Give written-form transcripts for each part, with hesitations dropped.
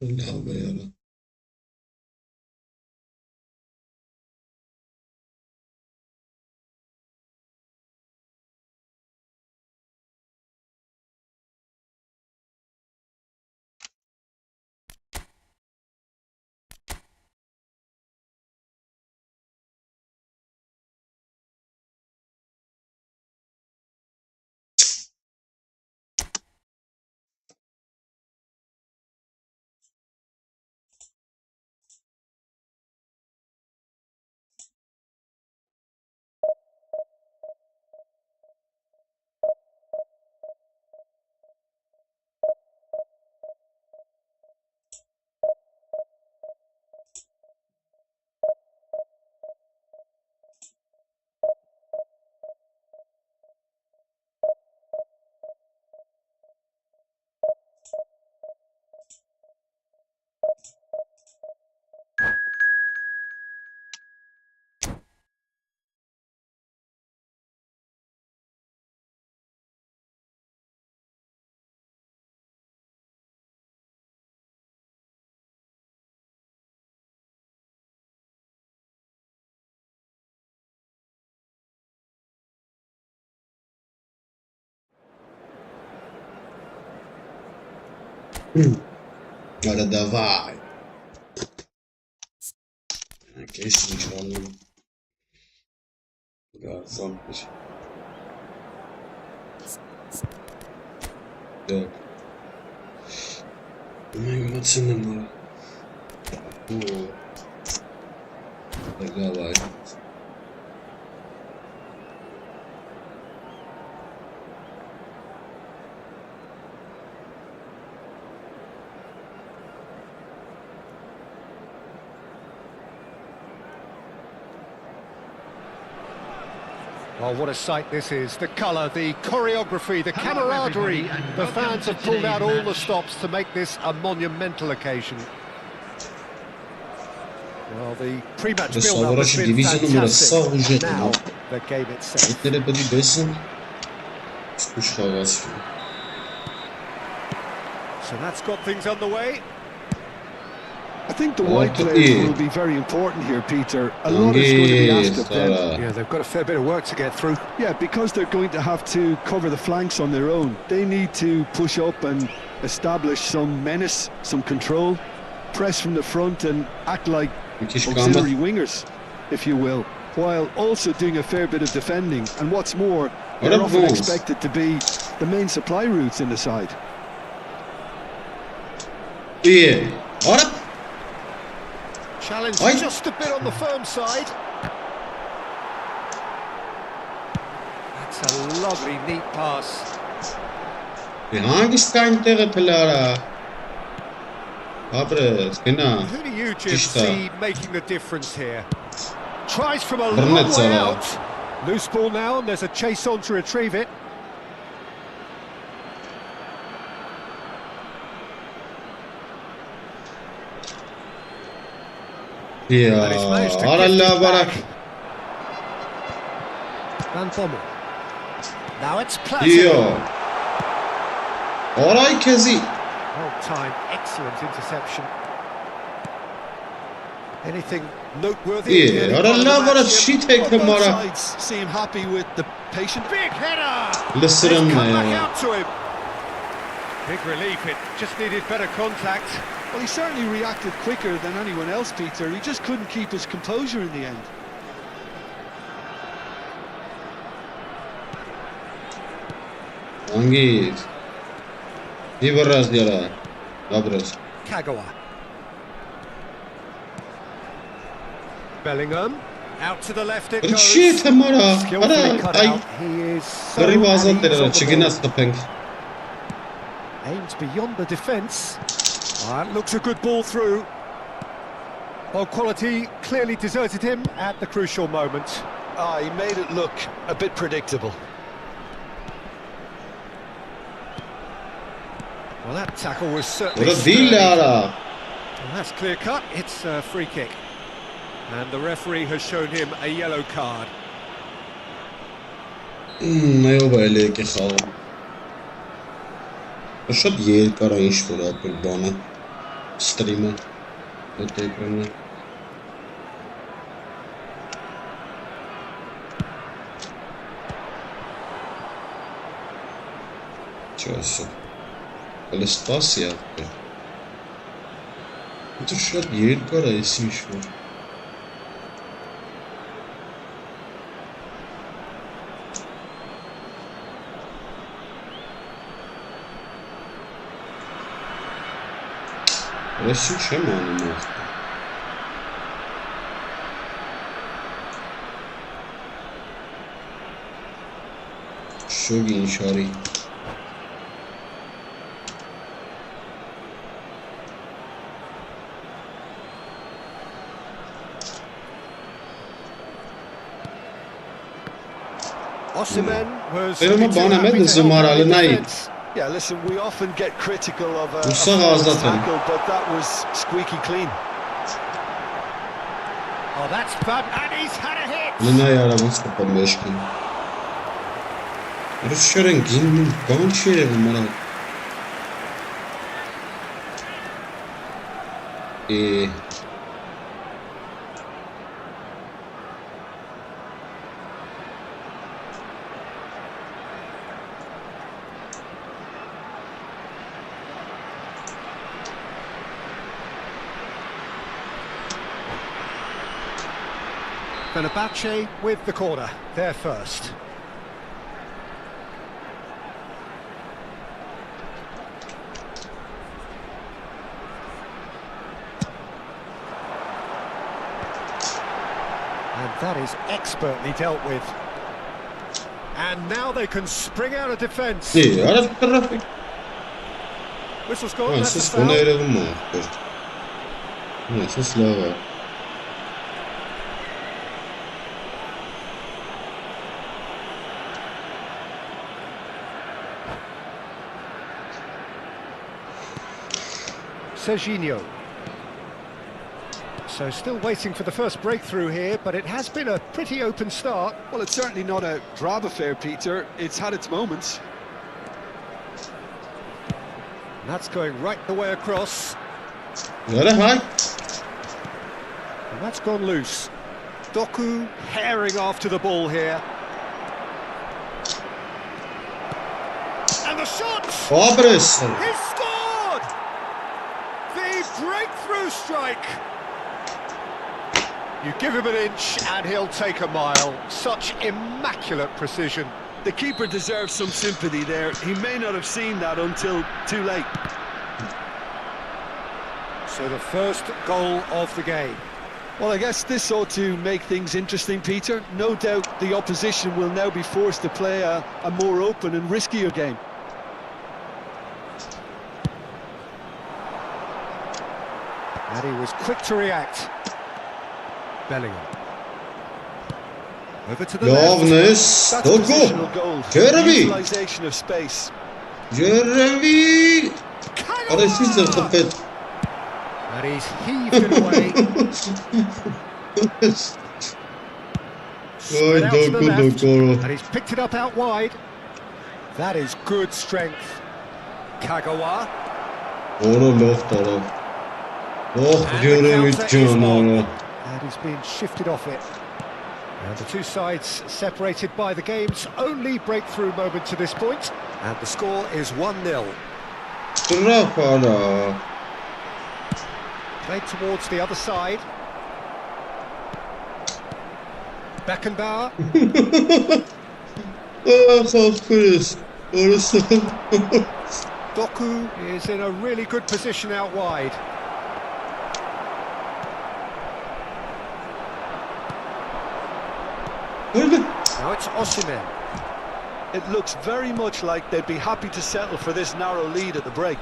اللعبة يلا. Ale dawaj. Jakieś niczego. Zamknąć. Tak. No i mocno ma. Tak dawaj. Oh, what a sight this is. The colour, the choreography, the camaraderie. The fans have pulled out all the stops to make this a monumental occasion. Well, the pre-match build-up has been fantastic. Now, the game itself. So that's got things underway. I think the wide players will be very important here, Peter. A lot is going to be asked of them. Yeah, they've got a fair bit of work to get through. Yeah, because they're going to have to cover the flanks on their own. They need to push up and establish some menace, some control, press from the front and act like auxiliary wingers, if you will, while also doing a fair bit of defending. And what's more, they're often expected to be the main supply routes in the side. Yeah. Challenge just a bit on the firm side. That's a lovely, neat pass. Hangi skantere pelara? Who do you, Jim, see making the difference here? Tries from a long way out. Loose ball now, and there's a chase on to retrieve it. Yeah, Allah barak. Now it's Plaza. Alright, Kezi. Well timed, excellent interception. Anything noteworthy? Yeah, Allah barak. She take the mara. Seem happy with the patient. Big header. Listen, come back out to him. Big relief. It just needed better contact. Well, he certainly reacted quicker than anyone else, Peter. He just couldn't keep his composure in the end. Angit. Ibaraz diara. Abraz. Kagawa. Bellingham. Out to the left it goes. Shit, Mara. Skillfully cut out. He is so aims beyond the defence. That looks a good ball through. Well, quality clearly deserted him at the crucial moment. He made it look a bit predictable. Well, that tackle was certainly sturdy. Well, that's clear cut. It's a free kick. And the referee has shown him a yellow card. Lasciat ieri cara isto da per bene. streama do té ekranu. Času. Ale stas yaptı. Bu tür şat yer karayısıymış bu. Burası şey mi anlamı? Çok inşari. Osimhen was Benim bana happy med to zımarlı help out the nayit. defence. Yeah, listen, we often get critical of a Usta forward gazlatan. tackle, but that was squeaky clean. Oh, that's bad, and he's had a hit. Lina yaramaz kapanmış ki. Rusların gizli gançere bunlara. Fenerbahce with the corner, there first. And that is expertly dealt with. And now they can spring out of defence. İyi, ara trafik. Whistle's gone, Ha, that's a siz foul. bunu erelim mi? Nasıl slava? Serginho. So still waiting for the first breakthrough here, but it has been a pretty open start. Well, it's certainly not a drab affair, Peter. It's had its moments. And that's going right the way across. Öyle hay. And that's gone loose. Doku herring after the ball here. And the shot! Fabres. He scored! The breakthrough strike! You give him an inch and he'll take a mile. Such immaculate precision. The keeper deserves some sympathy there. He may not have seen that until too late. So the first goal of the game. Well, I guess this ought to make things interesting, Peter. No doubt the opposition will now be forced to play a more open and riskier game. And he was quick to react. Bellingham. Over to the left. Yavnes. That's Doku. positional goal. Jeremy. Utilisation of space. Jeremy. Arasız da kapet. And he's heaved it away. Spread out to the Doku, left. Doku. And he's picked it up out wide. That is good strength. Kagawa. Onu lof taraf. Oh, And the Jeremy counter is on. canı. And he's being shifted off it. And the two sides separated by the game's only breakthrough moment to this point. And the score is 1-0. Trafala. Played towards the other side. Beckenbauer. Ah, Chris. Orası. Doku is in a really good position out wide. Now it's Osimhen. It looks very much like they'd be happy to settle for this narrow lead at the break.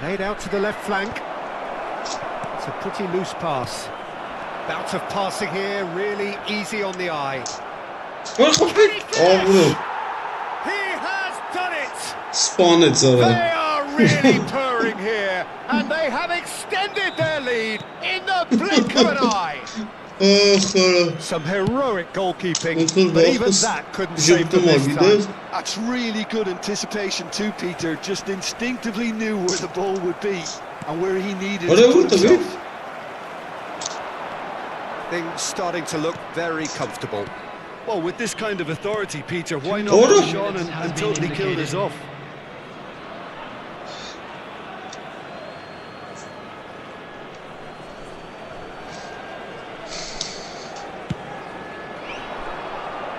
Played out to the left flank. It's a pretty loose pass. Bout of passing here, really easy on the eye. Avru. He has done it! Spawn et They sana. are really purring here, and they have extended their lead in the blink of an eye. Some heroic goalkeeping, Nasıl but even bakız? that couldn't save them Jıktım this abi time. de. That's really good anticipation too, Peter. Just instinctively knew where the ball would be and where he needed Oraya to vur put tabii. himself. Things starting to look very comfortable. Well, with this kind of authority, Peter, why not Doğru. push on and totally kill this off?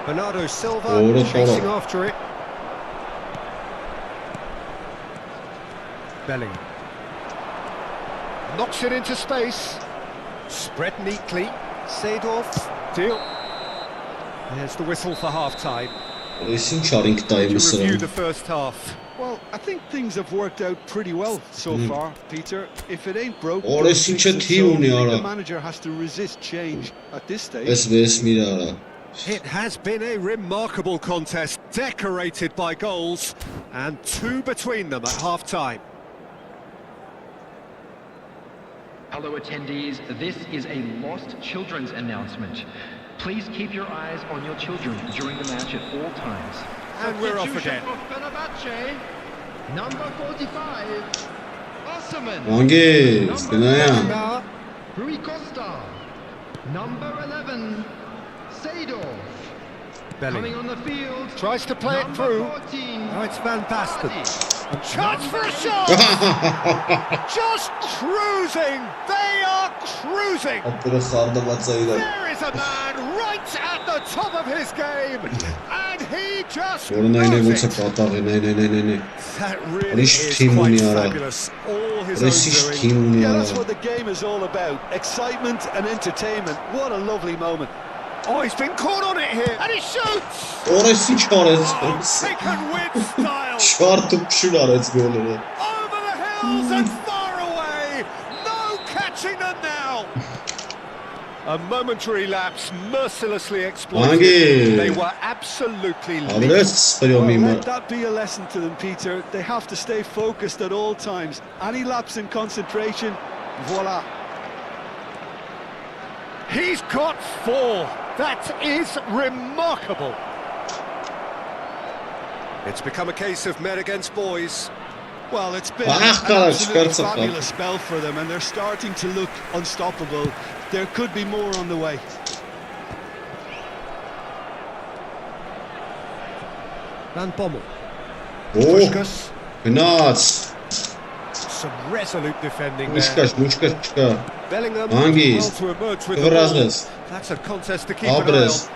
Bernardo Silva Doğru, chasing doğru. after it. Bellingham knocks it into space. Spread neatly. Seedorf. Deal. There's the whistle for half-time. Racing Charing To mısın? review the first half. Well, I think things have worked out pretty well so far, Peter. If it ain't broke, Orası don't fix it. çok iyi So I oynuyor think ha. the manager has to resist change at this stage. Esmes Mirara. It has been a remarkable contest, decorated by goals, and two between them at half-time. Hello attendees, this is a lost children's announcement. Please keep your eyes on your children during the match at all times. And we're off again. Number 45, Osman. Hangi? Fena ya. Now, Rui Costa. Number 11, Seedorf. Coming Bellingham on the field, tries to play it number through. 14, Now it's Van Basten. Vardy. And chance for a shot! Just cruising! They are cruising! Abdülhasar'da maçaydı. There is a man right at the top of his game! And he just Orada yine gol knows it! sakatlar. Ne. That really Barış is kim quite oynuyor ha? fabulous. All his Barış own hiç doing. kim oynuyor Yeah, ha? that's what the game is all about. Excitement and entertainment. What a lovely moment. Oh, he's been caught on it here, and he shoots! Orası çaresiz. Oh, taken with style! Çarpıp şularız golleri. Over the hills and far away! No catching them now! A momentary lapse mercilessly exploited. Hangi? They were absolutely Abi leading. sıfır Well, mıyım let that be a lesson to them, Peter. They have to stay focused at all times. Any lapse in concentration, voila. He's got 4. That is remarkable. It's become a case of men against boys. Well, it's been Ah, an God, absolutely çıkarsa fabulous spell for them, and they're starting to look unstoppable. There could be more on the way. Van Bommel. Oh, Puskas. Penat. Some resolute defending there. Muçka. Bellingham Hangi? well to emerge with the ball. Kıvırazız. That's a contest to keep an eye on. Abres.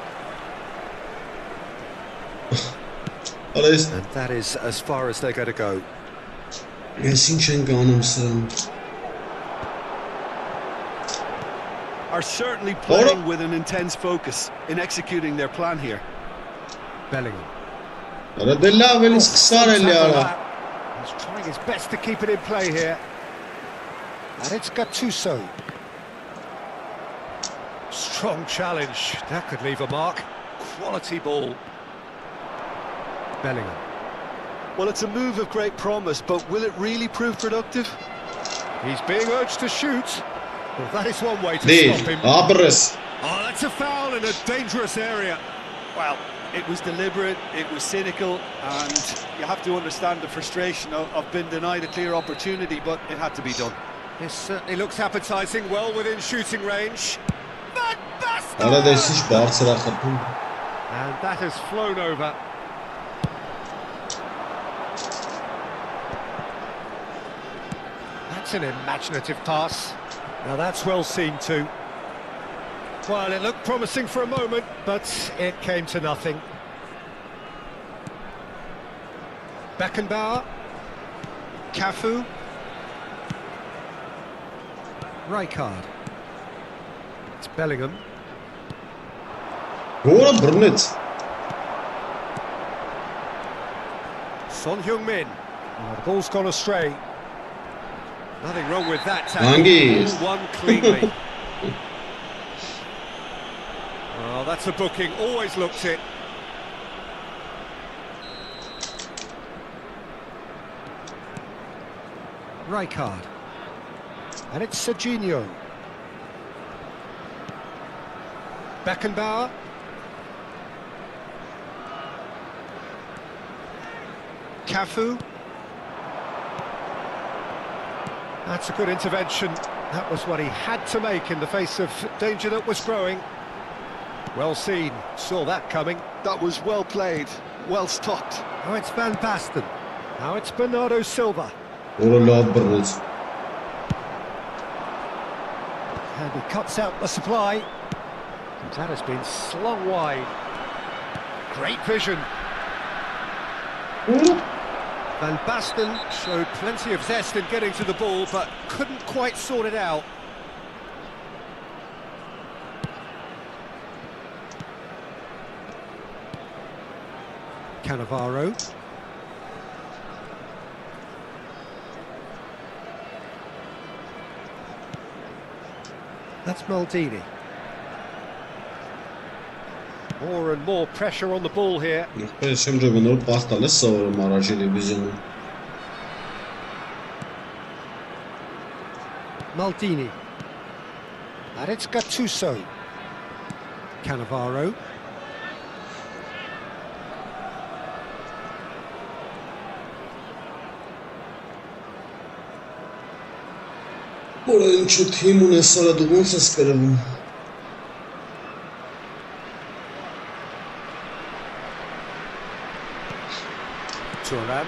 Alles. And that is as far as they're going to go. Esin Çenganımsın. Are certainly playing with an intense focus in executing their plan here. Bellingham. Aradella velis kısar el ya. He's trying his best to keep it in play here. And it's Gattuso. Strong challenge. That could leave a mark. Quality ball. Bellingham. Well, it's a move of great promise, but will it really prove productive? He's being urged to shoot. Well, that is one way to Değil. stop him. Abres. Oh, that's a foul in a dangerous area. Well, it was deliberate, it was cynical, and you have to understand the frustration of being denied a clear opportunity, but it had to be done. This certainly looks appetising, well within shooting range. Van Basten! Arada hiç bağırtıra kapım. And that has flown over. That's an imaginative pass. Now that's well seen too. Well, it looked promising for a moment, but it came to nothing. Beckenbauer. Cafu. Rijkaard. It's Bellingham. Doğru Burnett. Son Heung-min. Oh, the ball's gone astray. Nothing wrong with that tackle. Hangi? All won cleanly. Oh, that's a booking. Always looked it. Rijkaard. And it's Serginho. Beckenbauer. Cafu. That's a good intervention. That was what he had to make in the face of danger that was growing. Well seen, saw that coming. That was well played, well stopped. Now it's Van Basten. Now it's Bernardo Silva. Oralar And he cuts out the supply. And that has been slung wide. Great vision. Van Basten showed plenty of zest in getting to the ball, but couldn't quite sort it out. Cannavaro. That's Maldini. More and more pressure on the ball here. Maldini. And it's Gattuso. Cannavaro. Morałem ciut timu ne sala dugun ses kırım. Turan.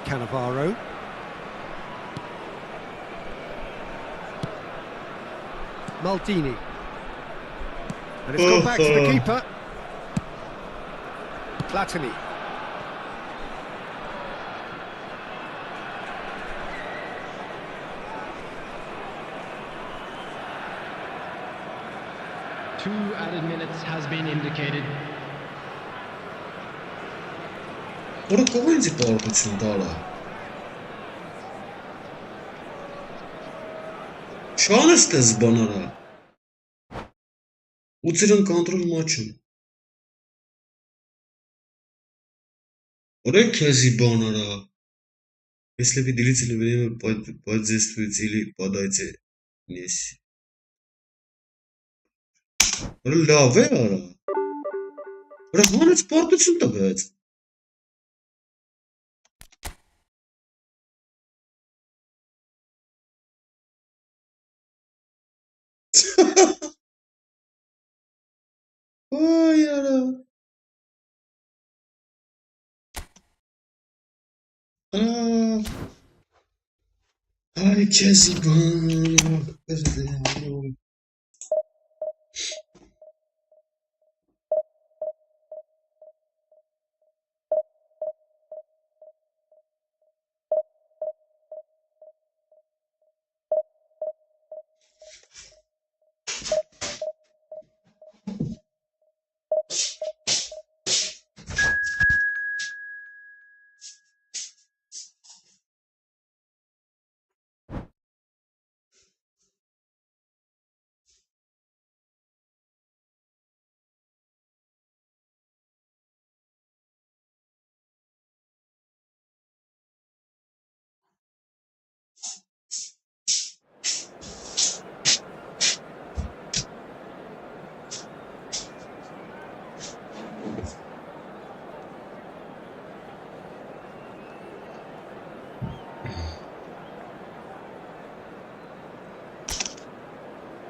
Cannavaro. Maldini. And it's gone back to the keeper. Platini. Two added minutes has been indicated. Ora come si porta centrala? Şahane tez banara. Uçurun kontrol maçın. Ora kezi banara. Если бы длительное время подействует или подайте вниз. Ora lave ara. Ora hangi sport için tagad? Ay ara. Ay kezi banara.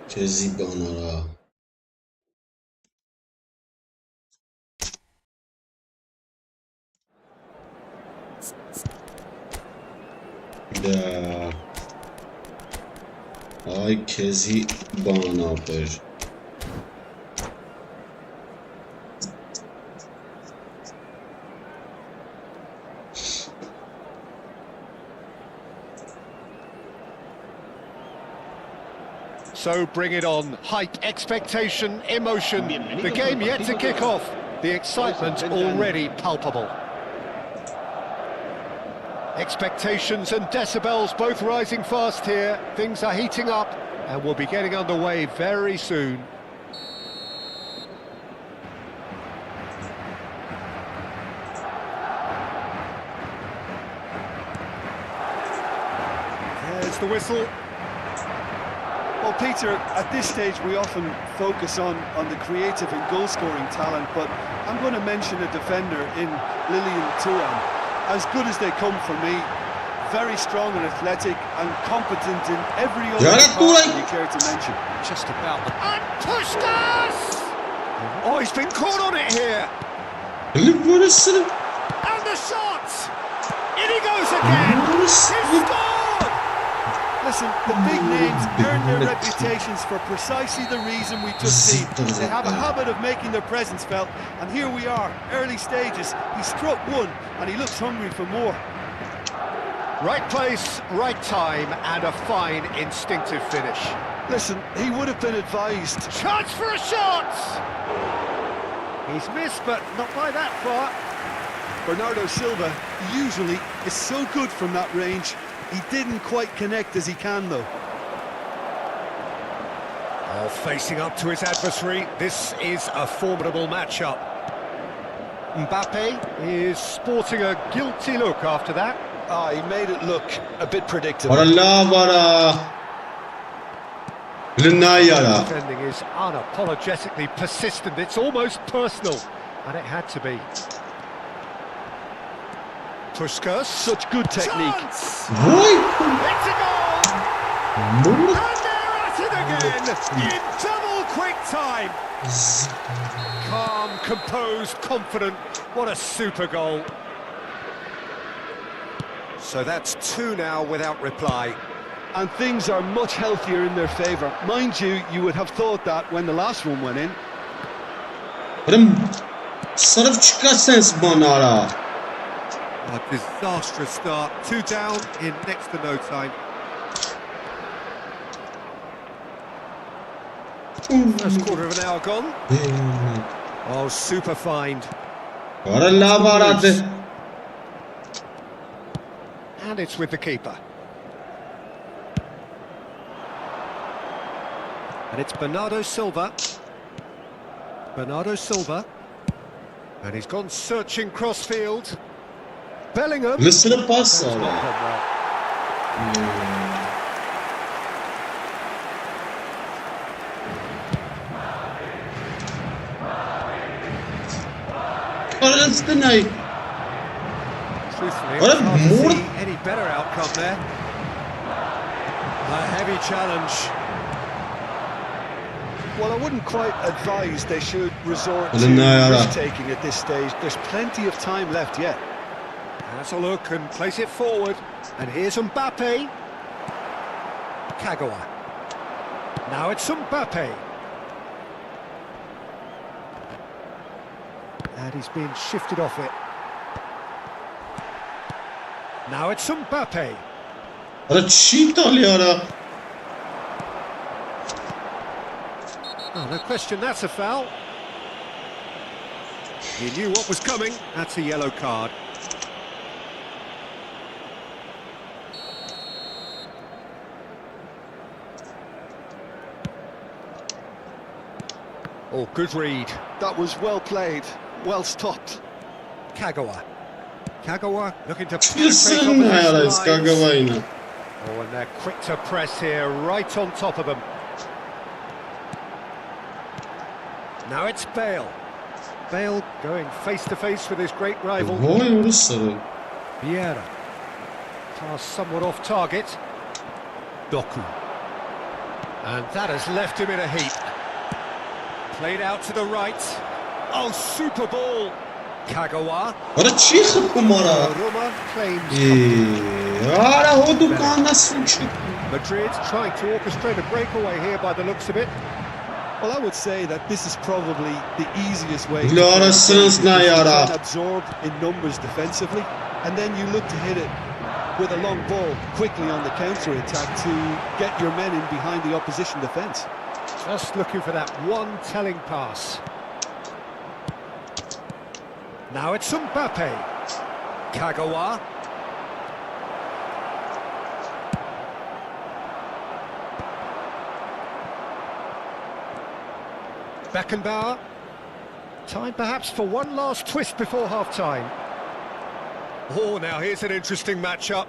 Kezi banara. Da. Ay kezi banadır. So bring it on. Hype, expectation, emotion. The game yet to kick off. The excitement already palpable. Expectations and decibels both rising fast here. Things are heating up and we'll be getting underway very soon. blows the whistle. Well, Peter, at this stage we often focus on the creative and goal-scoring talent, but I'm going to mention a defender in Lilian Thuram. As good as they come for me, very strong and athletic and competent in every other department you care to mention. Just about the... And Puskás! Oh, he's been caught on it here! And the shot! In he goes again! He scored! Listen, the big names earn their reputations for precisely the reason we just seen. They have a habit of making their presence felt, and here we are, early stages. He struck one, and he looks hungry for more. Right place, right time, and a fine instinctive finish. Listen, he would have been advised. Chance for a shot! He's missed, but not by that far. Bernardo Silva usually is so good from that range. He didn't quite connect as he can, though. Oh, facing up to his adversary, this is a formidable matchup. Mbappe is sporting a guilty look after that. Ah, he made it look a bit predictable. Defending is unapologetically persistent. It's almost personal, and it had to be. Puskás. Such good technique. Chance! It's a goal! And they're at it again, in double quick time. Calm, composed, confident. What a super goal. So that's 2 now without reply. And things are much healthier in their favour. Mind you, you would have thought that when the last one went in. A disastrous start. 2 down in next to no time. First quarter of an hour gone. Oh, super find. And it's with the keeper. And it's Bernardo Silva. Bernardo Silva. And he's gone searching crossfield. Bellingham. Listen to pass. Truthfully, What it's a hard to more- see any better outcome there. A heavy challenge. Well, I wouldn't quite advise they should resort to risk-taking at this stage. There's plenty of time left yet. Has a look and place it forward. And here's Mbappe. Kagawa. Now it's Mbappe. And he's been shifted off it. Now it's Mbappe. Oh, no question, that's a foul. He knew what was coming. That's a yellow card. Oh, good read. That was well played, well stopped. Kagawa. Kagawa looking to Listen, penetrate. Oh, and they're quick to press here, right on top of them. Now it's Bale. Bale going face-to-face with his great rival. Vieira. Pass somewhat off target. Doku. And that has left him in a heap. Played out to the right. Oh, super ball. Kagawa. Roma claims. Madrid trying to orchestrate a breakaway here by the looks of it. Well, I would say that this is probably the easiest way to absorb in numbers defensively, and then you look to hit it with a long ball quickly on the counter-attack to get your men in behind the opposition defence. Just looking for that one telling pass. Now it's Mbappe. Kagawa. Beckenbauer. Time perhaps for one last twist before half-time. Oh, now here's an interesting matchup.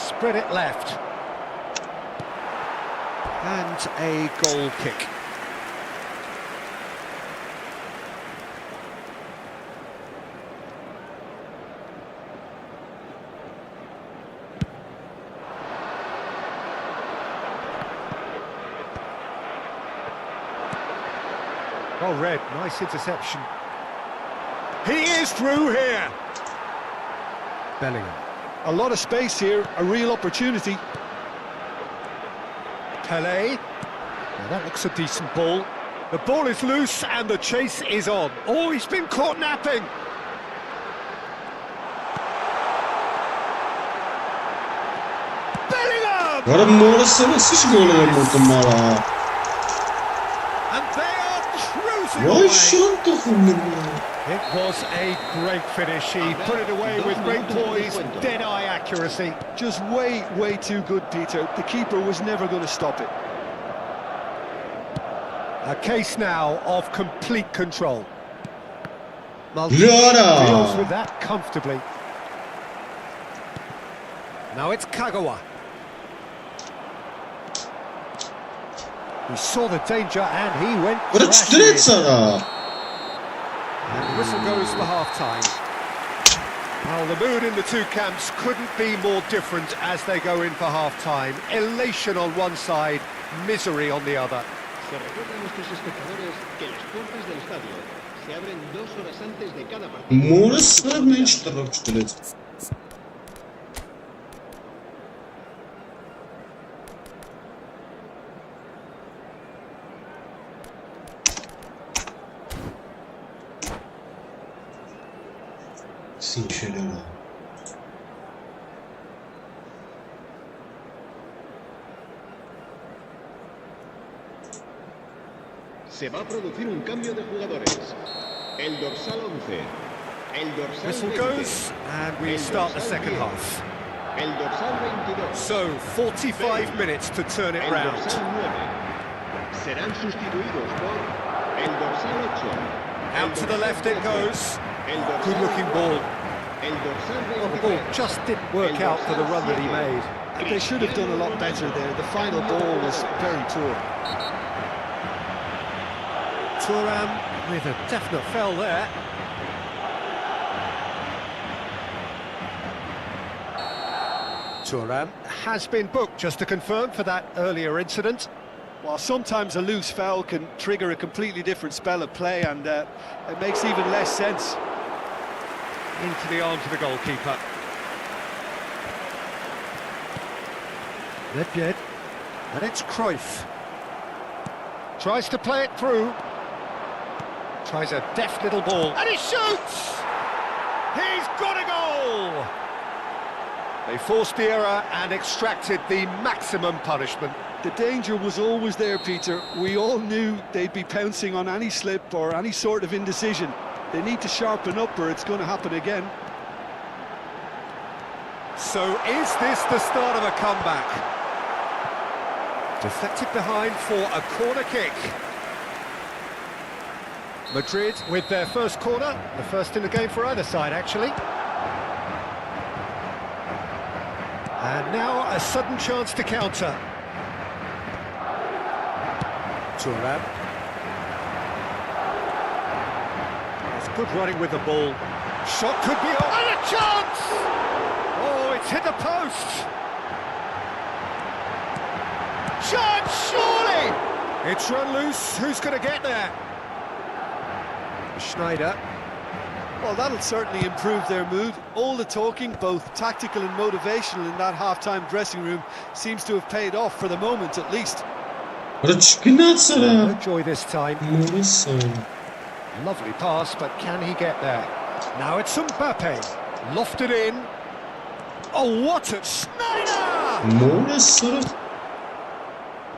Spread it left. And a goal kick. Well read, nice interception. He is through here. Bellingham. A lot of space here, a real opportunity. Pelé. Now that looks a decent ball. The ball is loose and the chase is on. Oh, he's been caught napping. Bellingham! Guarda Morrison, si sgola molto male. And they are cruising Why away. shouldn't It was a great finish. He put it away with great poise, dead-eye accuracy. Just way too good, Peter. The keeper was never going to stop it. A case now of complete control. Lara! Deals with that comfortably. Now it's Kagawa. He saw the danger and he went Guarda crashing in. Strizzara! And the whistle goes for half-time. Well, the mood in the two camps couldn't be more different as they go in for half-time. Elation on one side, misery on the other. Se recuerda a nuestros espectadores que las puertas del estadio se abren 2 horas antes de cada partido. Morrison mensch draufgestellt. Sincero. Se va a producir un cambio de jugadores. El dorsal 11. El dorsal Whistle 20. goes and we start the second half. El dorsal 22. So, 45 minutes to turn it El round. dorsal 9. Serán sustituidos por el dorsal 8. Out to the left it goes. El dorsal Good looking 9. ball. El dorsal Well, the ball 23. just didn't work out for the run that he made. They should have done a lot better there. The final ball was very poor. Thuram with a definite fell there. Thuram has been booked, just to confirm, for that earlier incident. While sometimes a loose foul can trigger a completely different spell of play, and it makes even less sense. Into the arms of the goalkeeper. Ledjed, and it's Cruyff. Tries to play it through. Tries a deft little ball, and he shoots! He's got a goal! They forced the error and extracted the maximum punishment. The danger was always there, Peter. We all knew they'd be pouncing on any slip or any sort of indecision. They need to sharpen up or it's going to happen again. So is this the start of a comeback? Deflected behind for a corner kick. Madrid with their first corner, the first in the game for either side actually. And now a sudden chance to counter. Thuram. It's good running with the ball. Shot could be on, and a chance! Oh, it's hit the post! Chance, surely! It's run loose, who's going to get there? Schneider. Well, that'll certainly improve their mood. All the talking, both tactical and motivational, in that half-time dressing room seems to have paid off for the moment, at least. Račkinac No joy this time. Morrison. Lovely pass, but can he get there? Now it's Mbappe. Lofted in. Oh, what a Schneider! Morrison.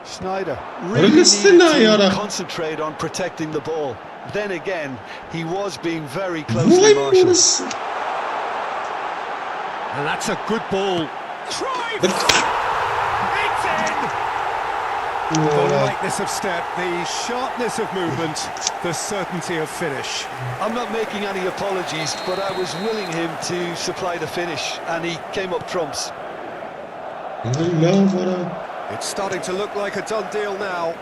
Schneider really needed to concentrate on protecting the ball. Then again, he was being very closely marshalled. And that's a good ball. Cruyff! It's in! The lightness of step, the sharpness of movement, the certainty of finish. I'm not making any apologies, but I was willing him to supply the finish, and he came up trumps. It's starting to look like a done deal now.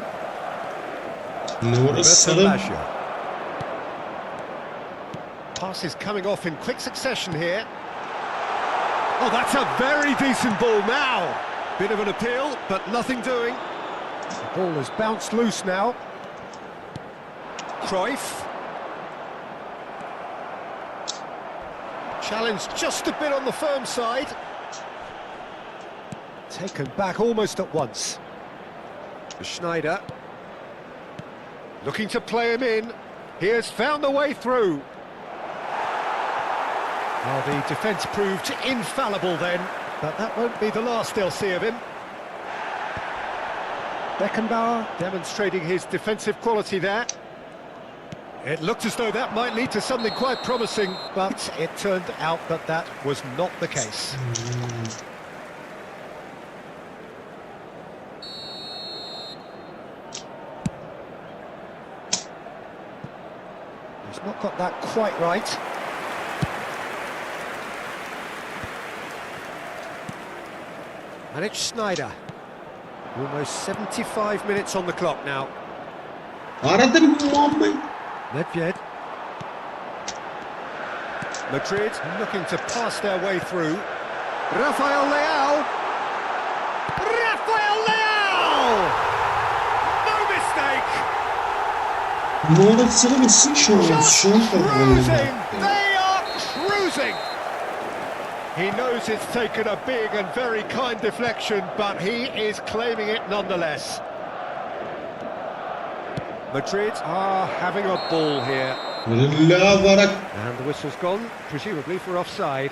Pass is coming off in quick succession here. Oh, that's a very decent ball now. Bit of an appeal, but nothing doing. The ball has bounced loose now. Cruyff. Challenge just a bit on the firm side. Taken back almost at once. Schneider. Looking to play him in. He has found a way through. Well, the defence proved infallible then, but that won't be the last they'll see of him. Beckenbauer demonstrating his defensive quality there. It looked as though that might lead to something quite promising, but it turned out that that was not the case. He's not got that quite right. And it's Schneider. Almost 75 minutes on the clock now. Nedved. Madrid looking to pass their way through. Rafael Leao! Rafael Leao! No mistake! Just cruising! They are cruising! He knows it's taken a big and very kind deflection, but he is claiming it nonetheless. Madrid are having a ball here. And the whistle's gone, presumably for offside.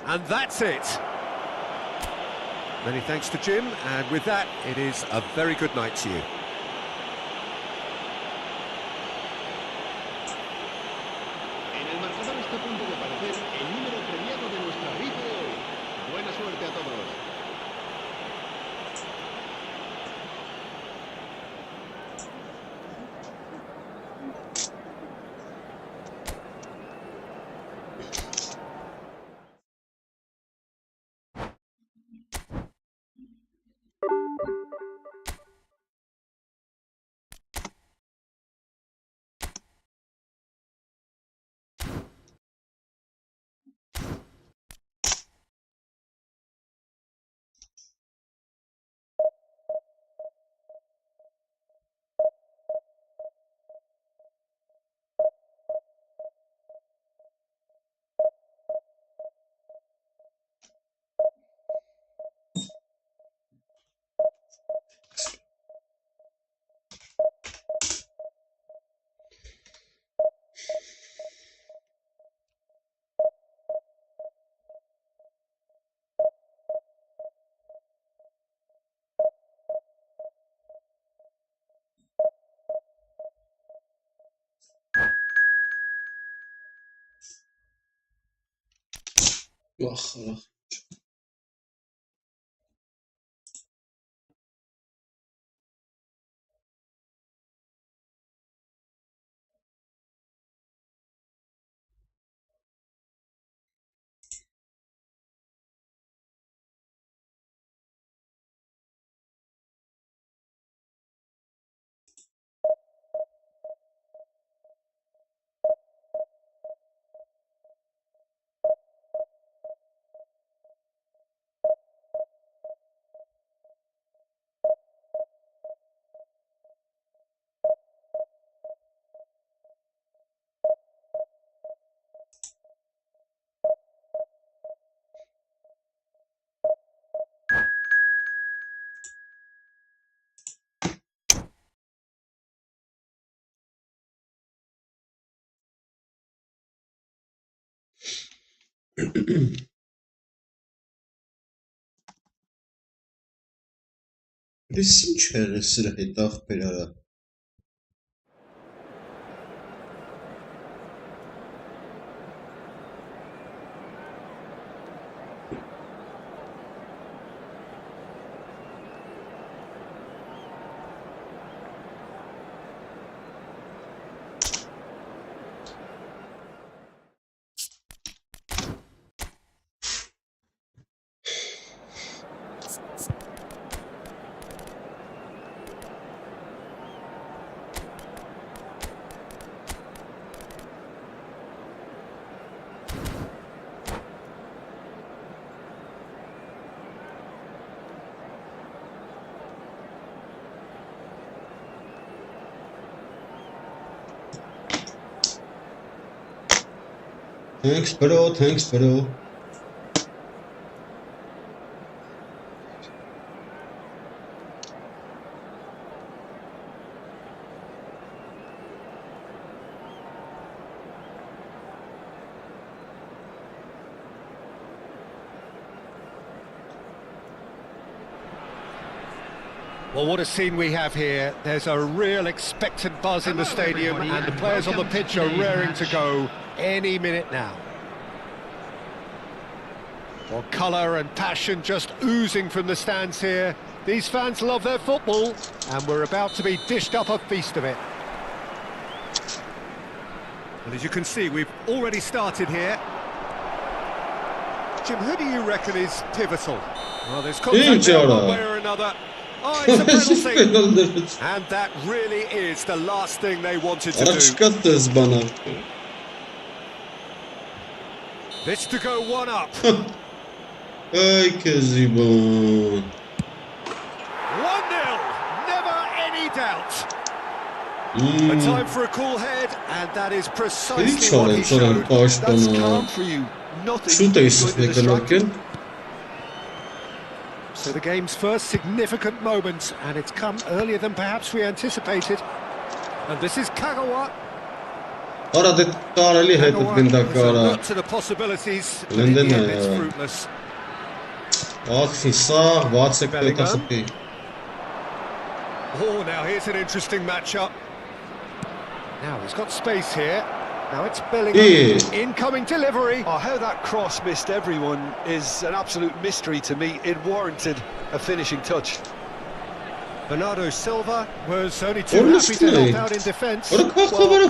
And that's it. Many thanks to Jim, and with that, it is a very good night to you. En el marcador está a punto de aparecer el número premiado de nuestra rifa de hoy. Buena suerte a todos. È sincero essere che per Thanks, bro. Thanks, bro. Well, what a scene we have here. There's a real expectant buzz in the stadium, and the players on the pitch are raring to go any minute now. Well, colour and passion just oozing from the stands here. These fans love their football, and we're about to be dished up a feast of it. And as you can see, we've already started here. Jim, who do you reckon is pivotal? Well, there's contact one way or another. Oh, it's a penalty. And that really is the last thing they wanted to do. This to go one up. Ay, Kezibon. 1-0. Never any doubt. A time for a cool head, and that is precisely what he showed. That's calm for you. Nothing. So the game's first significant moment, and it's come earlier than perhaps we anticipated. And this is Kagawa. Lots of the possibilities, but in the end it's fruitless. Oh, now here's an interesting matchup. Now he's got space here. Now it's Bellingham. Incoming delivery. Oh, how that cross missed everyone is an absolute mystery to me. It warranted a finishing touch. Bernardo Silva was only too happy to help out in defence. Well,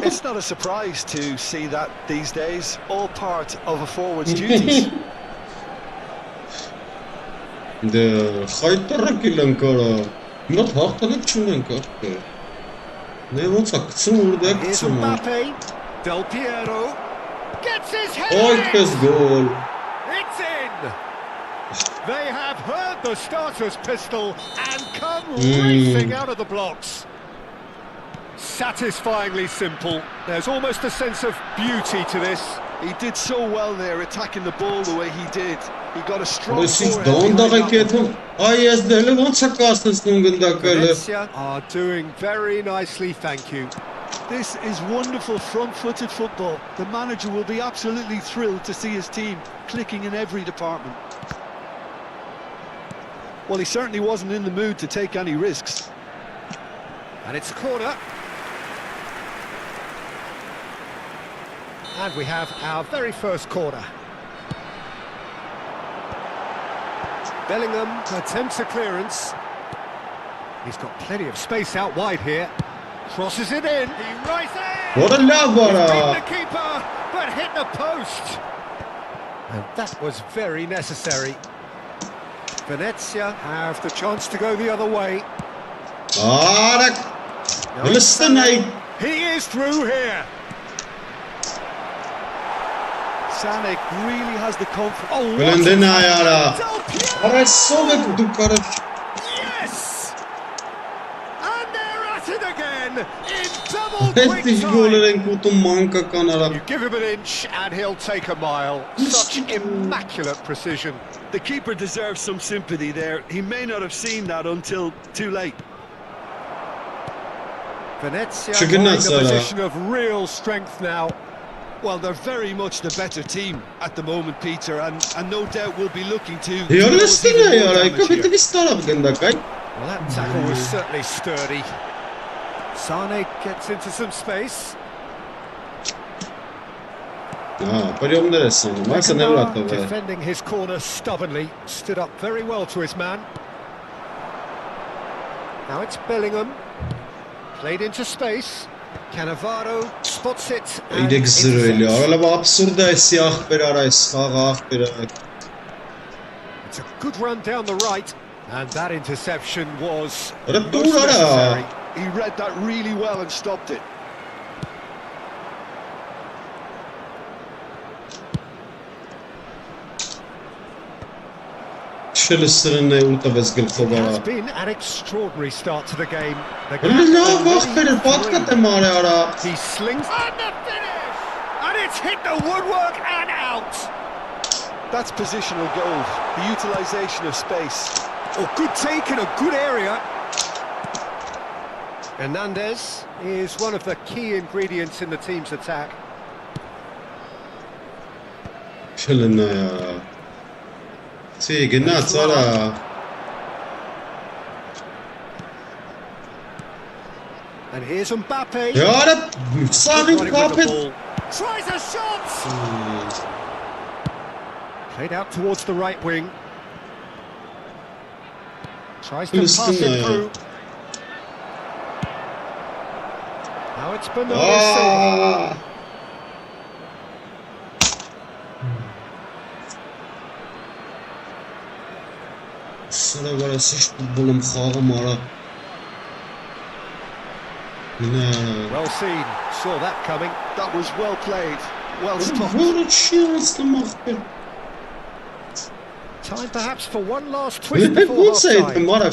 it's not a surprise to see that these days. All part of a forward's duties. Here's Mbappe. Del Piero gets his head in. Goal. It's in. They have heard the starter's pistol and come racing out of the blocks. Satisfyingly simple. There's almost a sense of beauty to this. He did so well there, attacking the ball the way he did. He got a strong Venezia are doing very nicely, thank you. This is wonderful front-footed football. The manager will be absolutely thrilled to see his team clicking in every department. Well, he certainly wasn't in the mood to take any risks. And it's a corner. And we have our very first corner. Bellingham attempts a clearance. He's got plenty of space out wide here. Crosses it in. He rises. What a love, the keeper, but hit the post. And that was very necessary. Venezia have the chance to go the other way. He is through here. Sanek really has the confidence. Oh, yes! And they're at it again in double quick time. You give him an inch and he'll take a mile. Such immaculate precision. The keeper deserves some sympathy there. He may not have seen that until too late. Venezia in a position of real strength now. Well, they're very much the better team at the moment, Peter, and no doubt will be looking to... Well, that tackle was certainly sturdy. Sane gets into some space. Defending his corner stubbornly, stood up very well to his man. Now it's Bellingham, played into space. Cannavaro spots it. It's a good run down the right, and that interception was necessary. He read that really well and stopped it. It has been an extraordinary start to the game. He slings and the finish, and It's hit the woodwork and out. That's positional goal, the utilisation of space. Oh, good take in a good area. Hernandez is one of the key ingredients in the team's attack. شلنا يا سي قلنا صار And here's Mbappe. يا رب صار كابت. Tries a shot. Played out towards the right wing. Tries to pass it through. Now it's Bernardo Silva. صار ولا سيش بولم خاغ مارا. Well seen, saw that coming. That was well played, well stopped. ولا شيء أصلا مخبر. Time perhaps for one last twist before half time. مارا.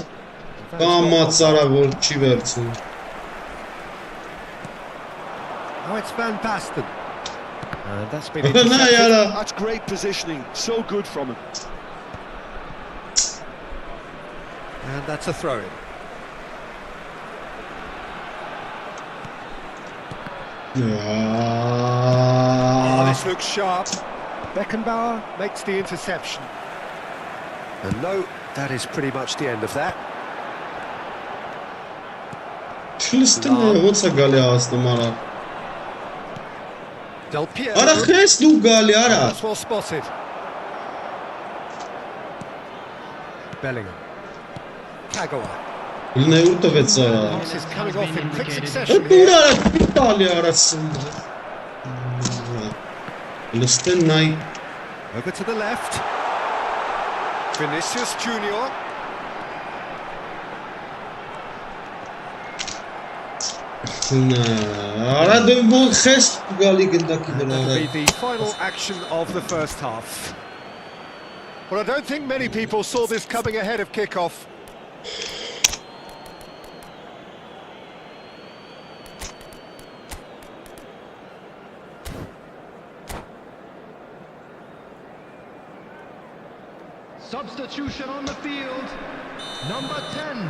قامات صار ورشي برتون. Now it's Van Basten. And that's been intercepted. That's great positioning, so good from him. And that's a throw-in. Oh, this looks sharp. Beckenbauer makes the interception. And no, that is pretty much the end of that. Del Piero. That's well spotted. Bellingham. Kagawa. This is coming off in quick succession here. Over to the left. Vinicius Junior. That'll be the final action of the first half. Well, I don't think many people saw this coming ahead of kickoff. Substitution on the field. Number 10,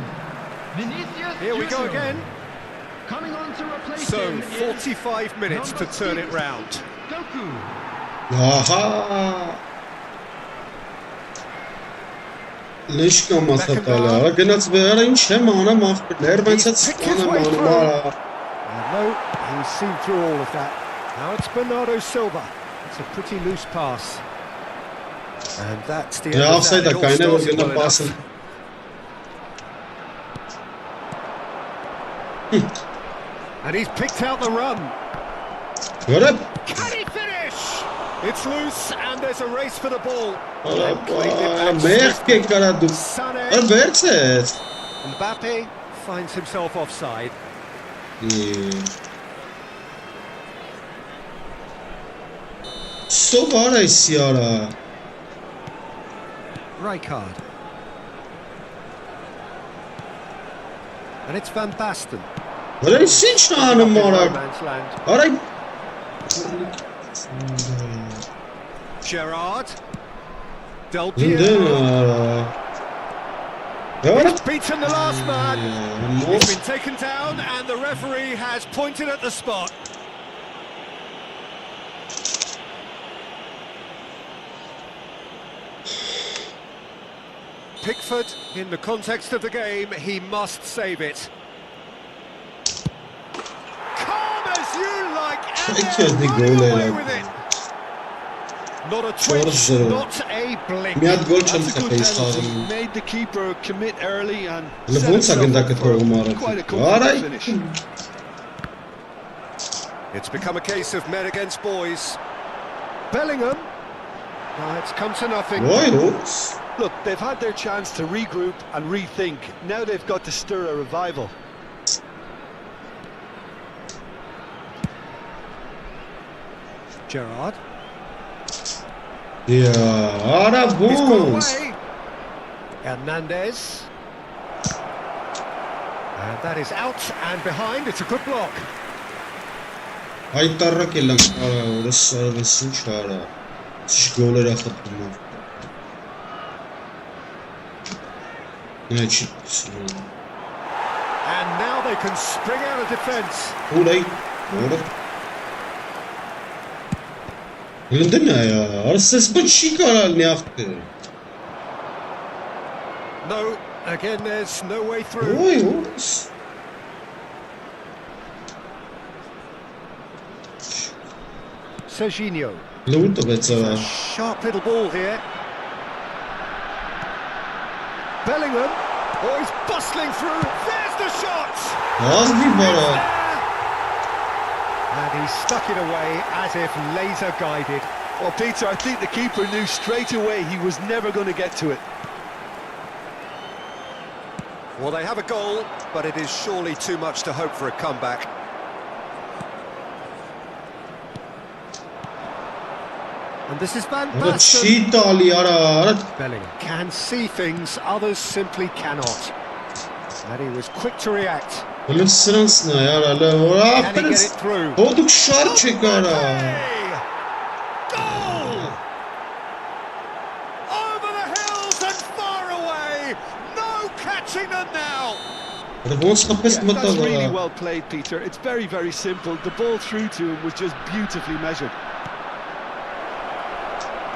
Vinicius Here we go Junior. again. Coming on to replace So, him 45 minutes to turn it round. Goku. ليش كان ما سطالها؟ قلنا تبغى إيش هم أنا ما أفكر لير بنسات أنا ما أنا. No, he's seen through all of that. Now it's Bernardo Silva. It's a pretty loose pass. And that's the end يا of offside that. It all كاينة started وقلنا well باسل. enough. And he's picked out the run. Görüp. Can he finish? It's loose and there's a race for the ball. Mehke karadu. Verset. Mbappe finds himself offside. So var isyara. Right card. And it's Van Basten. What is it, Shana Mara? All right. Gerrard. Del Piero. He's beaten the last man. He's been taken down and the referee has pointed at the spot. Pickford, in the context of the game, he must save it. Calm as you like, and they're running away with it. Not a twitch, not a blink. That's a good penalty. Made the keeper commit early and set himself up for quite a comfortable finish. It's become a case of men against boys. Bellingham. It's come to nothing. Look, they've had their chance to regroup and rethink. Now they've got to stir a revival. Gerrard. Yeah, He's gone away. Hernandez. And that is out and behind. It's a good block. Aytarrak elan ara orası arabasını çağıra. Siz golleri akıtma. Ne çıktı? And now they can spring out of defence. Olay. Doğru. Önde ne ya? Arası spaçı karar ne yaptı? No, again there's no way through. Oy orası. Serginho. Lurda becara. Sharp little ball here. Bellingham. Oh, he's bustling through. There's the shot. Az bir bara. And he stuck it away as if laser guided. Well, Peter, I think the keeper knew straight away he was never going to get to it. Well, they have a goal, but it is surely too much to hope for a comeback. And this is Van Orada Basten. çiğ tali ara. Bellingham can see things others simply cannot. And he was quick to react. Öyle sırasına ya ala. Orada Can he get it through? Olduk şar çekara. Goal! Over the hills and far away. No catching them now. Orada bons kapes Yeah, that's really mata. well played, Peter. It's very, very simple. The ball through to him was just beautifully measured.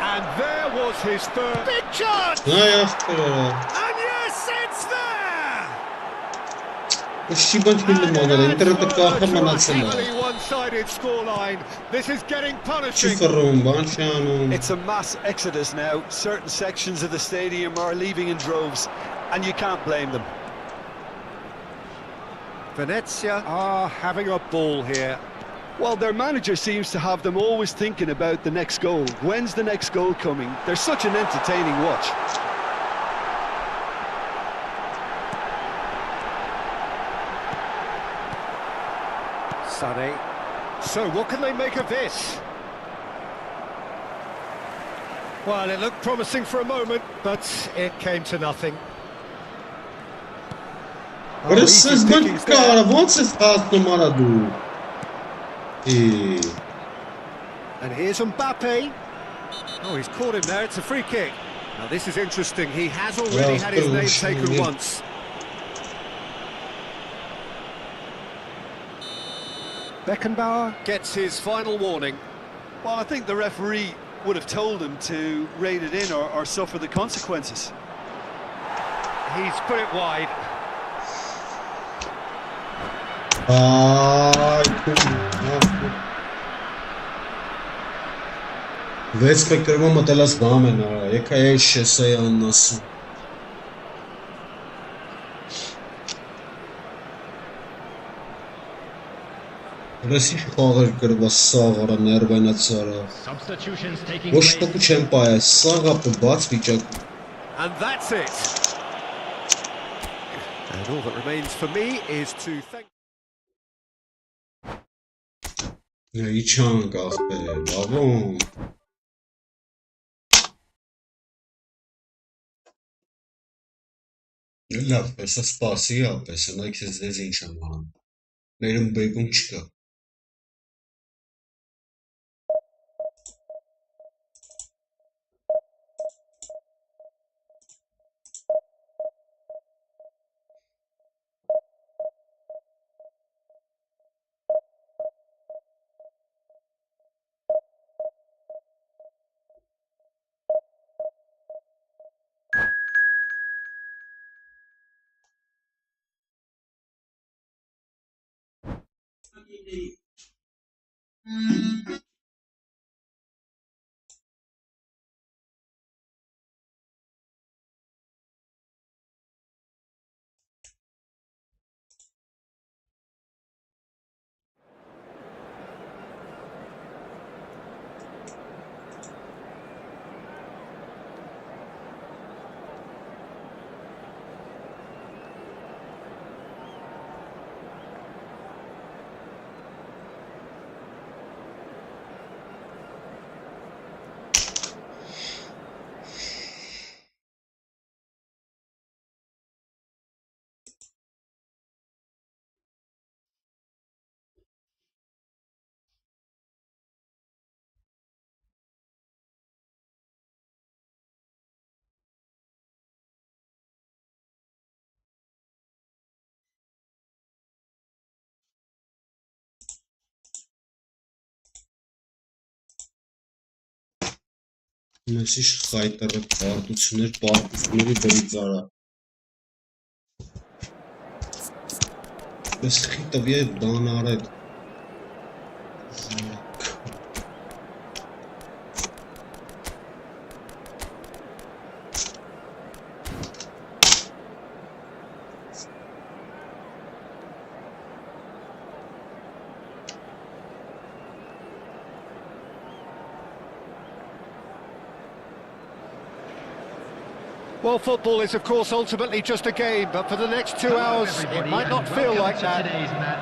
And there was his third big chance. Ne yaptı orada? And yes, it's there. O şibanç bildim onlara. İnternette kahraman atsana. One-sided scoreline. This is getting punishing. Çıkarım banşanım. It's a mass exodus now. Certain sections of the stadium are leaving in droves, and you can't blame them. Venezia are having a ball here. Well, their manager seems to have them always thinking about the next goal. When's the next goal coming? They're such an entertaining watch. Sané. So what can they make of this? Well, it looked promising for a moment, but it came to nothing. Orası easy pickings there. zbędka. Wący wpadł numara dół. And here's Mbappe. Oh, he's caught him there. It's a free kick. Now this is interesting. He has already had his name taken once. Beckenbauer gets his final warning. Well, I think the referee would have told him to rein it in or suffer the consequences. He's put it wide. Aj, Već spektrujemo teraz znamena, jaka je še se anlasın. Burası xağır qırba sağara nervayna çara. Substitutions taking Boş place. topu çempaya sağ qapı baç biçak. And that's it. And all that remains for me is to thank... Ne içan qaq be, babam. La pesa spasia, pesa na que se desencha, mano. Meron bacon chica. Մեսի խայտարը պարտությունների դրից արա։ Ես խիտով ետ բան արետ։ Well, football is, of course, ultimately just a game, but for the next 2 hours, it might not feel like that.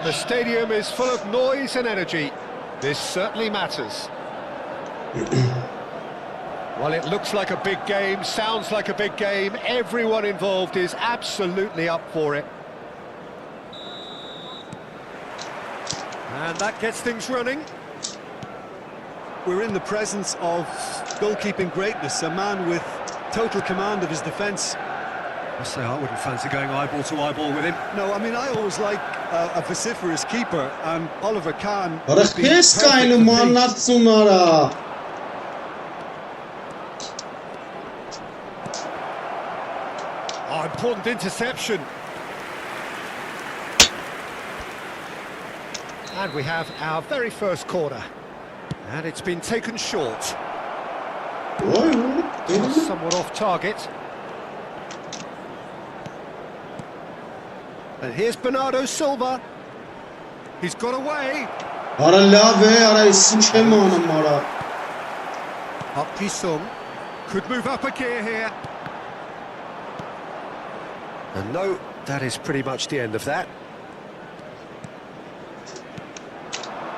The stadium is full of noise and energy. This certainly matters. Well, it looks like a big game, sounds like a big game. Everyone involved is absolutely up for it. And that gets things running. We're in the presence of goalkeeping greatness, a man with total command of his defence. I say I wouldn't fancy going eyeball to eyeball with him. No, I mean, I always like a vociferous keeper, and Oliver Kahn. But this kind of man not Sunara. Oh, important interception. And we have our very first corner. And it's been taken short. Somewhat off target. And here's Bernardo Silva. He's got away. Up Pisung. Could move up a gear here. And no, that is pretty much the end of that.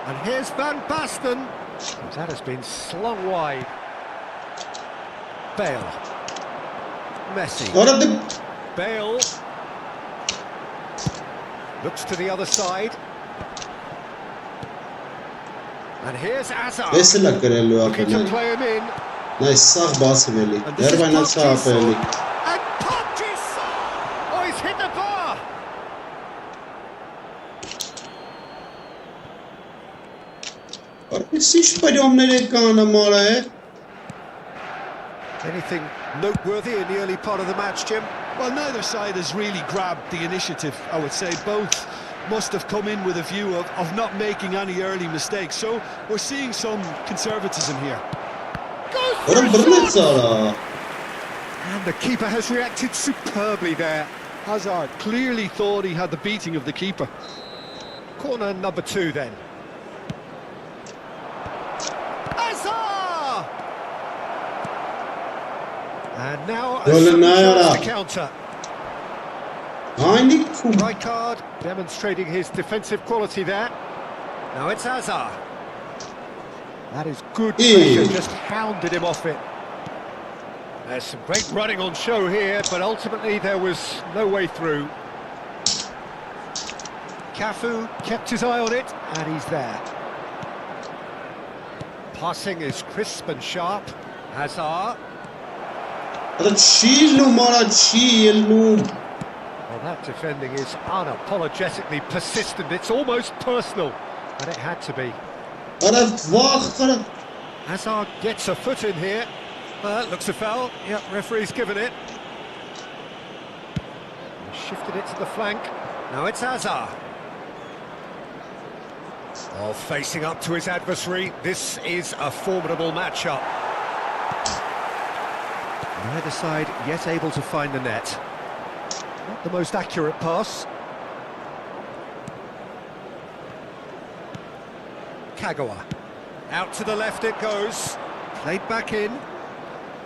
And here's Van Basten. That has been slung wide. Bale. Messi. Bale. Looks to the other side. And here's Hazard. Looking to play him in. Nice, And Parkinson! Oh, he's hit the bar! Anything noteworthy in the early part of the match, Jim? Well, neither side has really grabbed the initiative, I would say. Both must have come in with a view of not making any early mistakes. So we're seeing some conservatism here. And the keeper has reacted superbly there. Hazard clearly thought he had the beating of the keeper. Corner number 2 then. Hazard! And now a sudden chance to counter. Right card, demonstrating his defensive quality there. Now it's Hazard. That is good pressure, just hounded him off it. There's some great running on show here, but ultimately there was no way through. Cafu kept his eye on it, and he's there. Passing is crisp and sharp. Hazard. Well, that defending is unapologetically persistent. It's almost personal, and it had to be. Hazard gets a foot in here. Looks a foul. Yep, referee's given it. He shifted it to the flank. Now it's Hazard. Oh, facing up to his adversary. This is a formidable matchup. Neither side yet able to find the net. Not the most accurate pass. Kagawa. Out to the left it goes. Played back in.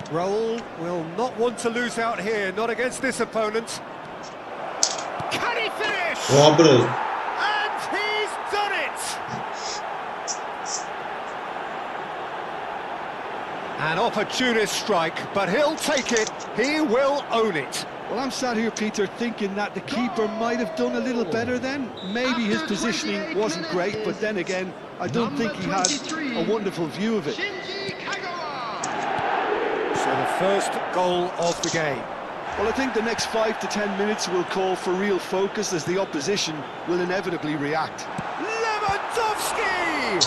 Raul will not want to lose out here, not against this opponent. Can he finish? And he's done it! An opportunist strike, but he'll take it. He will own it. Well, I'm sat here, Peter, thinking that the keeper might have done a little better then. Maybe his positioning wasn't great, but then again, I don't think he had a wonderful view of it. So the first goal of the game. Well, I think the next 5 to 10 minutes will call for real focus as the opposition will inevitably react. Lewandowski!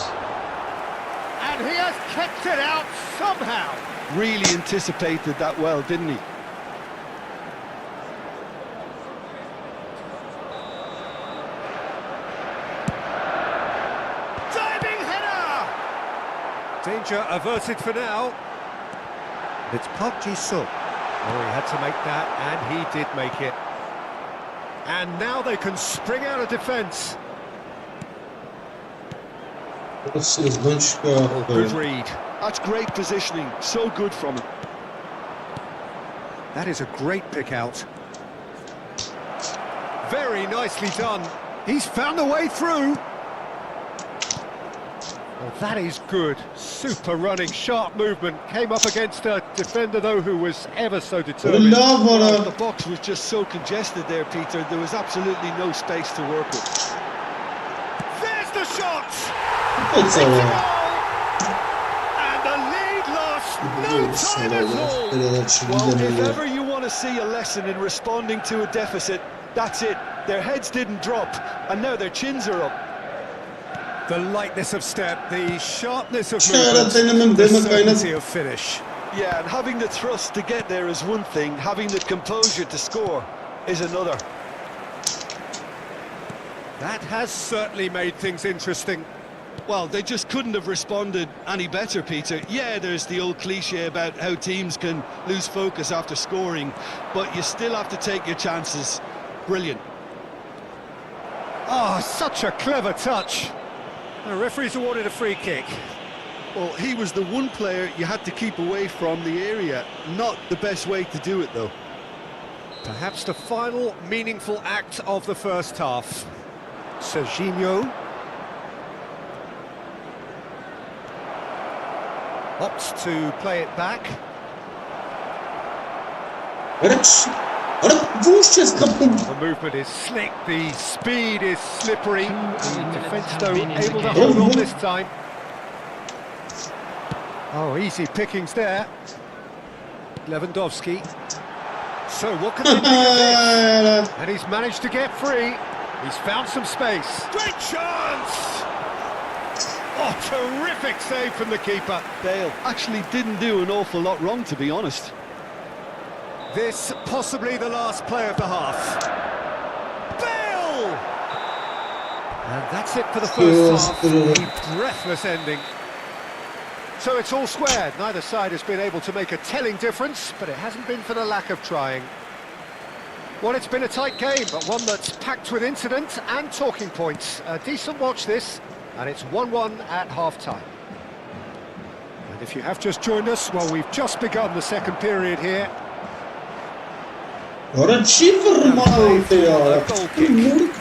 And he has kept it out somehow. Really anticipated that well, didn't he? Diving header! Danger averted for now. It's Park Ji-suk. Oh, he had to make that, and he did make it. And now they can spring out of defence. Oh, good read. That's great positioning, so good from him. That is a great pick out. Very nicely done. He's found a way through. Oh, that is good. Super running, sharp movement. Came up against a defender, though, who was ever so determined. The box was just so congested there, Peter. There was absolutely no space to work with. There's the shot! It's And the lead lost. No time at all. Well, if ever you want to see a lesson in responding to a deficit, that's it. Their heads didn't drop, and now their chins are up. The lightness of step, the sharpness of movement, the certainty of finish. Yeah, and having the thrust to get there is one thing, having the composure to score is another. That has certainly made things interesting. Well, they just couldn't have responded any better, Peter. Yeah, there's the old cliche about how teams can lose focus after scoring, but you still have to take your chances. Brilliant. Oh, such a clever touch. The referee's awarded a free kick. Well, he was the one player you had to keep away from the area. Not the best way to do it, though. Perhaps the final meaningful act of the first half. Serginho opts to play it back. The movement is slick, the speed is slippery. The defence, though, able to hold on this time. Oh, easy pickings there. Lewandowski. So what can they make of this? And he's managed to get free. He's found some space. Great chance! Oh, terrific save from the keeper. Bale actually didn't do an awful lot wrong, to be honest. This possibly the last play of the half. Bale! And that's it for the first half. A breathless ending. So it's all squared. Neither side has been able to make a telling difference, but it hasn't been for the lack of trying. Well, it's been a tight game, but one that's packed with incident and talking points. A decent watch this, and it's 1-1 at half-time. And if you have just joined us, well, we've just begun the second period here. Ora ci fermate, Goal kick.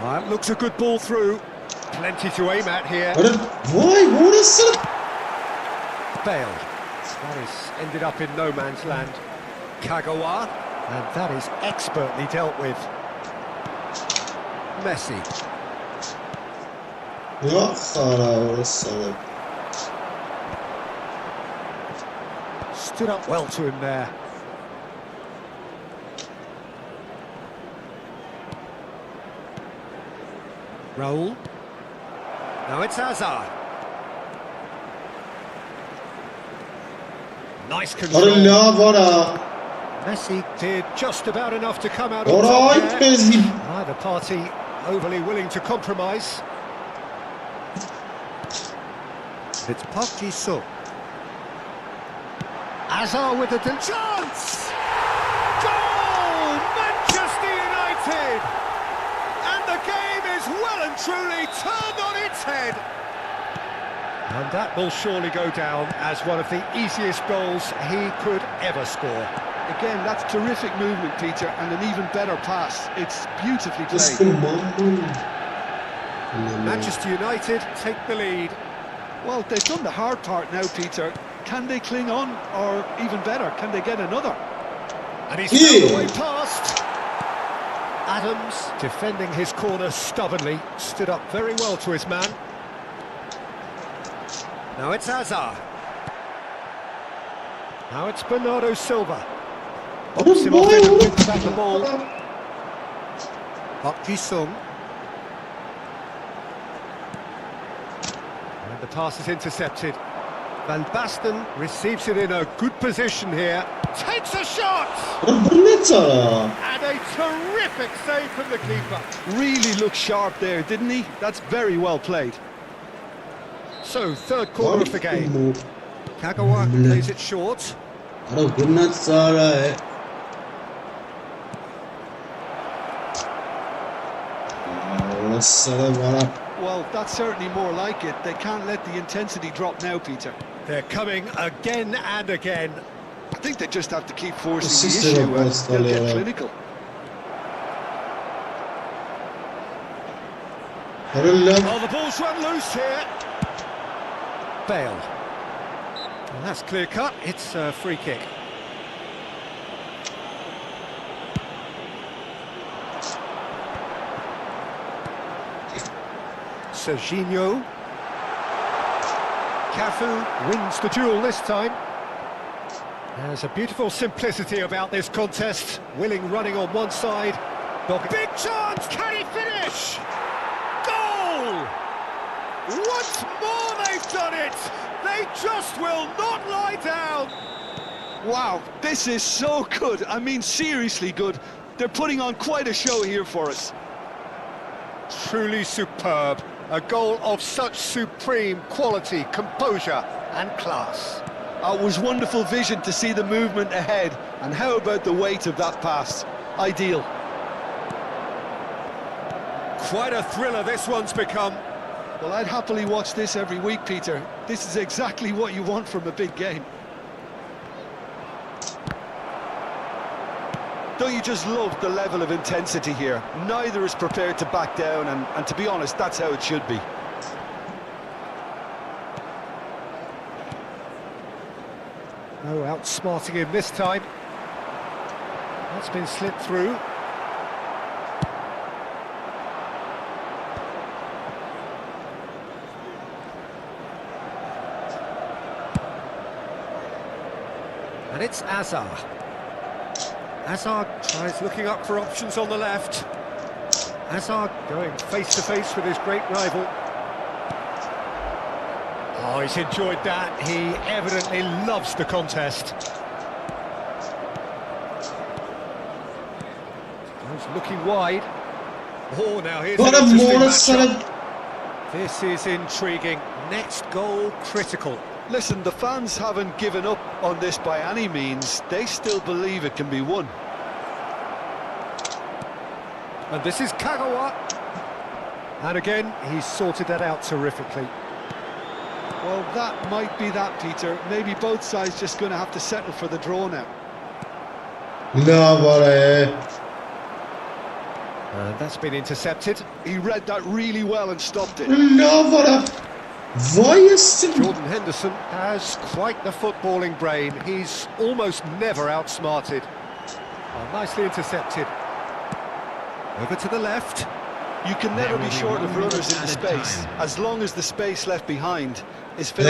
That looks a good ball through. Plenty to aim at here. Bale. That has ended up in no man's land. Kagawa. And that is expertly dealt with. Messi. Stood up well to him there. Raul. Now it's Hazard. Nice control. Messi did just about enough to come out on top there. Neither party overly willing to compromise. It's Park Ji-suk. Hazard with a chance! Goal! Manchester United! And the game is well and truly turned on its head. And that will surely go down as one of the easiest goals he could ever score. Again, that's terrific movement, Peter, and an even better pass. It's beautifully played. Manchester United take the lead. Well, they've done the hard part now, Peter. Can they cling on, or even better, can they get another? And he's found the way past. Adams, defending his corner stubbornly, stood up very well to his man. Now it's Hazard. Now it's Bernardo Silva. Opts him off in and wins back the ball. Park Ji-sung. And the pass is intercepted. Van Basten receives it in a good position here. Takes a shot! And a terrific save from the keeper. Really looked sharp there, didn't he? That's very well played. So, third quarter of the game. Kagawa plays it short. Well, that's certainly more like it. They can't let the intensity drop now, Peter. They're coming again and again. I think they just have to keep forcing the issue and they'll get clinical. Oh, the ball's run loose here. Bale. And that's clear cut. It's a free kick. Serginho. Cafu wins the duel this time. There's a beautiful simplicity about this contest. Willing running on one side. Big chance! Can he finish? Goal! Once more they've done it! They just will not lie down! Wow, this is so good. I mean, seriously good. They're putting on quite a show here for us. Truly superb. A goal of such supreme quality, composure and class. It was wonderful vision to see the movement ahead. And how about the weight of that pass? Ideal. Quite a thriller this one's become. Well, I'd happily watch this every week, Peter. This is exactly what you want from a big game. Don't you just love the level of intensity here? Neither is prepared to back down, and to be honest, that's how it should be. No outsmarting him this time. That's been slipped through. And it's Azar. Azar tries looking up for options on the left. Azar going face-to-face with his great rival. Oh, he's enjoyed that. He evidently loves the contest. He's looking wide. Oh, now here's an interesting matchup. This is intriguing. Next goal critical. Listen, the fans haven't given up on this by any means. They still believe it can be won. And this is Kagawa. And again, he's sorted that out terrifically. Well, that might be that, Peter. Maybe both sides just going to have to settle for the draw now. And that's been intercepted. He read that really well and stopped it. Jordan Henderson has quite the footballing brain. He's almost never outsmarted. Oh, nicely intercepted. Over to the left. You can never be short of runners in the space, as long as the space left behind is filled.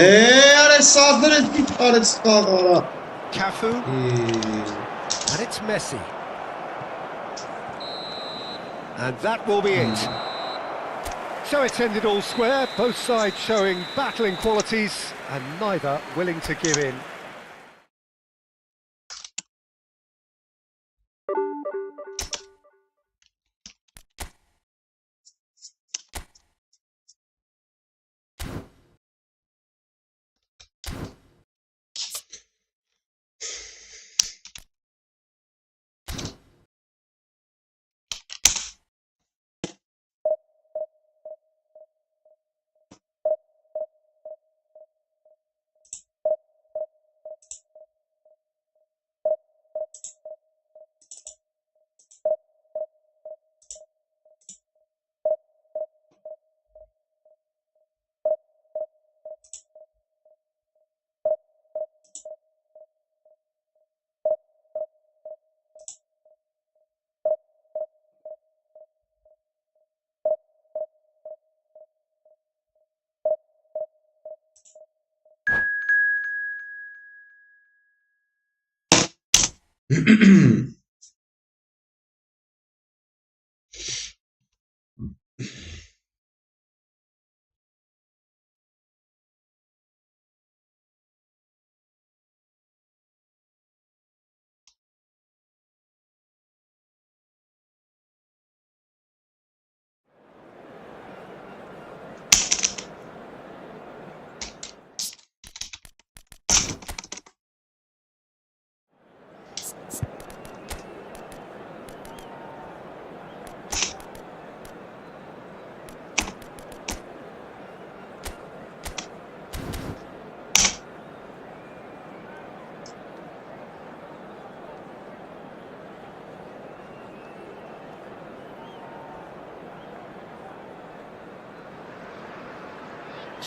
Cafu. And it's Messi. And that will be it. So it's ended all square, both sides showing battling qualities and neither willing to give in.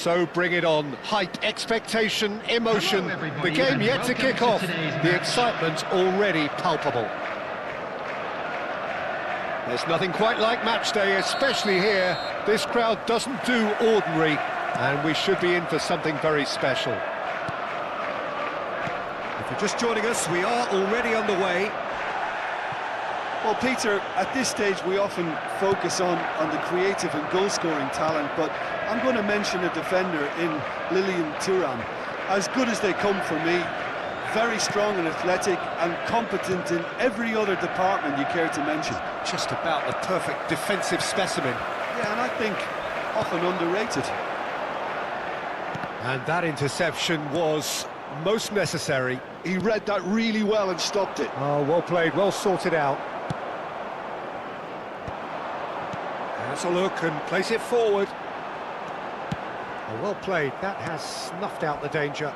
So bring it on. Hype, expectation, emotion. The game yet to kick off. The excitement already palpable. There's nothing quite like match day, especially here. This crowd doesn't do ordinary, and we should be in for something very special. If you're just joining us, we are already underway. Well, Peter, at this stage we often focus on the creative and goal-scoring talent, but I'm going to mention a defender in Lilian Thuram. As good as they come for me, very strong and athletic and competent in every other department you care to mention. Just about the perfect defensive specimen. Yeah, and I think often underrated. And that interception was most necessary. He read that really well and stopped it. Oh, well played, well sorted out. Let's a look and place it forward. Oh, well played, that has snuffed out the danger.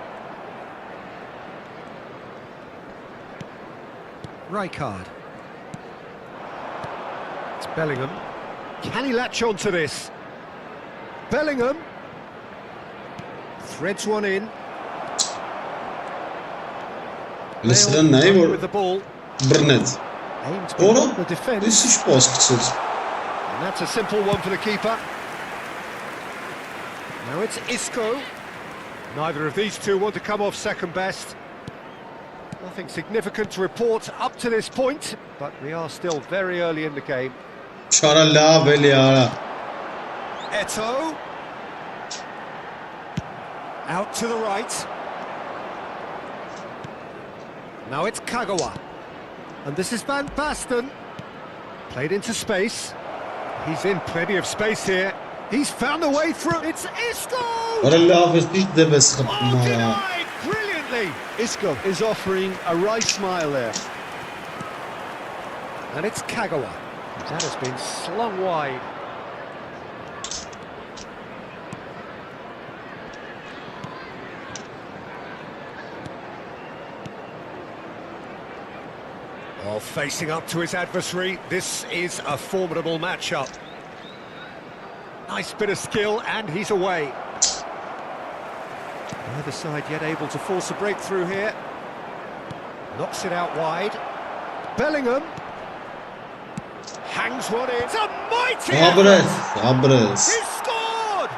Rijkaard. It's Bellingham. Can he latch on to this? Bellingham. Threads one in. Listen, neighbor. With the ball. Brnet. Aimed beyond the defence. This is post. And that's a simple one for the keeper. Now it's Isco. Neither of these two want to come off second best. Nothing significant to report up to this point, but we are still very early in the game. Eto'o. Out to the right. Now it's Kagawa. And this is Van Basten. Played into space. He's in plenty of space here. He's found a way through. It's Isco! Oh, denied brilliantly. Isco is offering a right smile there. And it's Kagawa. That has been slung wide. Oh, facing up to his adversary, this is a formidable matchup. Nice bit of skill, and he's away. Neither side yet able to force a breakthrough here. Knocks it out wide. Bellingham. Hangs one in. It's a mighty effort. He scored!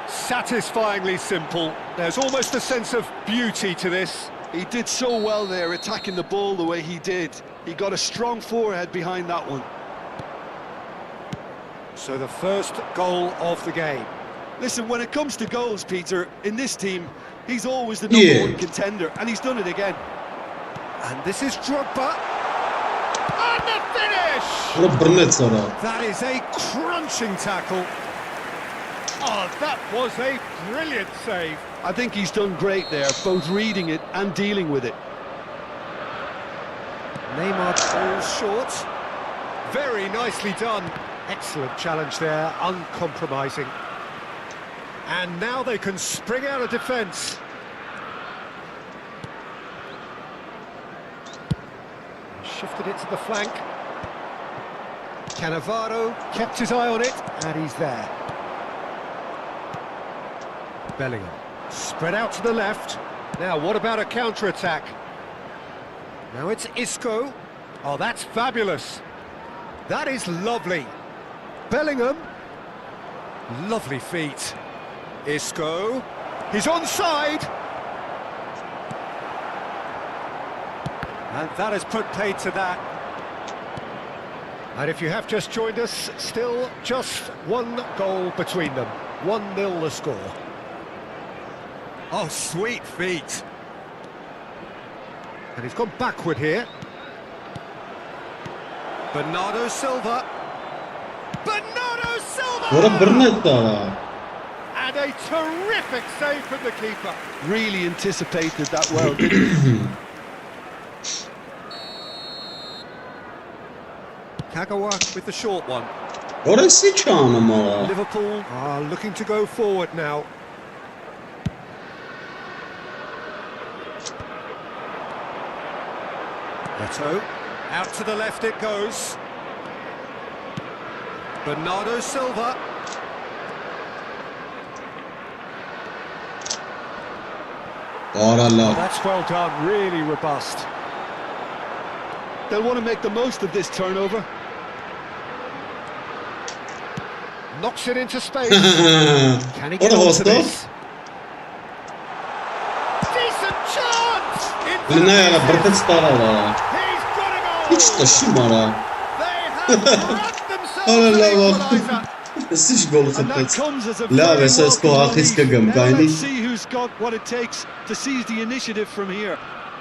Satisfyingly simple. There's almost a sense of beauty to this. He did so well there, attacking the ball the way he did. He got a strong forehead behind that one. So the first goal of the game. Listen, when it comes to goals, Peter, in this team, he's always the number one contender, and he's done it again. And this is Drogba. And the finish! That is a crunching tackle. Oh, that was a brilliant save. I think he's done great there, both reading it and dealing with it. Neymar falls short. Very nicely done. Excellent challenge there, uncompromising. And now they can spring out of defence. Shifted it to the flank. Cannavaro kept his eye on it, and he's there. Bellingham. Spread out to the left. Now, what about a counter-attack? Now it's Isco. Oh, that's fabulous. That is lovely. Bellingham. Lovely feet. Isco. He's onside. And that has put paid to that. And if you have just joined us, still just one goal between them. 1-0 the score. Oh, sweet feet. And he's gone backward here. Bernardo Silva. Bernardo Silva! What a brilliant! And a terrific save from the keeper. Really anticipated that well, didn't he? Kagawa with the short one. What is he trying to Liverpool are looking to go forward now. Eto'o, out to the left it goes. Bernardo Silva. Allah. That's well done, really robust. They'll want to make the most of this turnover. Knocks it into space. Can he get onto this? Decent chance! Linea brtet stala. He's got a goal! Hiç taşımara. They have grabbed themselves an equaliser. Siz golü And that kapet. comes as a La very vesas welcome ko relief. akhis ka gam Now kaini. let's see who's got what it takes to seize the initiative from here.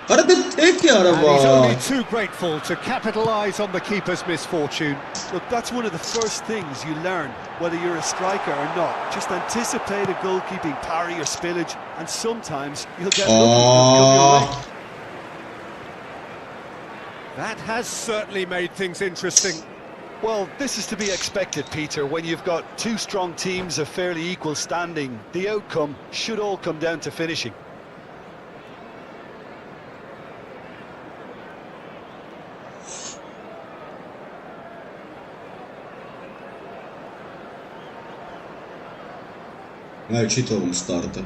Arada tek ya And he's only araba. too grateful to capitalise on the keeper's misfortune. Look, that's one of the first things you learn, whether you're a striker or not. Just anticipate a goalkeeping parry or spillage, and sometimes you'll get lucky. It'll come your way. That has certainly made things interesting. Well, this is to be expected, Peter. When you've got two strong teams of fairly equal standing, the outcome should all come down to finishing. Hai cito un start.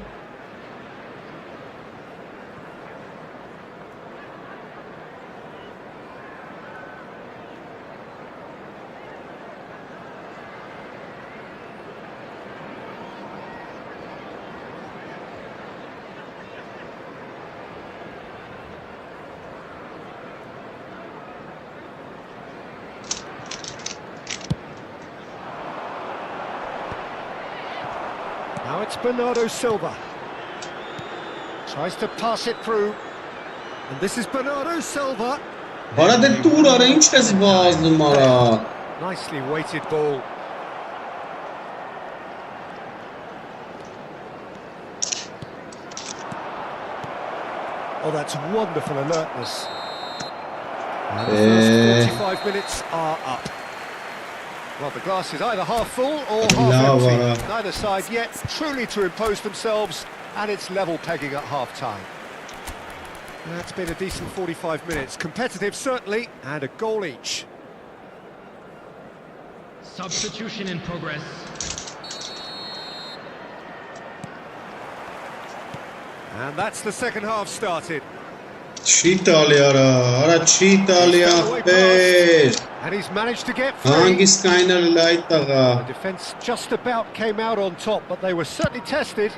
Now it's Bernardo Silva. Tries to pass it through. And this is Bernardo Silva. Bana de tura range kez bazı numara. Nicely weighted ball. Oh, that's wonderful alertness. And the first 45 minutes are up. Well, the glass is either half full or half empty. Neither side yet truly to impose themselves, and it's level pegging at half-time. That's been a decent 45 minutes. Competitive, certainly, and a goal each. Substitution in progress. And that's the second half started. Ara Italia beş. And he's managed to get free. Hangisi kaynar The laytaga. defence just about came out on top, but they were certainly tested.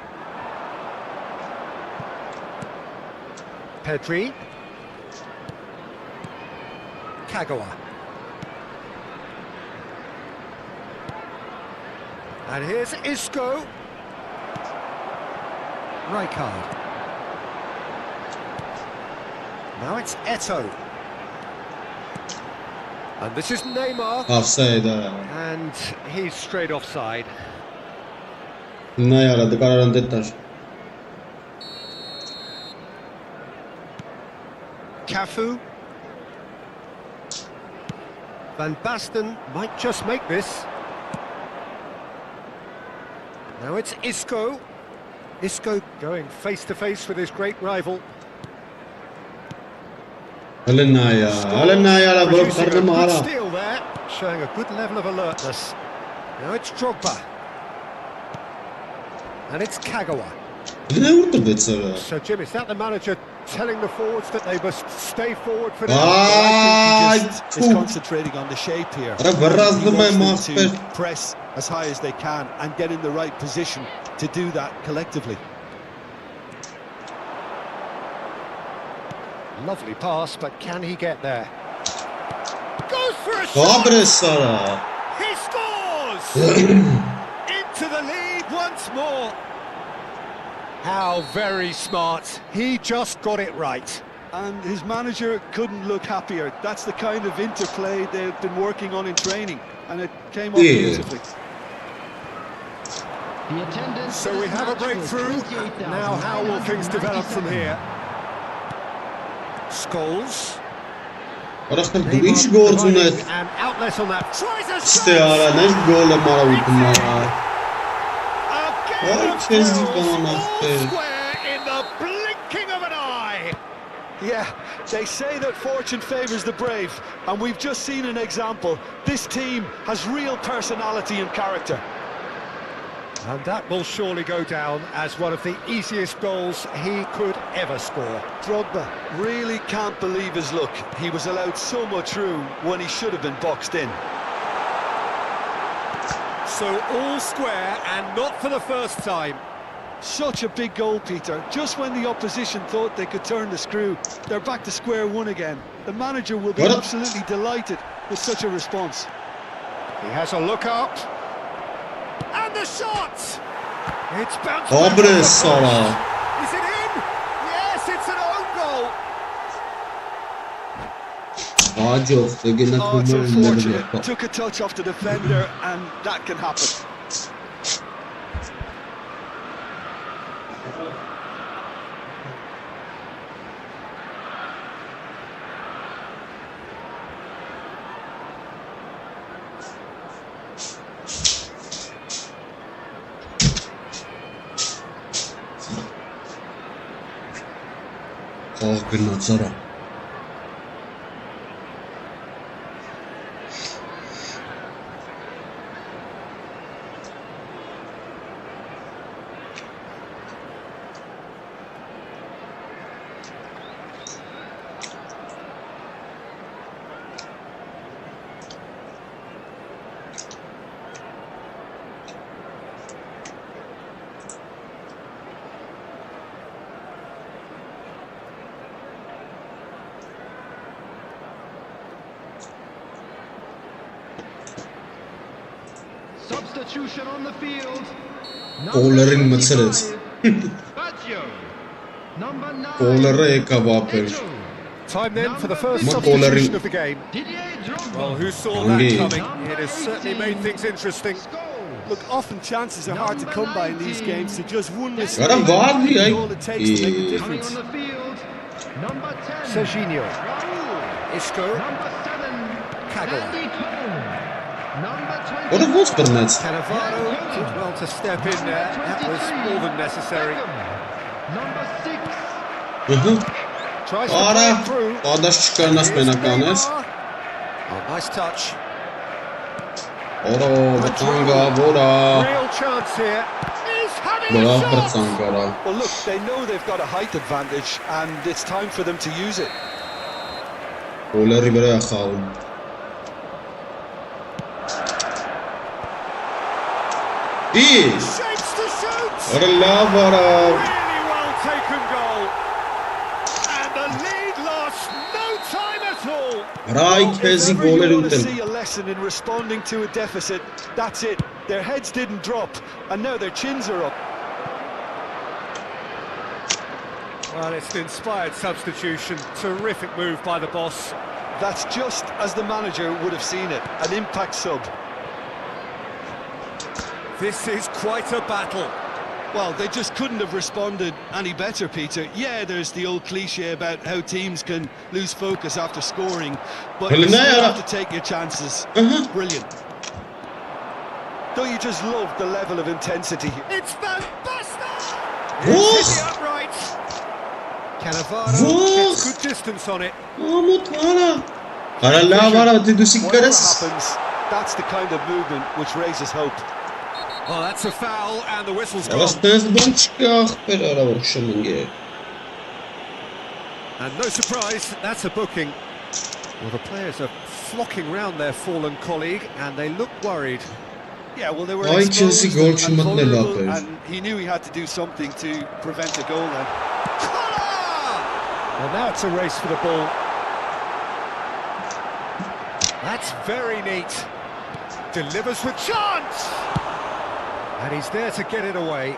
Pedri. Kagawa. And here's Isco. Rijkaard. Now it's Eto'o. And this is Neymar. Offside. And he's straight offside. Ne yaradı kararın dettar. Cafu. Van Basten might just make this. Now it's Isco. Isco going face to face with his great rival. Alena la bol Producing a karnım good ara. steal there, showing a good level of alertness. Now it's Drogba. And it's Kagawa. Ne vurdu Betsara? So Jim, is that the manager telling the forwards that they must stay forward for Ay, I think he just is concentrating on the shape here. Ara barrazdım He ben wants them mahvet. to press as high as they can and get in the right position to do that collectively. Lovely pass, but can he get there? Goes for a shot! Kabre Sara. He scores! Into the lead once more. How very smart. He just got it right. And his manager couldn't look happier. That's the kind of interplay they've been working on in training, and it came off beautifully. So we have a breakthrough. Now how will things develop from here? Scholes. Orası da iş golcü net. An outlet on that. Tries a İşte ara ne golle mara vurdum ara. Ay çizdik bana nasıl. Square in the blinking of an eye. Yeah, They say that fortune favours the brave, and we've just seen an example. This team has real personality and character. And that will surely go down as one of the easiest goals he could ever score. Drogba really can't believe his luck. He was allowed so much room when he should have been boxed in. So all square, and not for the first time. Such a big goal, Peter. Just when the opposition thought they could turn the screw, they're back to square one again. The manager will be absolutely delighted with such a response. He has a look up. And the shot! It's bounced back. Dobre Salah. Is it in? Yes, it's an own goal. Oh, it's unfortunate. Took a touch off the defender, and that can happen. بالنظرة Substitution on the field. Gollerin maçırız. Gollere kavapır. Time then for the first substitution of the game. Well, who saw that coming? It has certainly made things interesting. Look, often chances are hard to come by in these games, so just one mistake Adam var mı ya? all it takes to make a difference. Serginho. Isco. Kagawa. What a was Bernat. Cannavaro did well to step in there. That was more than necessary. Tries to play it through. Adaş çıkarnas benakanız. Oh, nice touch. Ora, Batanga, Bora. Real chance here. He's having a shot. Batanga. Well, look, they know they've got a height advantage, and it's time for them to use it. Golleri buraya xalım. İyi. Shapes to shoot. Orala Bora. Really well taken goal. And the lead lost no time at all. Ray kezi golleri You want to utem. see a lesson in responding to a deficit, that's it. Their heads didn't drop, and now their chins are up. Well, it's an inspired substitution. Terrific move by the boss. That's just as the manager would have seen it, an impact sub. This is quite a battle. Well, they just couldn't have responded any better, Peter. Yeah, there's the old cliche about how teams can lose focus after scoring, but you still have to take your chances. Brilliant. Don't you just love the level of intensity here? It's Van Basten! It's the upright. Cannavaro gets good distance on it. Mahmut Vara. Orala Bora, ti du Whatever sikkares. happens, that's the kind of movement which raises hope. Oh, that's a foul, and the whistle's gone. Yavaştınız bączkach. Perara vuruşamın. And no surprise, that's a booking. Well, the players are flocking round their fallen colleague, and they look worried. Yeah, well, they were Ay, exposed Chelsea goal and çıkmadı ne vulnerable, yapıyor? and he knew he had to do something to prevent a goal then. Well, now it's a race for the ball. That's very neat. Delivers with chance! And he's there to get it away.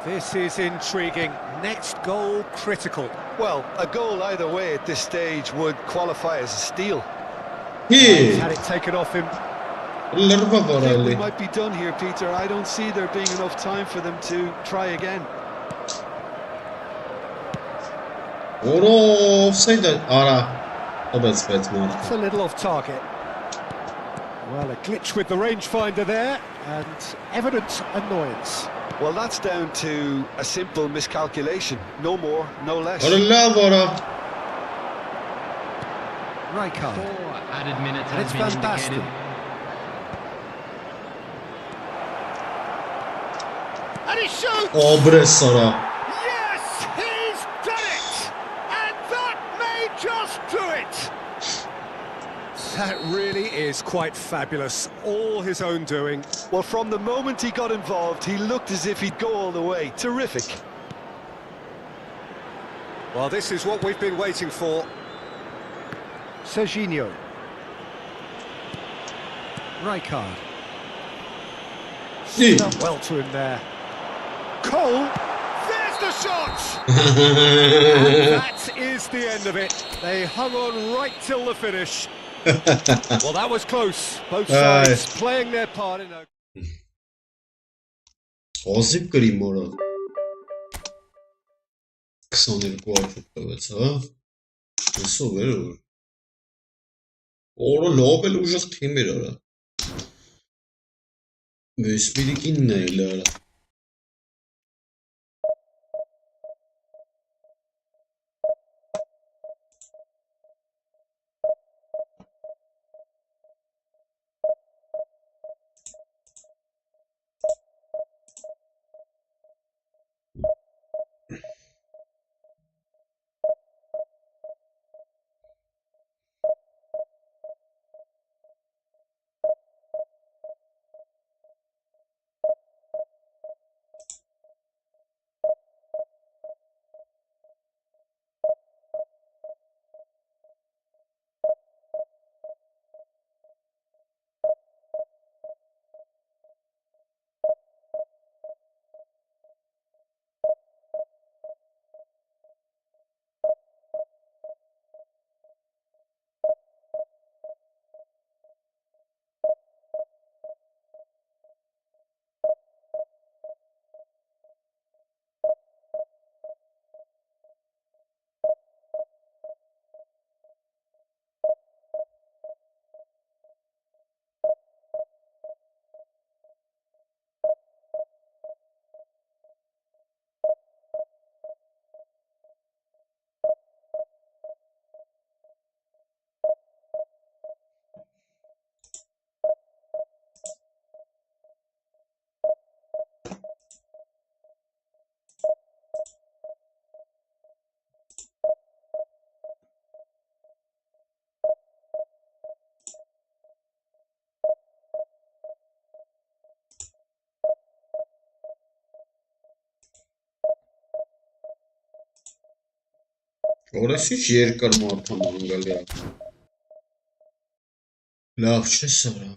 This is intriguing. Next goal critical. Well, a goal either way at this stage would qualify as a steal. He's had it taken off him. Larva I think we Borali. might be done here, Peter. I don't see there being enough time for them to try again. Ora offside. Ara. Obecnie It's a little off target. Well, a glitch with the rangefinder there, and evident annoyance. Well, that's down to a simple miscalculation. No more, no less. Rijkaard. 4 added minutes And have it's been Van Basten. indicated. And he shoots! Yes, he's done it! And that may just do it! That really is quite fabulous. All his own doing. Well, from the moment he got involved, he looked as if he'd go all the way. Terrific. Well, this is what we've been waiting for. Serginho. Rijkaard. Done well to him there. Cole. There's the shot! And that is the end of it. They hung on right till the finish. Well, that was close. Both sides playing their part in a... Ozip 그림 뭐라. Ksoner გვაქვს, Eso ver. Ora Nobel уже timira. Vesmirikinneillä. Orası երկար մարդան անգալի է։ Լավ չէ սրա։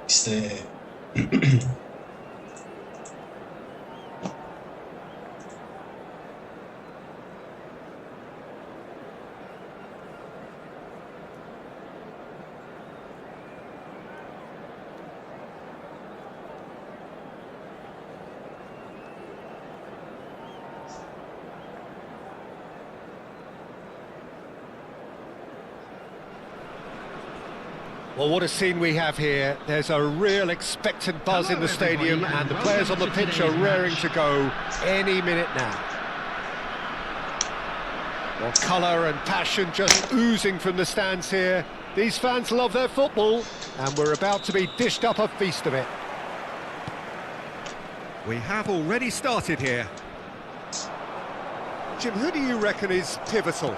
İşte. Well, what a scene we have here. There's a real expectant buzz in the stadium, and the players on the pitch are raring to go any minute now. Well, colour and passion just oozing from the stands here. These fans love their football, and we're about to be dished up a feast of it. We have already started here. Jim, who do you reckon is pivotal?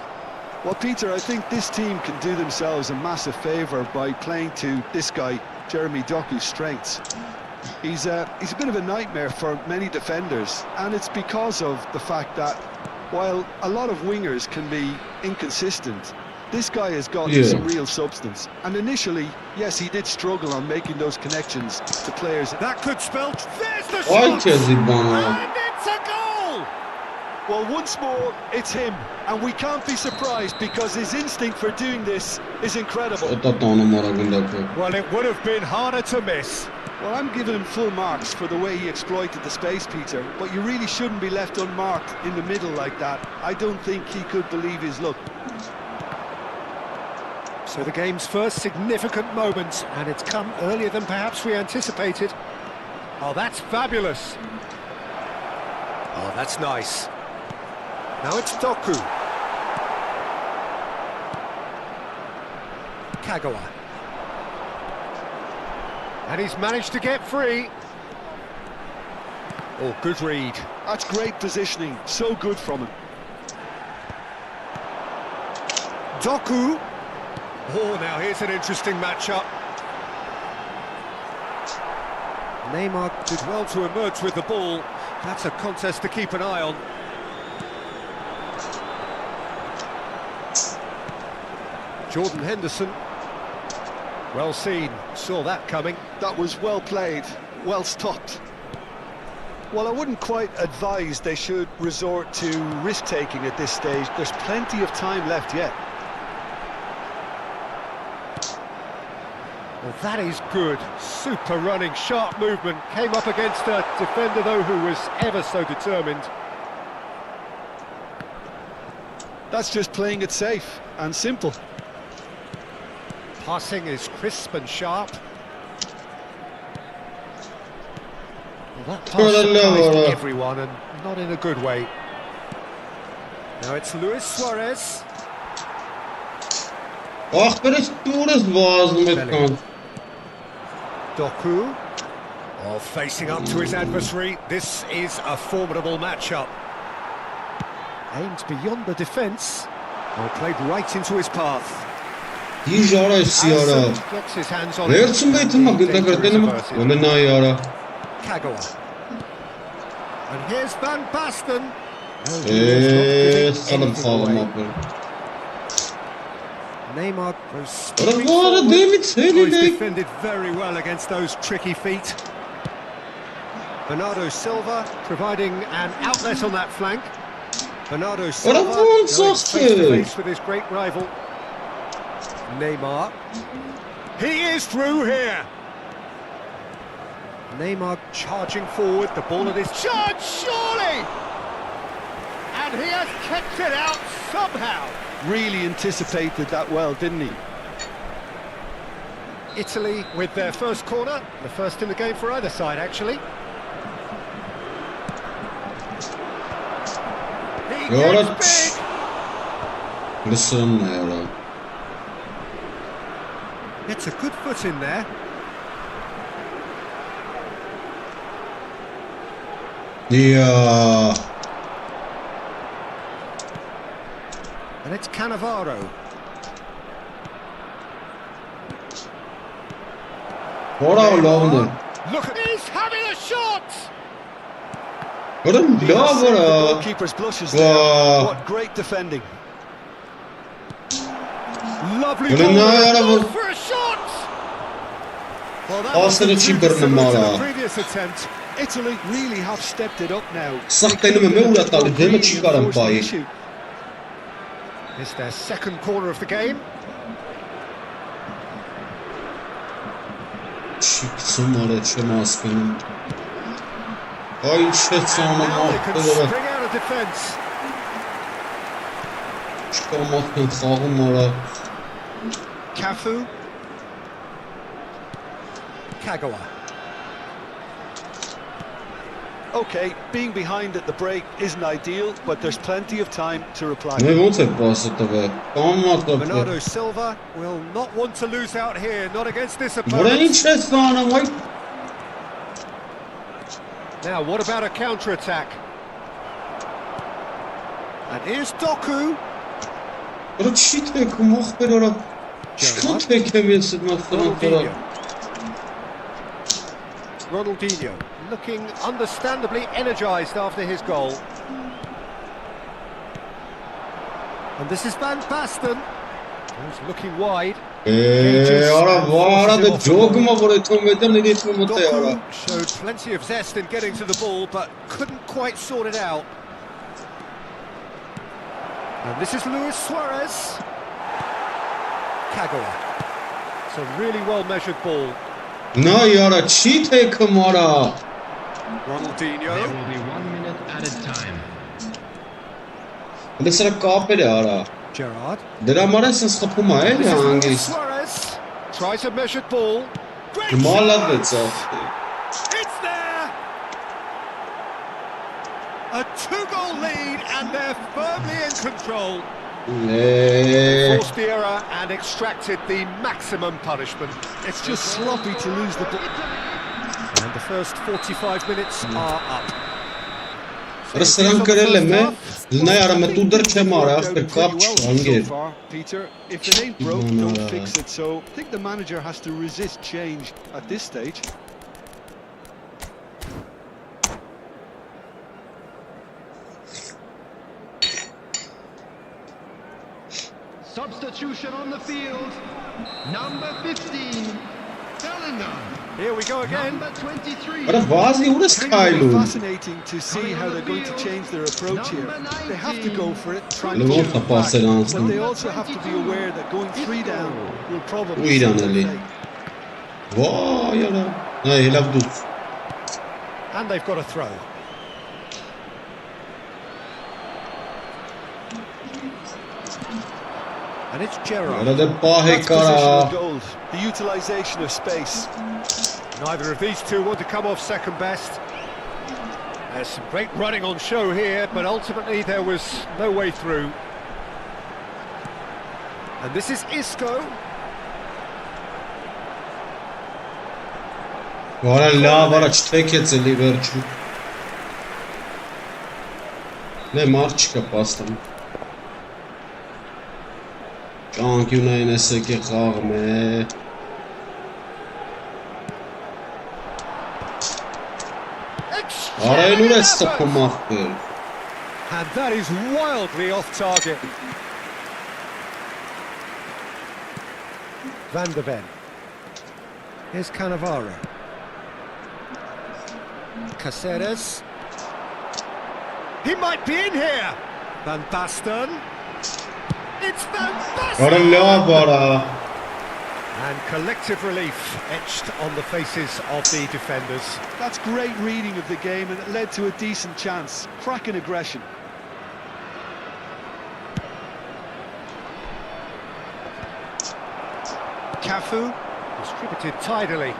Well, Peter, I think this team can do themselves a massive favour by playing to this guy, Jeremy Doku's strengths. He's a bit of a nightmare for many defenders, and it's because of the fact that while a lot of wingers can be inconsistent, this guy has got some real substance. And initially, yes, he did struggle on making those connections to players. That could spell... There's the shot! And it's a goal! Well, once more, it's him, and we can't be surprised because his instinct for doing this is incredible. Well, it would have been harder to miss. Well, I'm giving him full marks for the way he exploited the space, Peter, but you really shouldn't be left unmarked in the middle like that. I don't think he could believe his luck. So the game's first significant moment, and it's come earlier than perhaps we anticipated. Oh, that's fabulous. Oh, that's nice. Now it's Doku. Kagawa. And he's managed to get free. Oh, good read. That's great positioning. So good from him. Doku. Oh, now here's an interesting matchup. Neymar did well to emerge with the ball. That's a contest to keep an eye on. Jordan Henderson. Well seen, saw that coming. That was well played, well stopped. Well, I wouldn't quite advise they should resort to risk-taking at this stage. There's plenty of time left yet. Well, that is good. Super running, sharp movement. Came up against a defender, though, who was ever so determined. That's just playing it safe and simple. Passing is crisp and sharp. Well, that pass surprised everyone, and not in a good way. Now it's Luis Suarez. Ach, ben is toerist was met kant. Doku. Oh, facing up to his adversary. This is a formidable matchup. Aimed beyond the defence. Well, played right into his path. Hier jara is jara. Gets his hands on Leert zo'n beetje maar dat करते ना बोले ना यारा. Kagawa. And here's Van Basten. Sanırım sağlam yapıyor. Neymar goes stepping forward. He's defended very well against those tricky feet. Bernardo Silva providing an outlet on that flank. Bernardo Silva going face to face with his great rival. Neymar. He is through here. Neymar charging forward, the ball at his charge, surely! And he has kept it out somehow. Really anticipated that well, didn't he? Italy with their first corner, the first in the game for either side, actually. He gets big. Listen, Aaron. Gets a good foot in there. Yeah. And it's Cannavaro. What a lovely. Look at he's having a shot. What a lover. Goalkeeper's blushes there. What great defending. Lovely ball for a shot. Well, that Passer wasn't չի too բռնում dissimilar to the արա։ previous attempt. Italy really have stepped it up now. Սա կենում եմ ուրա տալի դեմը չի կարան պայի։ It's their second corner of the game. Չի գցում արա չեմ ասկնում։ Այ ինչ է ծանում Now they can ախպերը։ spring out of defence. Չկա մատքն խաղում արա։ Cafu. Kagawa. Okay, being behind at the break isn't ideal, but there's plenty of time to reply. Მე ոնց է պասը տվել։ Կամ մատը։ Bernardo Silva will not want to lose out here, not against this Որը opponent. ինչ է ծանում այ։ Now, what about a counter-attack? And here's Doku. Որը չի թեքում ախպեր արա։ Չկան թեքեմ ես այդ մատքն արա։ Ronaldinho, looking understandably energised after his goal. And this is Van Basten, who's looking wide. Արա վարա դե ջոգմա որ այդ մետան իրից մտե արա։ Doku showed plenty of zest in getting to the ball, but couldn't quite sort it out. And this is Luis Suarez. Kagawa. It's a really well-measured ball. Նա яրա չի թեքում արա։ Ronaldinho. There will be 1 minute added time. Դե սրա կապեր է արա։ Gerrard. Դրա համար է sense խփում է էլի This is Luis հանգիստ։ Suarez. Tries a measured ball. Great Մալավեց shot! ախպեր։ It's there! A two-goal lead and they're firmly in control. Forced the error and extracted the maximum punishment. It's just sloppy to lose the ball. And the first 45 minutes are up. Արա սրան կրել եմ է։ Լնայ արա մտու դր չեմ արա ախպեր կապ չանգեր։ Peter, if it ain't broke, don't fix it. So I think the manager has to resist change at this stage. Substitution on the field. Number 15, Bellingham. Here we go again. Number 23. Արա վազի ուր ես It's քայլում։ fascinating to see how they're going to change their approach here. They have to go for it, try and Լավ push է it պասեր back, անցնում։ but they also have to be aware that going 3 down will Ու probably իրան set էլի։ their fate. Վայ արա։ Այ լավ դուց։ And they've got a throw. And it's Gerrard. Արա դե պահե That's կարա։ positional goals, the utilisation of space. Neither of these two want to come off second best. There's some great running on show here, but ultimately there was no way through. And this is Isco. Արա լավ արա չթեքեց էլի վերջում։ Նե մարդ չկա պաստան։ Կանկյունային ես եկե խաղում է։ Արա էլ ուր ես սպում ախպեր։ And that is wildly off target. Van der Ven. Here's Cannavaro. Caceres. He might be in here. Van Basten. It's Van Basten. Արա լավ արա։ And collective relief etched on the faces of the defenders. That's great reading of the game, and it led to a decent chance. Cracking aggression. Cafu distributed tidily.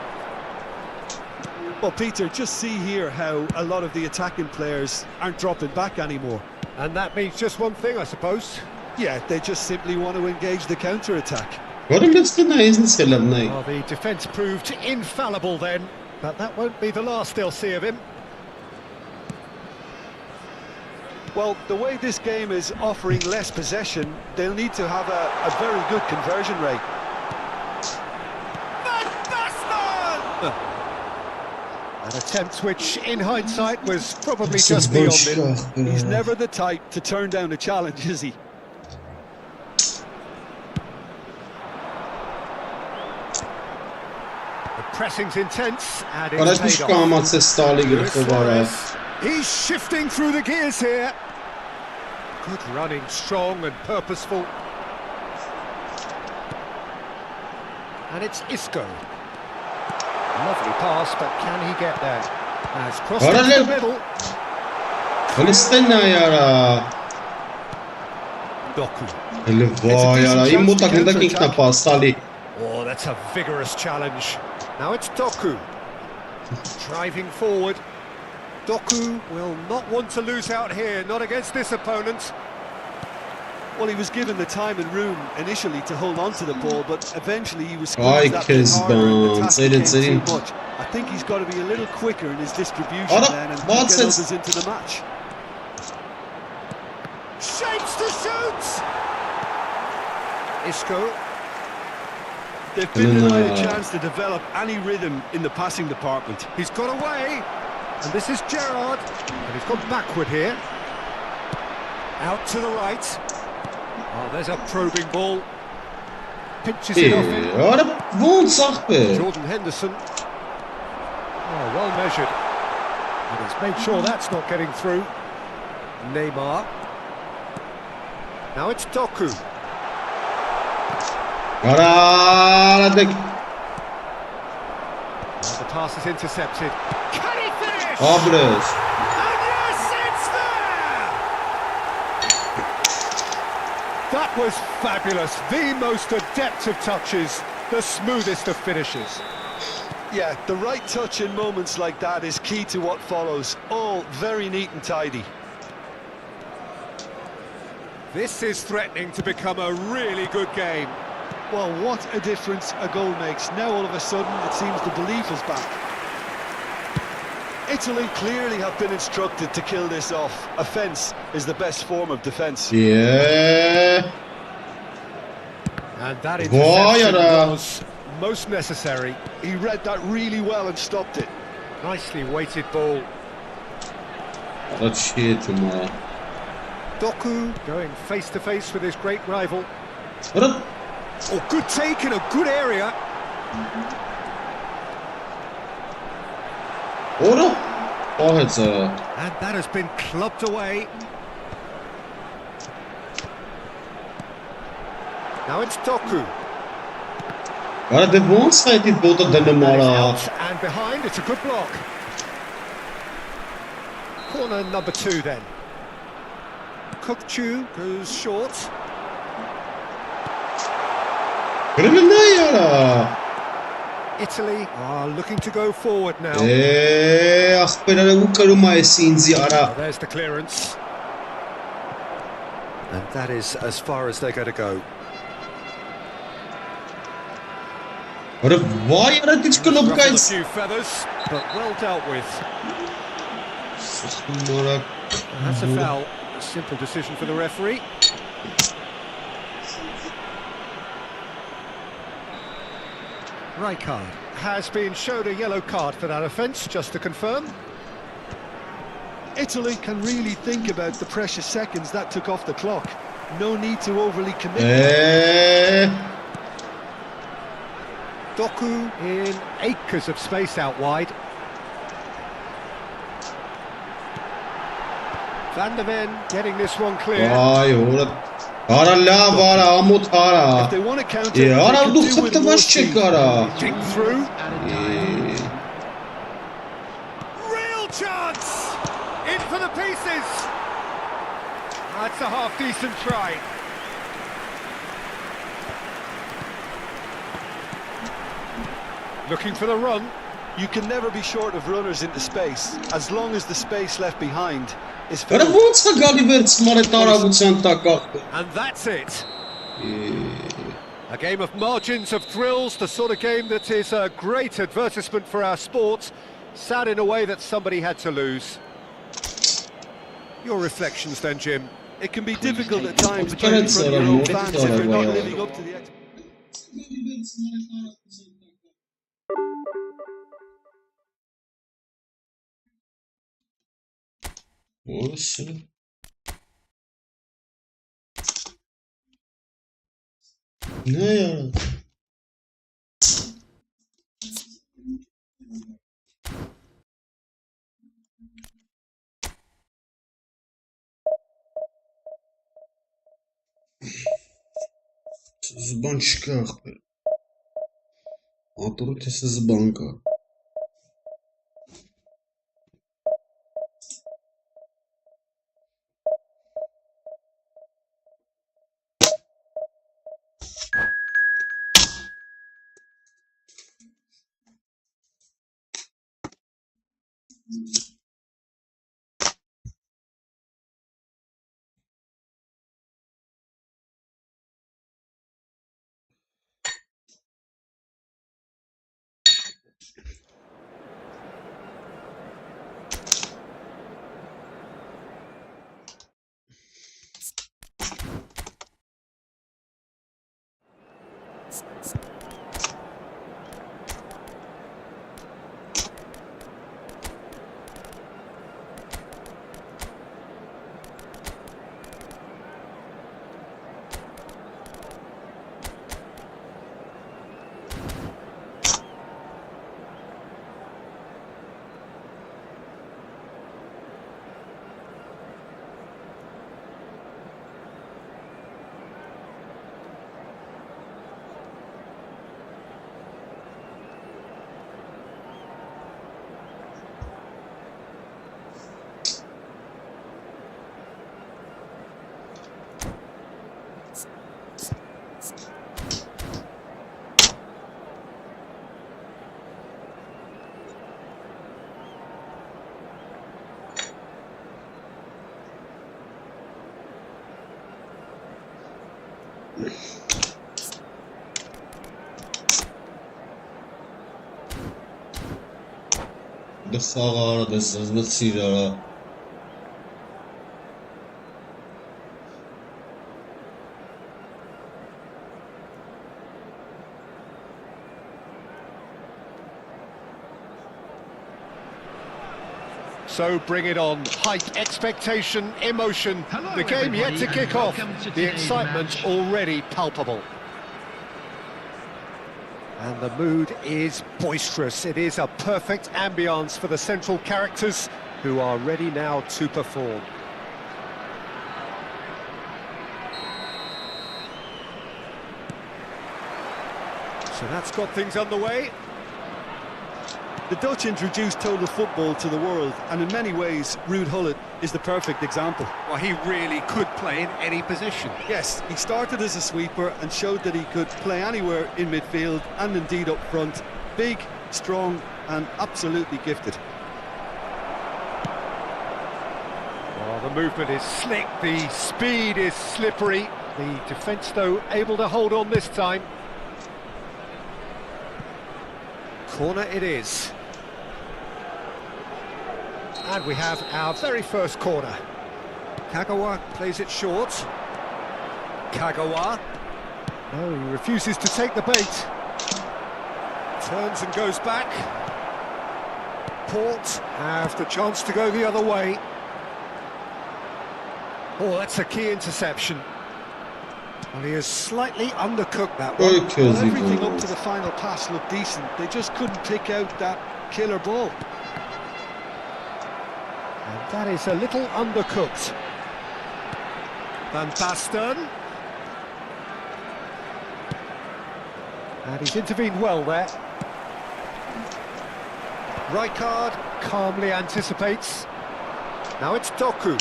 Well, Peter, just see here how a lot of the attacking players aren't dropping back anymore. And that means just one thing, I suppose. Yeah, they just simply want to engage the counter-attack. Որը լցնա ինձ էլամ նայ։ Well, the defence proved infallible then, but that won't be the last they'll see of him. Well, the way this game is offering less possession, they'll need to have a very good conversion rate. Van Basten! An attempt which, in hindsight, was probably just beyond him. He's never the type to turn down a challenge, is he? The pressing's intense and it's Paraç paid puszka off. macie stali gry chyba. He's shifting through the gears here. Good running, strong and purposeful. And it's Isco. Lovely pass, but can he get there? Has crossed into the middle. Palestina yara. Doku. Lewa yara. Im mu takında king napad stali. Oh, that's a vigorous challenge. Now it's Doku. Driving forward. Doku will not want to lose out here, not against this opponent. Well, he was given the time and room initially to hold on to the ball, but eventually he was Ay squeezed that bit harder and the kızdan. task Serin became serin. too much. I think he's got to be a little quicker in his distribution Ara, then and get what says- others into the match. Shapes to shoot! Isco. They've been denied a chance to develop any rhythm in the passing department. He's got away. And this is Gerrard. And he's gone backward here. Out to the right. Oh, there's a probing ball. Pinches it off him. Ara woensdag be. Jordan Henderson. Oh, well measured. And he's made sure that's not getting through. Neymar. Now it's Doku. Ara dik. And the pass is intercepted. Can he finish? Abres. And yes, it's there! That was fabulous. The most adept of touches, the smoothest of finishes. Yeah, the right touch in moments like that is key to what follows. All very neat and tidy. This is threatening to become a really good game. Well, what a difference a goal makes. Now all of a sudden it seems the belief is back. Italy clearly have been instructed to kill this off. Offence is the best form of defence. Yeah. And that Vay interception ara. was most necessary. He read that really well and stopped it. Nicely weighted ball. Dat shit man. Doku going face to face with his great rival. Ara. Oh, good take in a good area. Ora. Poheca. And that has been clubbed away. Now it's Doku. Ara de woensdag dit bota And it's Dannemara. out and behind, it's a good block. Corner number 2 then. Kukçu goes short. Kırmızı yara. Italy are looking to go forward now. Aspirare u karuma sinzi ara. Oh, there's the clearance. And that is as far as they're going to go. Ara vay ara dik knop Ruffled a guys. few feathers, but well dealt with. Mara. That's a foul. A simple decision for the referee. Rijkaard has been shown a yellow card for that offence, just to confirm. Italy can really think about the precious seconds that took off the clock. No need to overly commit. Doku in acres of space out wide. Van der Ven getting this one clear. Vay ora. Ara la vara amut If ara. they want to counter, Ja, they ara can du do with zet more was speed. ara. Think through. Yeah. Real chance! In for the pieces! That's a half-decent try. Looking for the run. You can never be short of runners into space, as long as the space left behind is Ara filled. woensdag galt weer smare tarabutsan takak. And that's it. A game of margins, of thrills, the sort of game that is a great advertisement for our sport. Sad in a way that somebody had to lose. Your reflections then, Jim? It can be difficult at times Evet, playing in front of your own Sarah, fans if you're not Sarah. living up to the expectations. Orası. Ne ya? Dzbanчика. Отрутися з банка. The saga, this is the Sierra. So bring it on. Hype, expectation, emotion. Hello, The game yet to everybody, kick and off. welcome to The today's excitement match. already palpable. And the mood is boisterous. It is a perfect ambience for the central characters who are ready now to perform. So that's got things underway. The Dutch introduced total football to the world, and in many ways, Ruud Gullit is the perfect example. Well, he really could play in any position. Yes, he started as a sweeper and showed that he could play anywhere in midfield and indeed up front. Big, strong, and absolutely gifted. Oh, the movement is slick, the speed is slippery. The defence, though, able to hold on this time. Corner it is. And we have our very first corner. Kagawa plays it short. Kagawa. No, he refuses to take the bait. Turns and goes back. Port have the chance to go the other way. Oh, that's a key interception. Well, he has slightly undercooked that one. Well, everything up to the final pass looked decent. They just couldn't pick out that killer ball. And that is a little undercooked. Van Basten. And he's intervened well there. Rijkaard calmly anticipates. Now it's Doku.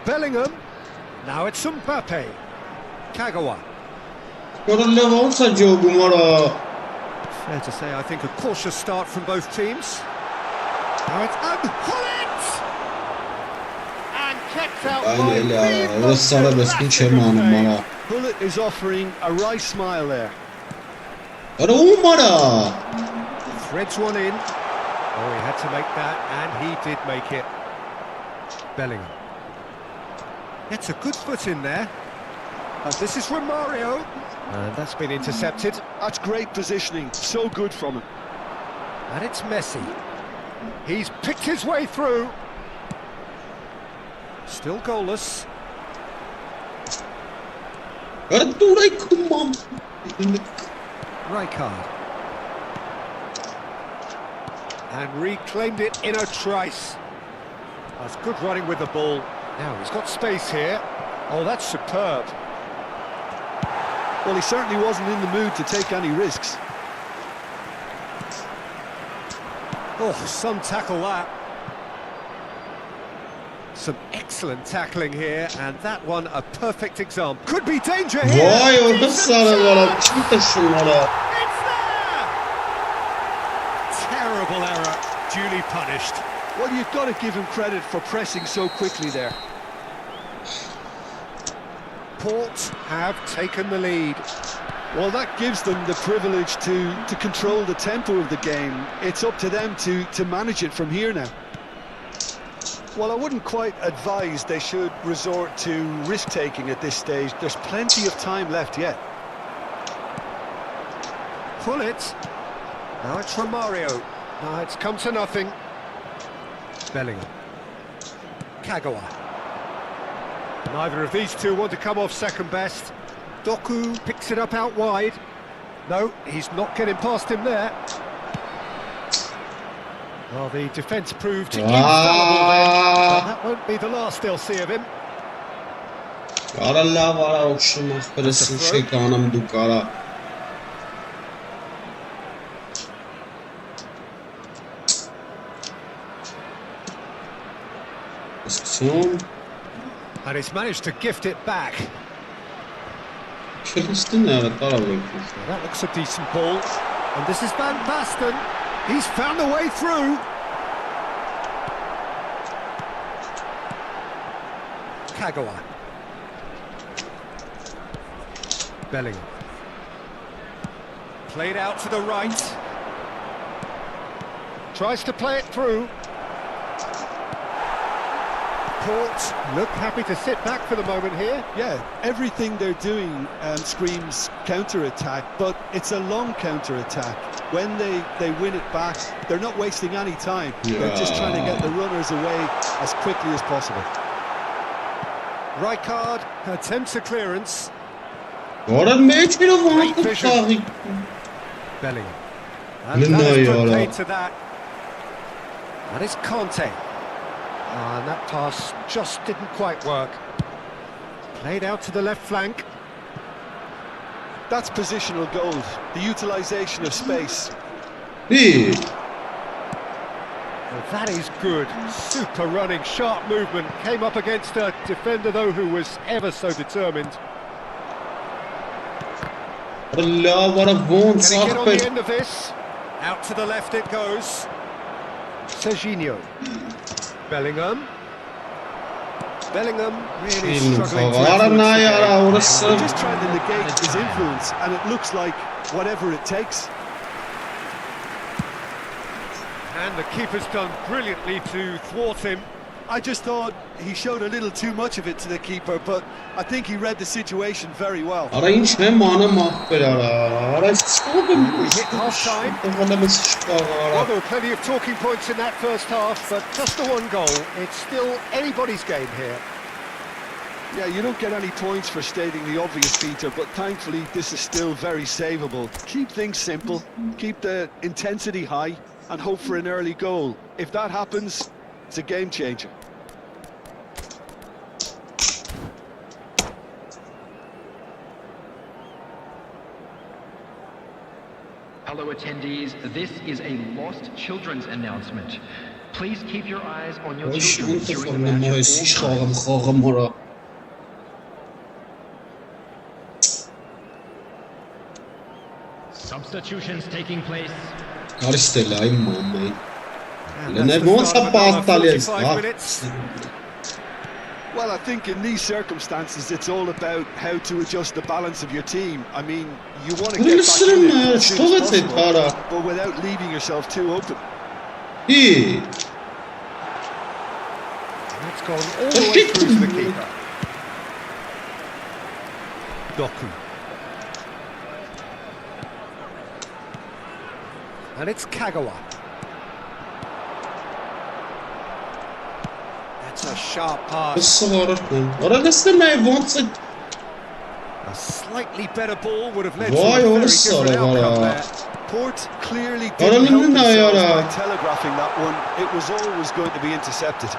Bellingham. Now it's Mbappe. Kagawa. Fair to say, I think a cautious start from both teams. Now it's Gullit! And kept out by Gullit is offering a right smile there. Threads one in. Oh, he had to make that, and he did make it. Bellingham. Gets a good foot in there. And this is Romario. And that's been intercepted. That's great positioning, so good from him. And it's Messi. He's picked his way through. Still goalless. Rijkaard. And reclaimed it in a trice. That's good running with the ball. Now he's got space here. Oh, that's superb. Well, he certainly wasn't in the mood to take any risks. Oh, some tackle that. Some excellent tackling here, and that one a perfect example. Could be danger here. Vay orada sarı var. Kim taşınmalı? It's there! Terrible error, duly punished. Well, you've got to give him credit for pressing so quickly there. Port have taken the lead. Well, that gives them the privilege to control the tempo of the game. It's up to them to manage it from here now. Well, I wouldn't quite advise they should resort to risk-taking at this stage. There's plenty of time left yet. Pull it. Now it's Romario. Now it's come to nothing. Bellingham. Kagawa. Neither of these two want to come off second best. Doku picks it up out wide. No, he's not getting past him there. Well, the defence proved infallible then. But that won't be the last they'll see of him. Allah var okşum afresin şeytanım dukara. And he's managed to gift it back. That looks a decent ball. And this is Van Basten. He's found a way through. Kagawa. Bellingham. Played out to the right. Tries to play it through. Port look happy to sit back for the moment here. Yeah, everything they're doing screams counter-attack, but it's a long counter-attack. When they win it back, they're not wasting any time. Yeah. They're just trying to get the runners away as quickly as possible. Rijkaard attempts a clearance. Great vision. Bellingham. And that is put paid to that. That is Conte. And that pass just didn't quite work. Played out to the left flank. That's positional gold, the utilisation of space. Yeah. Well, that is good. Super running, sharp movement. Came up against a defender, though, who was ever so determined. Allah, what a bone. Can he get on the end of this? Out to the left it goes. Serginho. Bellingham. Bellingham really struggling to just trying to negate his influence, and it looks like whatever it takes. And the keeper's done brilliantly to thwart him. I just thought he showed a little too much of it to the keeper, but I think he read the situation very well. We hit half-time. Well, there were plenty of talking points in that first half, but just the one goal. It's still anybody's game here. Yeah, you don't get any points for stating the obvious, Peter, but thankfully this is still very savable. Keep things simple, keep the intensity high, and hope for an early goal. If that happens, it's a game changer. Hello attendees, this is a lost children's announcement. Please keep your eyes on your children during the match at all times. Substitutions taking place. Well, I think in these circumstances, it's all about how to adjust the balance of your team. I mean, you want to get back in it as soon as possible, but without leaving yourself too open. That's gone all the way through to the keeper. Doku. And it's Kagawa. That's a sharp pass. A slightly better ball would have led to a very different outcome there. Port clearly didn't help themselves by telegraphing that one. It was always going to be intercepted.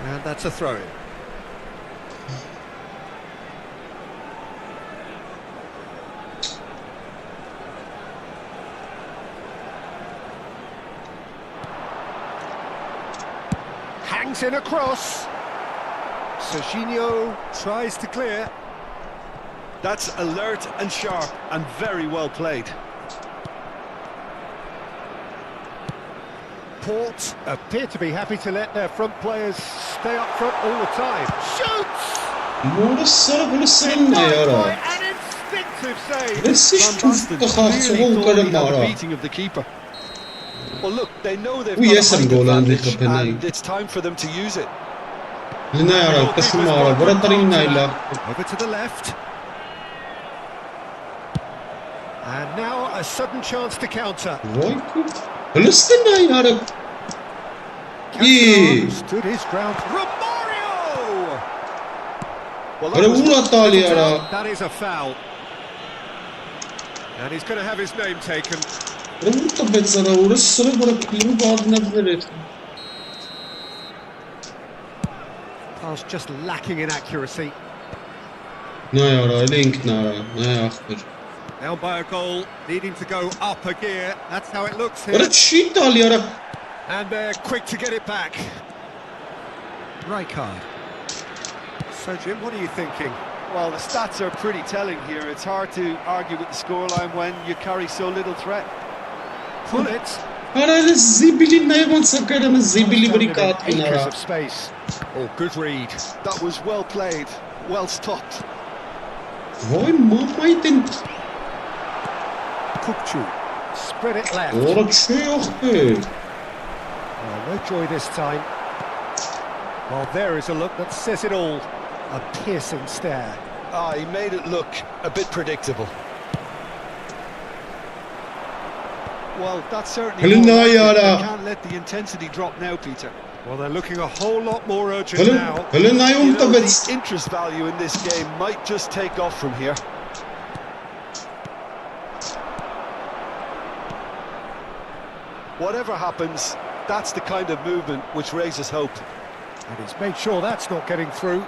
And that's a throw-in. Brings in a cross. Serginho tries to clear. That's alert and sharp and very well played. Port appear to be happy to let their front players stay up front all the time. Shoots! Denied by an instinctive save. The beating of the keeper. Well, look, they know they've got a height advantage, and it's time for them to use it. Over to the left. And now a sudden chance to counter. Stood his ground. Romario! Well, that is a foul. And he's going to have his name taken. Pass just lacking in accuracy. Down by a goal, needing to go up a gear. That's how it looks here. And they're quick to get it back. Right card. So, Jim, what are you thinking? Well, the stats are pretty telling here. It's hard to argue with the scoreline when you carry so little threat. Pull it. Acres of space. Oh, good read. That was well played, well stopped. Kupchu. Spread it left. Oh, no joy this time. Well, there is a look that says it all. A piercing stare. Ah, he made it look a bit predictable. Well, that's certainly more likely. They can't let the intensity drop now, Peter. Well, they're looking a whole lot more urgent now. You know, the interest value in this game might just take off from here. Whatever happens, that's the kind of movement which raises hope. And he's made sure that's not getting through.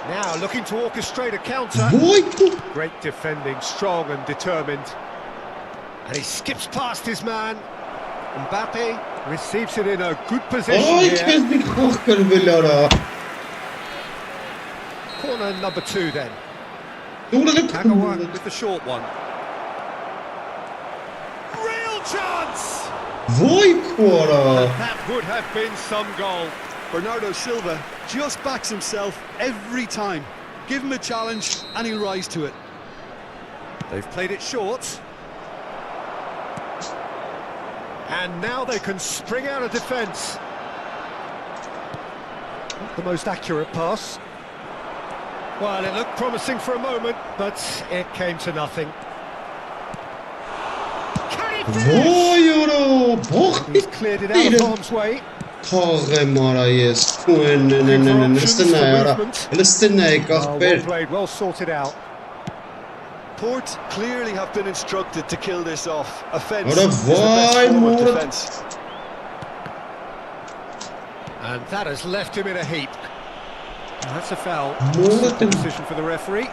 Now looking to orchestrate a counter. Great defending, strong and determined. And he skips past his man. Mbappe receives it in a good position here. Corner number 2 then. Kagawa with the short one. Real chance! That would have been some goal. Bernardo Silva just backs himself every time. Give him a challenge and he'll rise to it. They've played it short. And now they can spring out of defence. Not the most accurate pass. Well, it looked promising for a moment, but it came to nothing. Can he finish? He's cleared it out of harm's way. Well played, well sorted out. Port clearly have been instructed to kill this off. Offence is the best form of defence. And that has left him in a heap. That's a foul. Decision for the referee.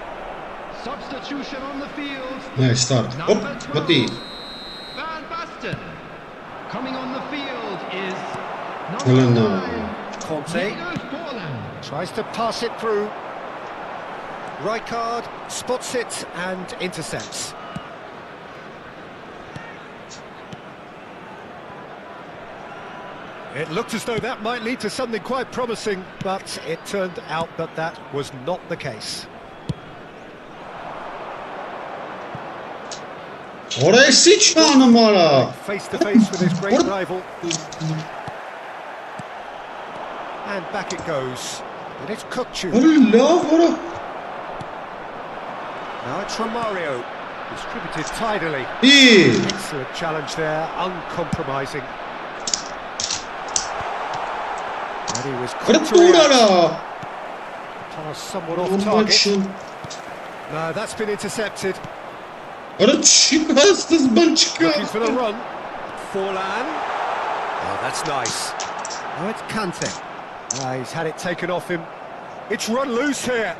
Substitution on the field. Nice start. Number 12, Van Basten. Coming on the field is number 9, Conte tries to pass it through. Rijkaard spots it and intercepts. It looked as though that might lead to something quite promising, but it turned out that that was not the case. Face to face with his great rival. And back it goes. And it's Kupchu. Now it's Romario. Distributed tidily. Excellent challenge there, uncompromising. And he was quick to react. Pass somewhat off target. No, that's been intercepted. Looking for the run. Forlan. Oh, that's nice. Oh, it's Kante. He's had it taken off him. It's run loose here.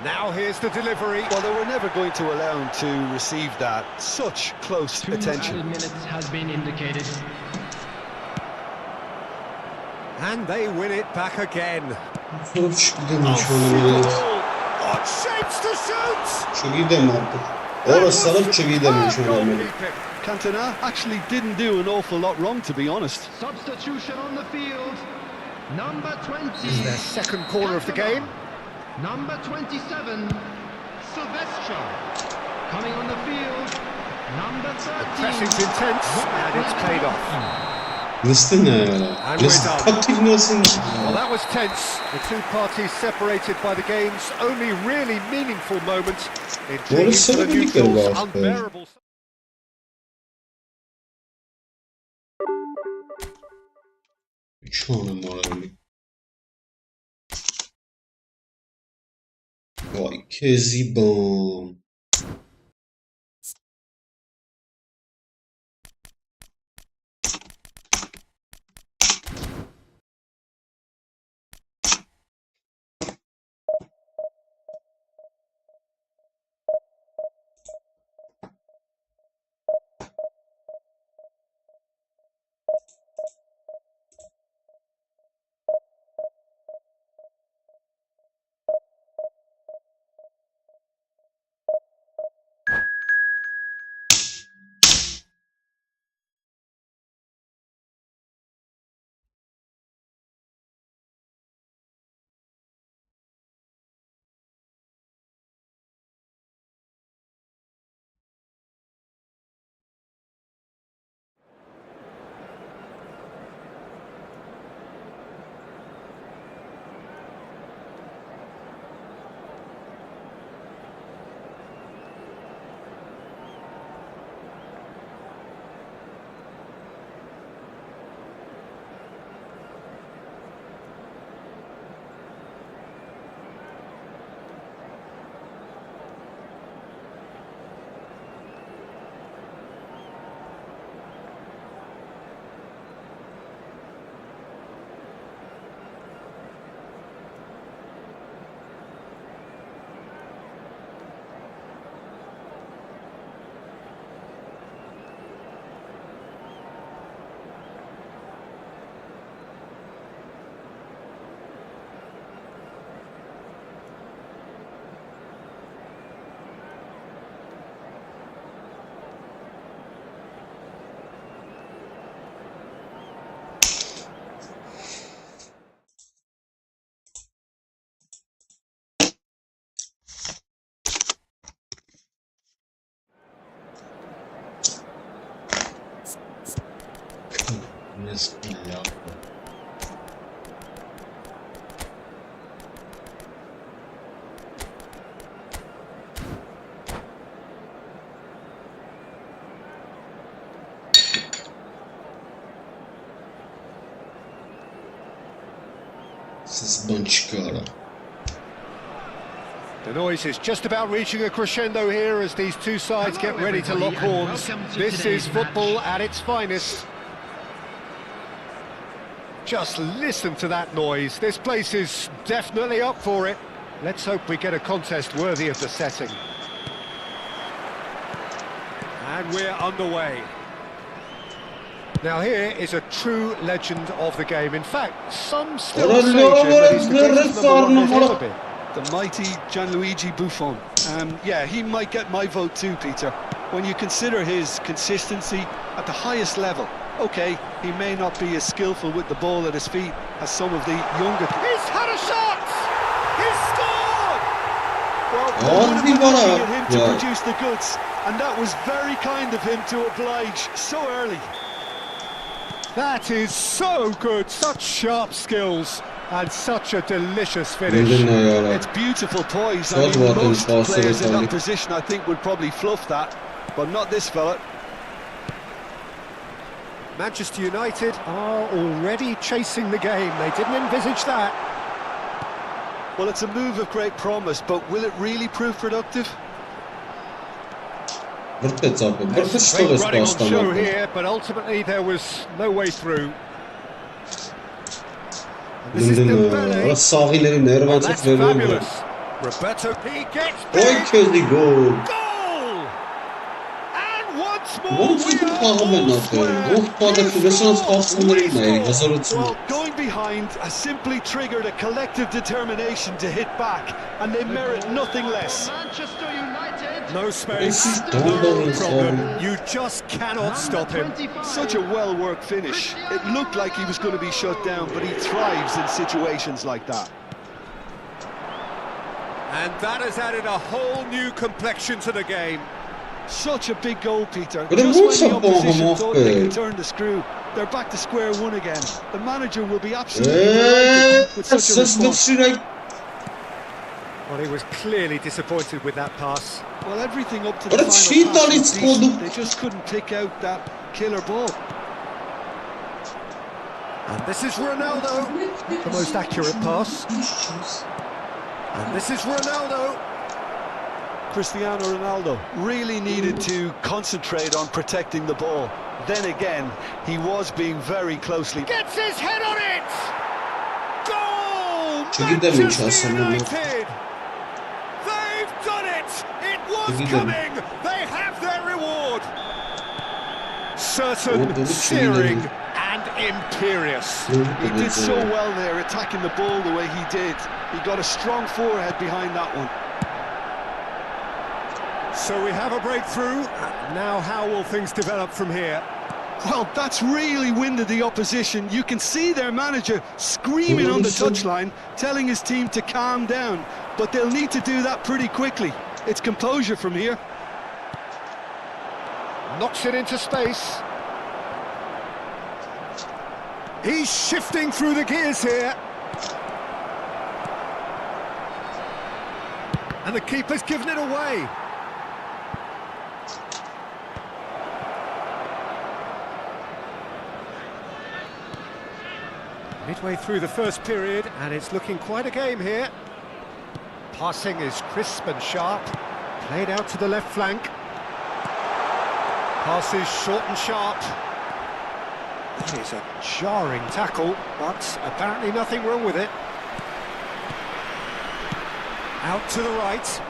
Now here's the delivery. Well, they were never going to allow him to receive that. Such close attention. 2 minutes has been indicated. And they win it back again. Çok gidememiş oğlum. What shapes to shoot! Çok gidem artık. Orası sanıp çok gidememiş oğlum. Cantona actually didn't do an awful lot wrong, to be honest. Substitution on the field. Number 20. This is their second corner of the game. Number 27, Silvestro. Coming on the field. Number 13. Pressing's intense and it's paid off. Nasıl ne? Nasıl taktik nasıl? Well, that was tense. The two parties separated by the game's only really meaningful moment. Orası Into the birlikte neutral's var. unbearable. Üç numaralı. Vay Kezban. Bismillah. Sbanchkara. The noise is just about reaching a crescendo here as these two sides get ready to lock horns. This is football at its finest. Just listen to that noise. This place is definitely up for it. Let's hope we get a contest worthy of the setting. And we're underway. Now here is a true legend of the game. In fact, some still say that he's the greatest number one there's ever been. The mighty Gianluigi Buffon. Yeah, he might get my vote too, Peter. When you consider his consistency at the highest level. Okay, he may not be as skillful with the ball at his feet as some of the younger... He's had a shot! He's scored! Well, we were looking at him to produce the goods, and that was very kind of him to oblige so early. That is so good, such sharp skills, and such a delicious finish. It's beautiful poise. I mean, most players in that position, I think, would probably fluff that, but not this fella. Manchester United are already chasing the game. They didn't envisage that. Well, it's a move of great promise, but will it really prove productive? Great running on show here, but ultimately there was no way through. This is Dembele. Well, that's fabulous. Roberto, he gets big. Goal! Goal! And once more, What's the problem with Well, going behind has simply triggered a collective determination to hit back, and they merit nothing less. Manchester United. No space, Don't no bother, problem. You just cannot stop him. Such a well-worked finish. It looked like he was going to be shut down, but he thrives in situations like that. And that has added a whole new complexion to the game. Such a big goal, Peter. But Just when the it opposition was thought a they ball, could turn the screw, they're back to square one again. The manager will be absolutely delighted with such a response. Well, he was clearly disappointed with that pass. Well, everything up to But the it's final shit pass on was its decent. corner. They just couldn't pick out that killer ball. And this is Ronaldo, the most accurate pass. And this is Ronaldo. Cristiano Ronaldo really needed to concentrate on protecting the ball. Then again, he was being very closely... Gets his head on it! Goal! Manchester Manchester United! They've done it! It was coming! They have their reward! Certain, searing and imperious. He did so well there, attacking the ball the way he did. He got a strong forehead behind that one. So we have a breakthrough. Now how will things develop from here? Well, that's really winded the opposition. You can see their manager screaming on the touchline, telling his team to calm down. But they'll need to do that pretty quickly. It's composure from here. Knocks it into space. He's shifting through the gears here. And the keeper's given it away. Midway through the first period, and it's looking quite a game here. Passing is crisp and sharp. Played out to the left flank. Pass is short and sharp. That is a jarring tackle, but apparently nothing wrong with it. Out to the right.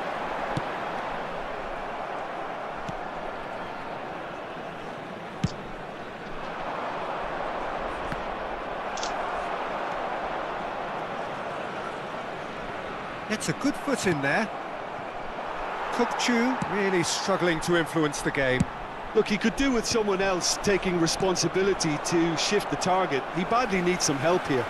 Gets a good foot in there. Kukçu really struggling to influence the game. Look, he could do with someone else taking responsibility to shift the target. He badly needs some help here.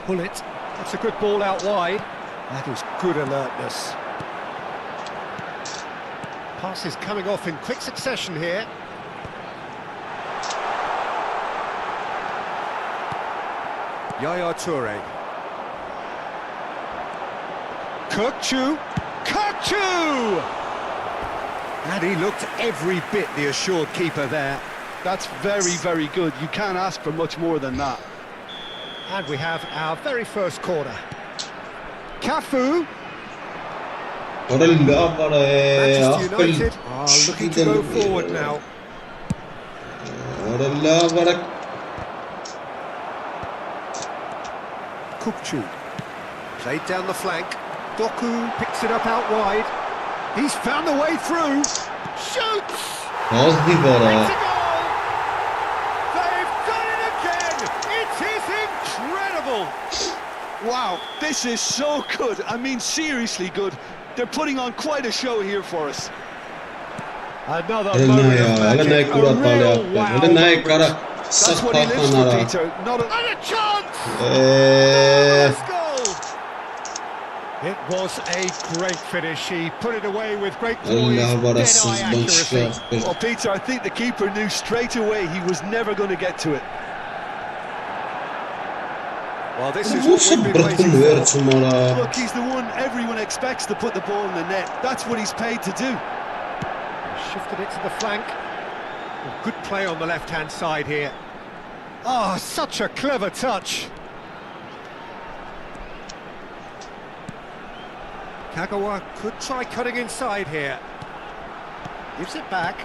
Pull it. That's a good ball out wide. That is good alertness. Pass is coming off in quick succession here. Yaya Toure. Kukçu. Kukçu! And he looked every bit the assured keeper there. That's very, very good. You can't ask for much more than that. And we have our very first corner. Cafu. Manchester United are looking to go forward now. Kukçu. Played down the flank. Doku picks it up out wide. He's found the way through. Shoots! Makes a goal! They've done it again! It is incredible! Wow, this is so good. I mean, seriously good. They're putting on quite a show here for us. Another moment of magic. A real wow moment. That's what he lives for, Peter. Not a chance! Marvellous goal! It was a great finish. He put it away with great poise, dead-eye accuracy. Well, Peter, I think the keeper knew straight away he was never going to get to it. Well, this is what we've been waiting for. Look, he's the one everyone expects to put the ball in the net. That's what he's paid to do. Shifted it to the flank. Well, good play on the left-hand side here. Oh, such a clever touch. Kagawa could try cutting inside here. Gives it back.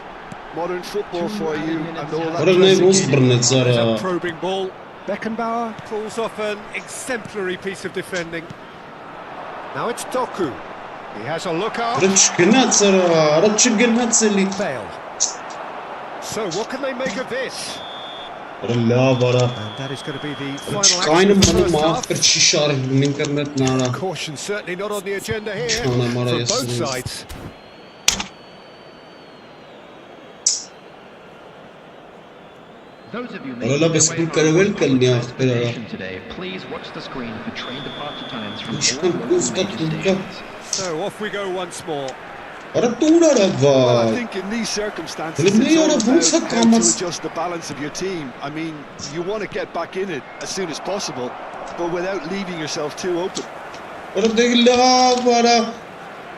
Modern football for you and all that. There's a probing ball. Beckenbauer pulls off an exemplary piece of defending. Now it's Doku. He has a look out. Bale. So what can they make of this? And that is going to be the final action of the first half. Caution certainly not on the agenda here from both sides. Those of you making their way from destination today, please watch the screen for train departure times from all local major stations. So off we go once more. Well, I think in these circumstances, it's all about how to adjust the balance of your team. I mean, you want to get back in it as soon as possible, but without leaving yourself too open.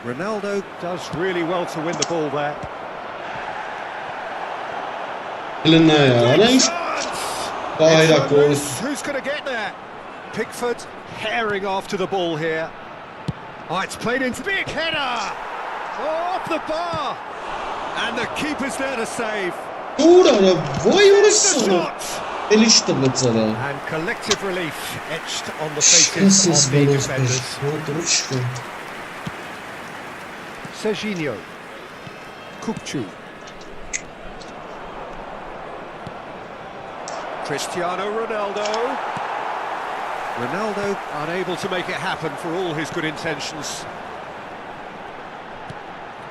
Ronaldo does really well to win the ball there. Who's going to get there? Pickford herring after the ball here. Oh, it's played into big header! Oh, off the bar! And the keeper's there to save. And collective relief etched on the faces of the defenders. Serginho. Kukçu. Cristiano Ronaldo. Ronaldo unable to make it happen for all his good intentions.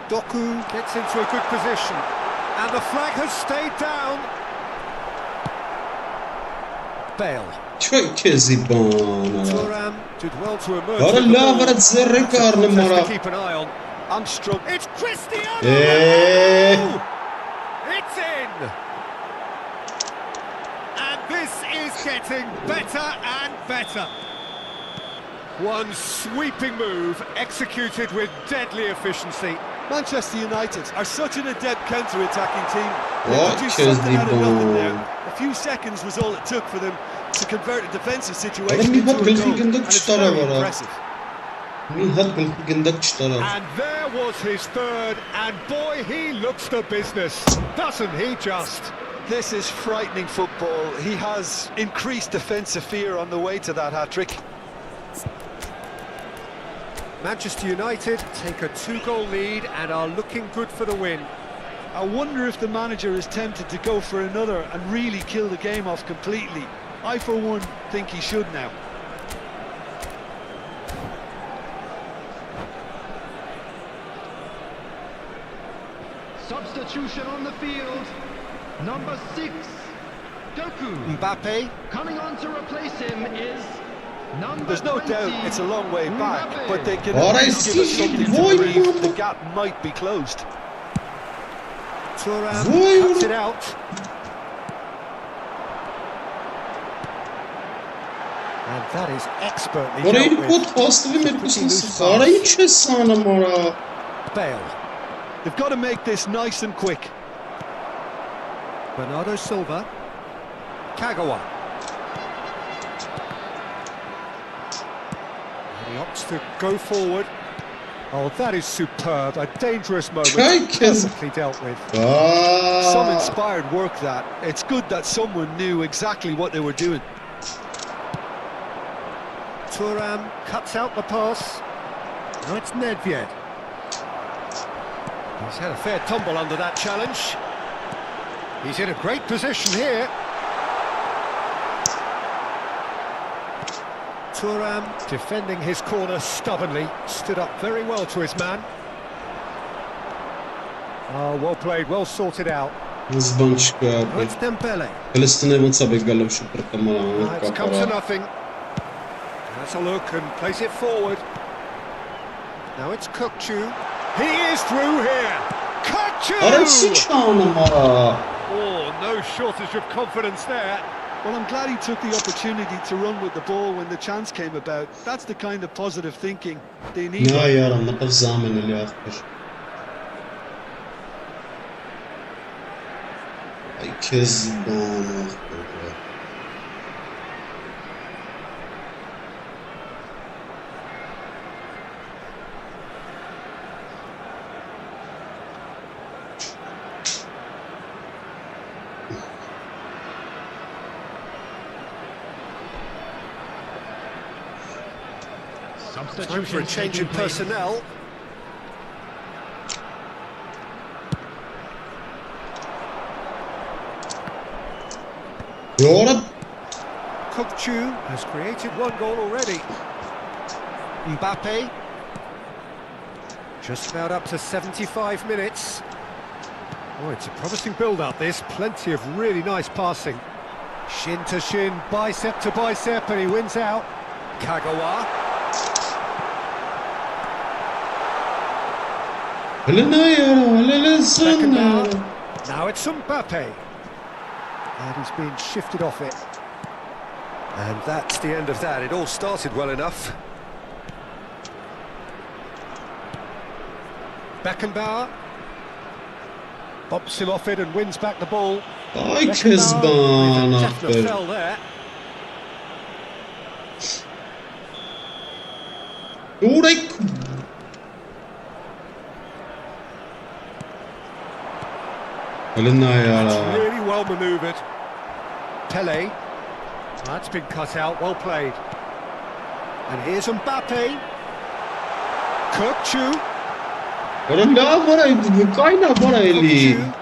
Doku gets into a good position, and the flag has stayed down. Bale. Thuram did well to emerge. To keep an eye on. I'm struck. It's Cristiano. It's in. And this is getting better and better. One sweeping move executed with deadly efficiency. Manchester United are such an adept counter-attacking team. They produced something out of nothing there. A few seconds was all it took for them to convert a defensive situation into a goal, and it's very impressive. And there was his third, and boy, he looks the business, doesn't he just? This is frightening football. He has increased defensive fear on the way to that hat-trick. Manchester United take a 2-goal lead and are looking good for the win. I wonder if the manager is tempted to go for another and really kill the game off completely. I, for one, think he should now. Substitution on the field. Number 6, Doku. Mbappe. Coming on to replace him is number There's no 20, doubt it's a long way back, Mbappe. but they can at least give us something to believe the gap might be closed. Thuram cuts it out. And that is expertly dealt with. Bale. They've got to make this nice and quick. Bernardo Silva. Kagawa. And he opts to go forward. Oh, that is superb. A dangerous moment. Perfectly dealt with. Some inspired work that. It's good that someone knew exactly what they were doing. Thuram cuts out the pass. Now it's Nedved. He's had a fair tumble under that challenge. He's in a great position here. Thuram defending his corner stubbornly, stood up very well to his man. Oh, well played, well sorted out. Now it's Dembele. It's come to nothing. That's a look and place it forward. Now it's Kukçu. He is through here. Kukçu! Oh, no shortage of confidence there. Well, I'm glad he took the opportunity to run with the ball when the chance came about. That's the kind of positive thinking they need. Time for a change in personnel. Kokchu has created one goal already. Mbappe. Just about up to 75 minutes. Oh, it's a promising build-up, this. Plenty of really nice passing. Shin to shin, bicep to bicep, and he wins out. Kagawa. Now it's Mbappe. And he's being shifted off it. And that's the end of that. It all started well enough. Beckenbauer bops him off it and wins back the ball. Definite fell there. That's really well manoeuvred. Pele. That's been cut out, well played. And here's Mbappe. Kokchu. Kokchu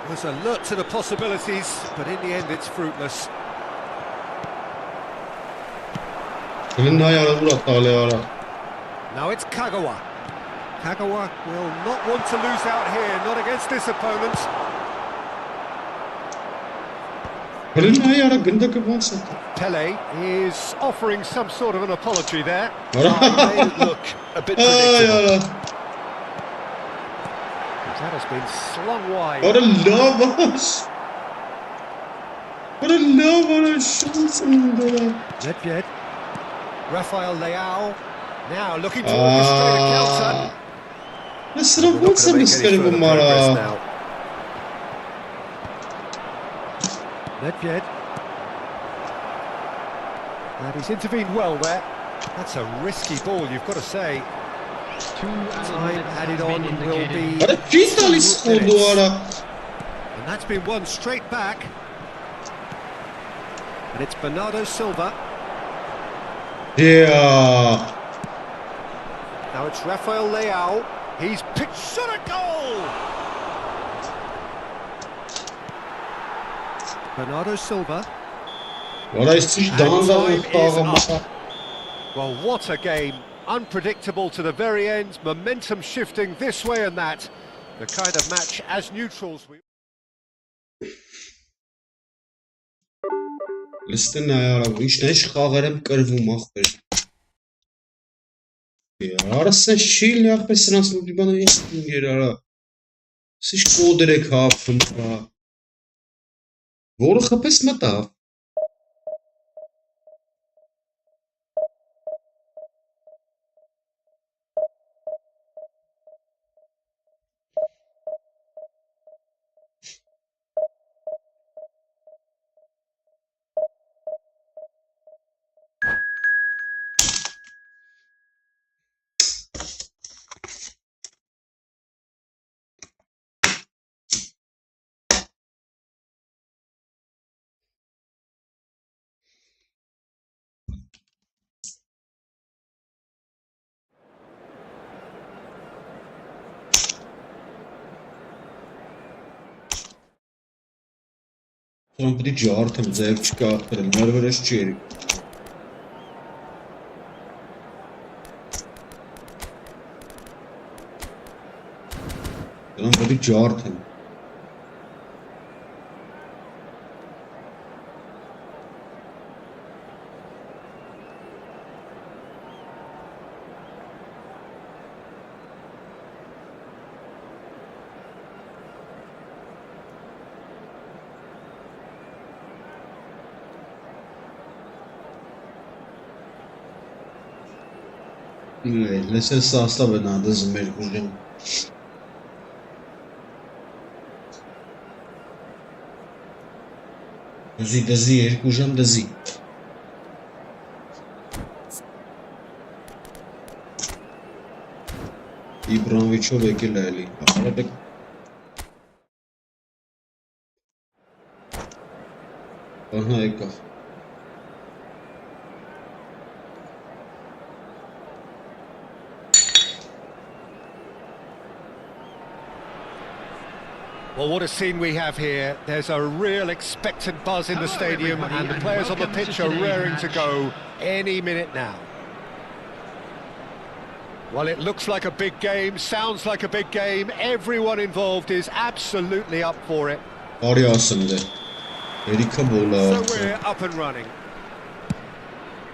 was alert to the possibilities, but in the end it's fruitless. Now it's Kagawa. Kagawa will not want to lose out here, not against this opponent. Pele is offering some sort of an apology there. He made it look a bit predictable. That has been slung wide. What a chance. Nedved. Rafael Leao. Now looking to orchestrate a counter. Nedved. And he's intervened well there. That's a risky ball, you've got to say. Time added on will be... And that's been won straight back. And it's Bernardo Silva. Yeah. Now it's Rafael Leao. He's pitched shot a goal! Bernardo Silva. Well, what a game. Unpredictable to the very end. Momentum shifting this way and that. The kind of match as neutrals we... Listen, ich nicht خاغرم كرفو مخبر. Ara sen şil ya be sen nasıl bir bana yaptın geri ara. Siz kodere kapın ara. Voro kapes mata. Sonra bir de cartım zevk çıkartırım. Her böyle çeyrek. Sonra bir de cartım. Nesse sahasla bana da zımır kuracağım. Dazi yer kuracağım dazi. İbrahimovic'e beklerli. Arada Aha eka. Well, what a scene we have here. There's a real expectant buzz in the stadium, and the players on the pitch are raring to go any minute now. Well, it looks like a big game, sounds like a big game. Everyone involved is absolutely up for it. So we're up and running.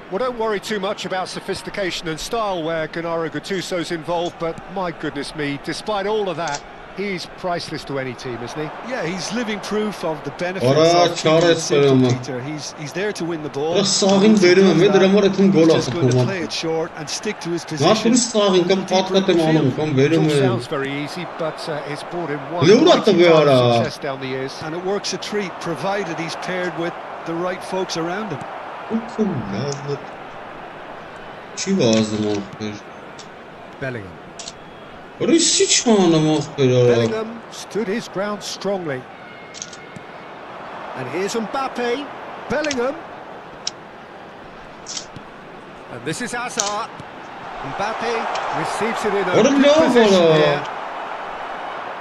Well, don't worry too much about sophistication and style where Gennaro Gattuso's involved, but my goodness me, despite all of that, he's priceless to any team, isn't he? Yeah, he's living proof of the benefits of Peter. He's there to win the ball. Just going to play it short and stick to his position. It all sounds very easy, but it's brought in one success down the years. And it works a treat, provided he's paired with the right folks around him. Bellingham. Bellingham Bellingham stood his ground strongly. And here's Mbappe. Bellingham. And this is Hazard. Mbappe receives it in a good position here.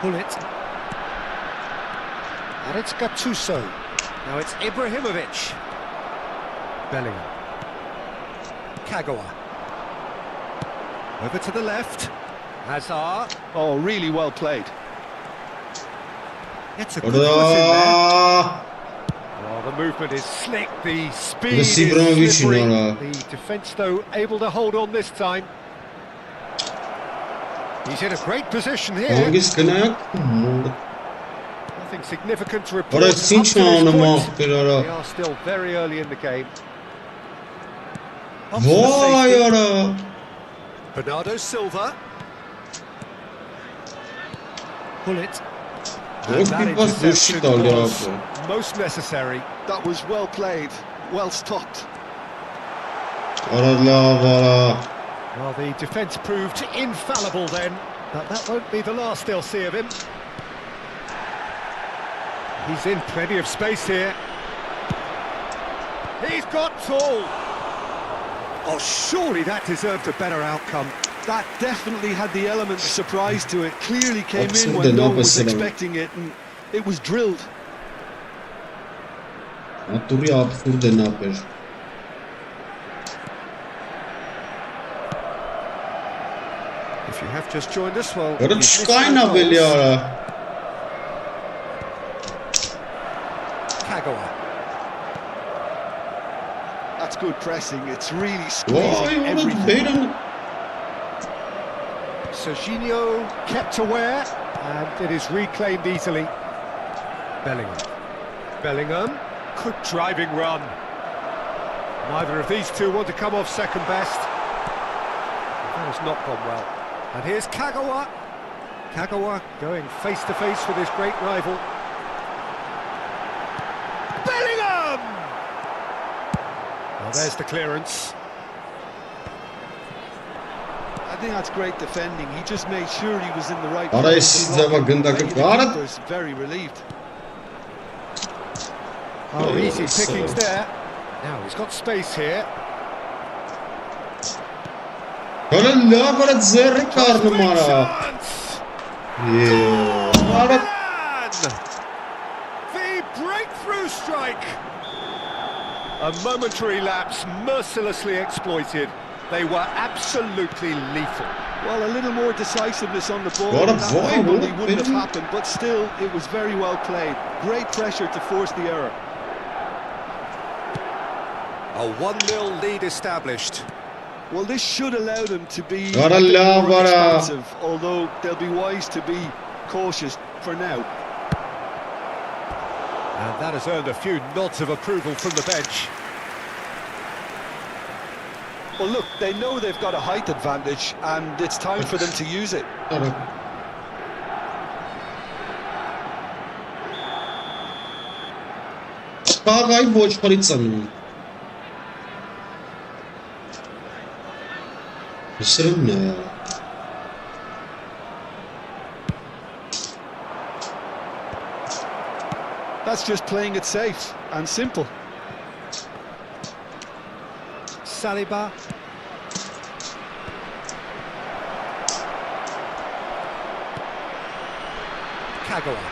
Pull it. And it's Gattuso. Now it's Ibrahimovic. Bellingham. Kagawa. Over to the left. Hazard. Oh, really well played. It's a good cross in there. Oh, the movement is slick, the speed is slippery. The defence, though, able to hold on this time. He's in a great position here. Nothing significant to report. Up to this point. We are still very early in the game. Bernardo Silva. Pull it. And that interception was most necessary. That was well played, well stopped. Well, the defence proved infallible then, but that won't be the last they'll see of him. He's in plenty of space here. He's got tall. Oh, surely that deserved a better outcome. That definitely had the element of surprise to it. Clearly came in when no one was expecting it, and it was drilled. If you have just joined us, well... Kagawa. That's good pressing. It's really squeezing everything. Serginho kept aware, and it is reclaimed easily. Bellingham, good driving run. Neither of these two want to come off second best. That has not gone well. And here's Kagawa. Kagawa going face to face with his great rival. Bellingham! Well, there's the clearance. I think that's great defending. He just made sure he was in the right place. The very relieved. Oh, easy pickings there. Now he's got space here. The breakthrough strike. A momentary lapse mercilessly exploited. They were absolutely lethal. Well, a little more decisiveness on the ball. That probably wouldn't have happened, but still, it was very well played. Great pressure to force the error. A 1-0 lead established. Well, this should allow them to be more expansive, although they'll be wise to be cautious for now. And that has earned a few nods of approval from the bench. Well, look, they know they've got a height advantage, and it's time for them to use it. That's just playing it safe and simple. Saliba. Kagawa.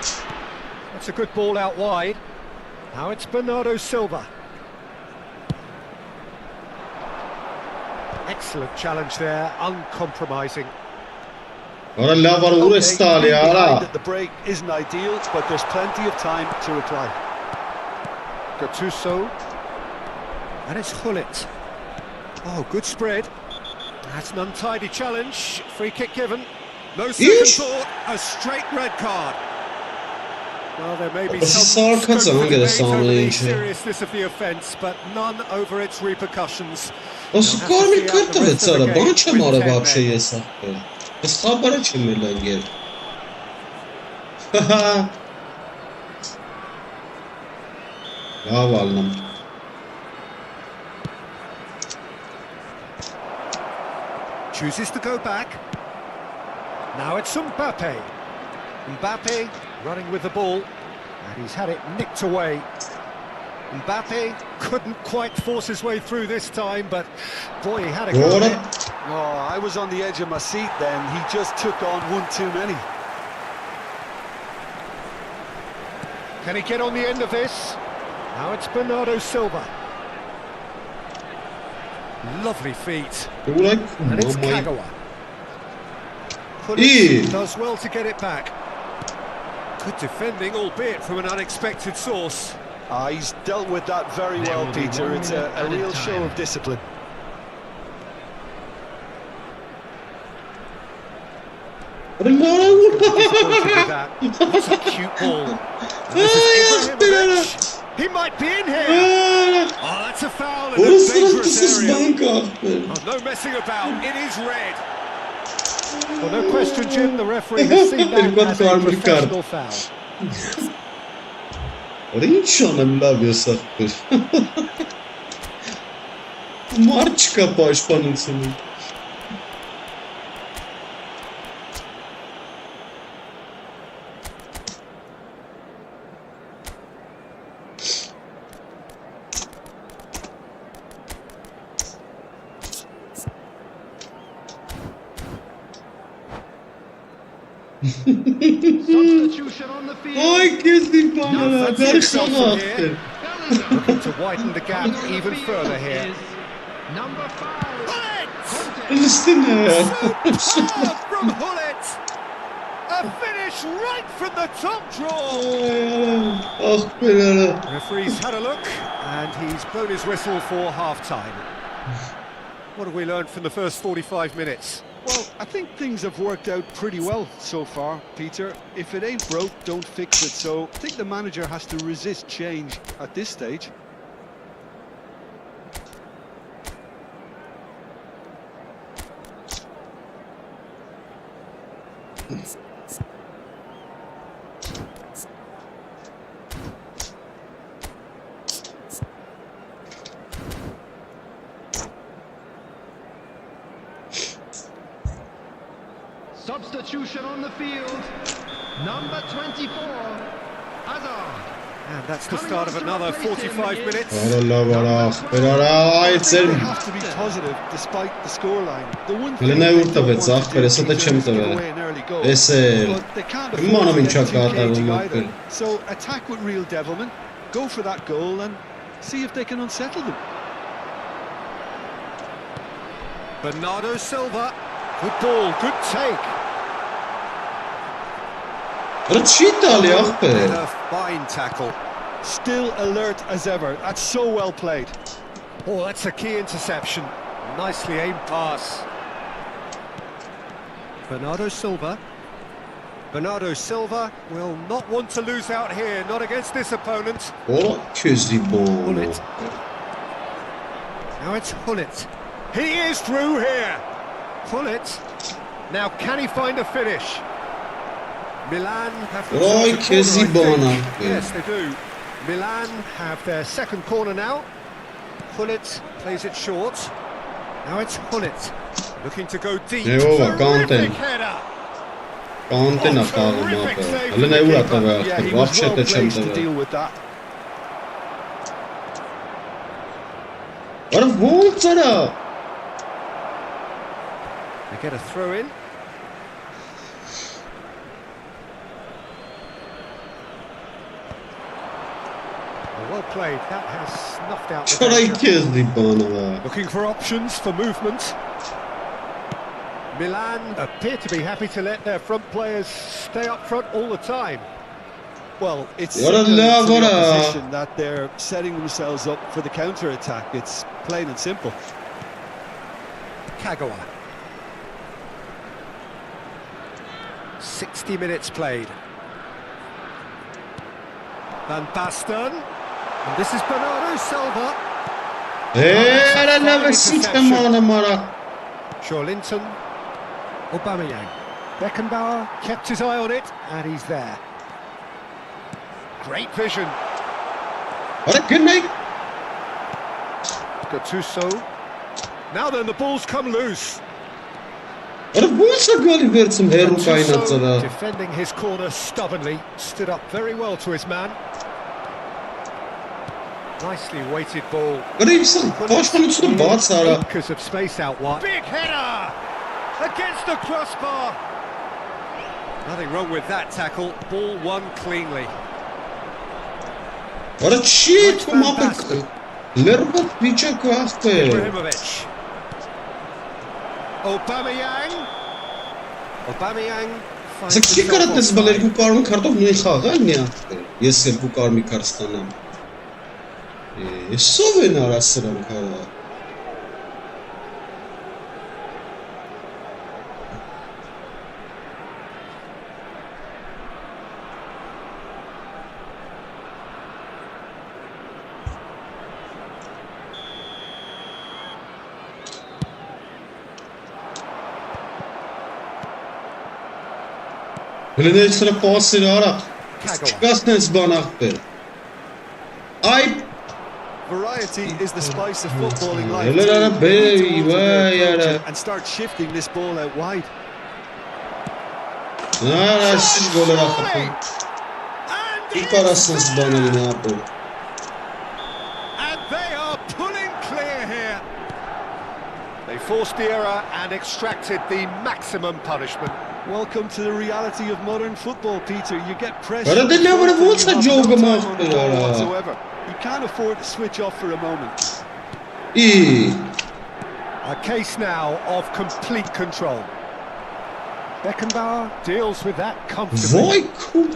That's a good ball out wide. Now it's Bernardo Silva. Excellent challenge there, uncompromising. Ora là var Okay, ya behind that the break isn't ideal, but there's plenty of time to reply. Gattuso. And it's Hullet. Oh, good spread. That's an untidy challenge. Free kick given. No second thought. A straight red card. Well, there may be some scope for debate over the seriousness of the offence, but none over its repercussions. Oscar mi karta vecera, bancha mora вообще есть. Без хабара чем милангер. Ха-ха. Lavалном. Chooses to go back. Now it's Mbappe. Mbappe running with the ball, and he's had it nicked away. Mbappe couldn't quite force his way through this time, but boy, he had a go at it. Oh, I was on the edge of my seat then. He just took on one too many. Can he get on the end of this? Now it's Bernardo Silva. Lovely feet. And it's Kagawa. Pulisic does well to get it back. Good defending, albeit from an unexpected source. He's dealt with that very well, Peter. It's a real show of discipline. Disappointed with that. It's a cute ball. And this is Ibrahimovic. He might be in here. Oh, that's a foul in a dangerous area. Oh, no messing about. It is red. Well, no question, Jim. The referee has seen that as a professional foul. Rinčanem labio sakır. Marçka başpanısını. Substitution on the field. Ay kesin bana. Versana attı. Looking to widen the gap even further here. Number 5. Üstüne ya. Superb from Hullet. A finish right from the top draw. Ah be lan. Referee's had a look and he's blown his whistle for half-time. What have we learned from the first 45 minutes? Well, I think things have worked out pretty well so far, Peter. If it ain't broke, don't fix it. So I think the manager has to resist change at this stage. Substitution on the field. Number 24. Hazard. And that's the start of another 45 minutes. They have to be positive despite the scoreline. The one thing they don't want to do is give away an early goal. But they can't afford to get too cagey either. So attack with real devilment, go for that goal and see if they can unsettle them. Bernardo Silva. Good ball, good take. And a fine tackle. Still alert as ever. That's so well played. Oh, that's a key interception. Nicely aimed pass. Bernardo Silva. Bernardo Silva will not want to lose out here, not against this opponent. Hullet. Now it's Hullet. He is through here. Hullet. Now can he find a finish? Milan have the corner, yes, they do. Milan have their second corner now. Hullet plays it short. Now it's Hullet. Looking to go deep. Terrific header. Terrific save from the keeper. Yeah, he was well placed to deal with that. They get a throw in. Well played. That has snuffed out the Çorayı danger. kezdi bana be. Looking for options for movement. Milan appear to be happy to let their front players stay up front all the time. Well, it's What a signaling to the love, opposition that they're setting themselves up for the counter-attack. It's plain and simple. Kagawa. 60 minutes played. Van Basten. And this is Bernardo Silva. Era leve sistemana mara. Linton. Aubameyang. Beckenbauer kept his eye on it, and he's there. Great vision. What a good night. Gattuso. Now then, the ball's come loose. What a bulsa gol verdim her kaynatsa da. Defending his corner stubbornly, stood up very well to his man. Nicely weighted ball. Grayson, başkan uçtu bat sara. Acres of space out wide. Big header against the crossbar. Nothing wrong with that tackle. Ball won cleanly. What a shit from up. Lerbat biçak vaqti. Ibrahimovic. Aubameyang. Să ce carată să baleri cu carmi cartof nu e xağa Yes cu carmi karstana. Sovena rasran kara. Hele sıra pasını ara. Çıkasınız bana akber. Ay. Variety is the spice of footballing life. Hele ara be and start shifting this ball out wide. Ara siz gol atın. İlk arasınız bana ne yapın? And they are pulling clear here. They forced the error and extracted the maximum punishment. Welcome to the reality of modern football, Peter. You get pressure. But I didn't know what it was. I joke whatsoever. You can't afford to switch off for a moment. A case now of complete control. Beckenbauer deals with that comfortably. Vay cool.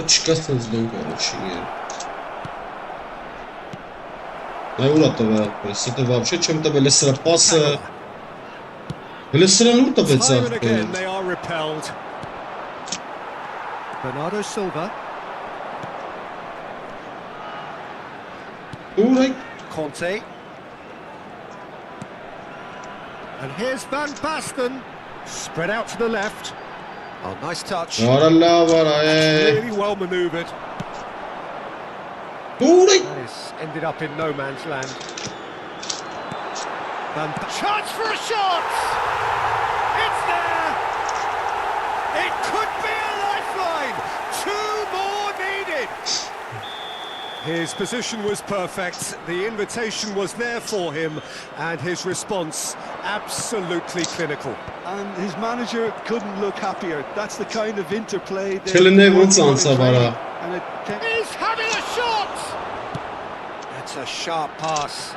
Çıkasınız ben короче. Наурата бе, пресете вообще чем-то бе лесра паса. Лесра нурта бе цах. They are repelled. Bernardo Silva. Uray. Conte. And here's Van Basten. Spread out to the left. Oh, nice touch. Allah var Really well manoeuvred. Uray. That is ended up in no man's land. Chance for a shot! It's there! It could be a lifeline! 2 more needed! His position was perfect, the invitation was there for him, and his response absolutely clinical. And his manager couldn't look happier. That's the kind of interplay that... He's having a shot! That's a sharp pass.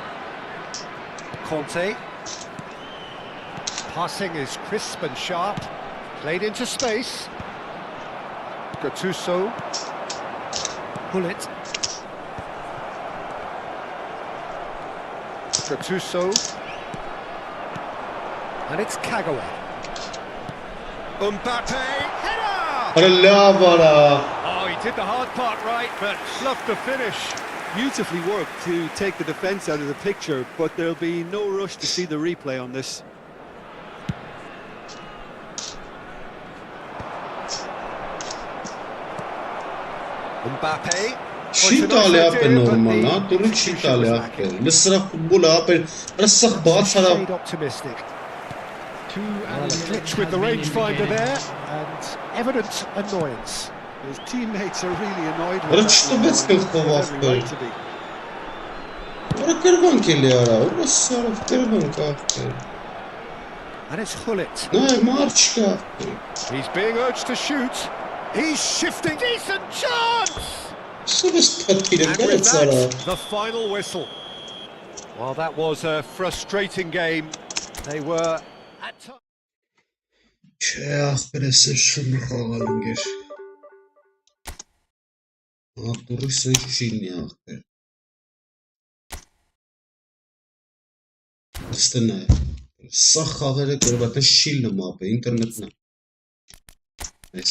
Conte. Passing is crisp and sharp. Played into space. Gattuso. Bullet. Gattuso. And it's Kagawa. Mbappe. Header! Oh, he did the hard part right, but loved the finish. Beautifully worked to take the defence out of the picture, but there'll be no rush to see the replay on this. Mbappe. Şitale yapın normal ha. Durun şitale yapın. Lısra futbol yapın. Rısık bağır sana. A glitch with the rangefinder there, and evident annoyance. His teammates are really annoyed with Rıçtı bıçkıl kovafı. Ora kırban keli ara. Ora sarıf kırban kahve. And it's Hullet. Ne marş kahve. He's being urged to shoot. He's shifting. Decent chance! And with that, the final whistle. Well, that was a frustrating game. They were at times. Չեղ պրեսը շունը խաղալ ընգեր։ Ատուրի սեջ չինի աղբեր։ Ստենա է։ Սա խաղերը կրվատը շիլնը մապ է, ինտերնետնը։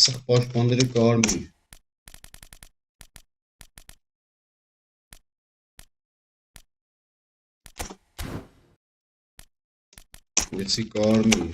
Սա պաշպանդերը կարմի։ Վեցի կարմի։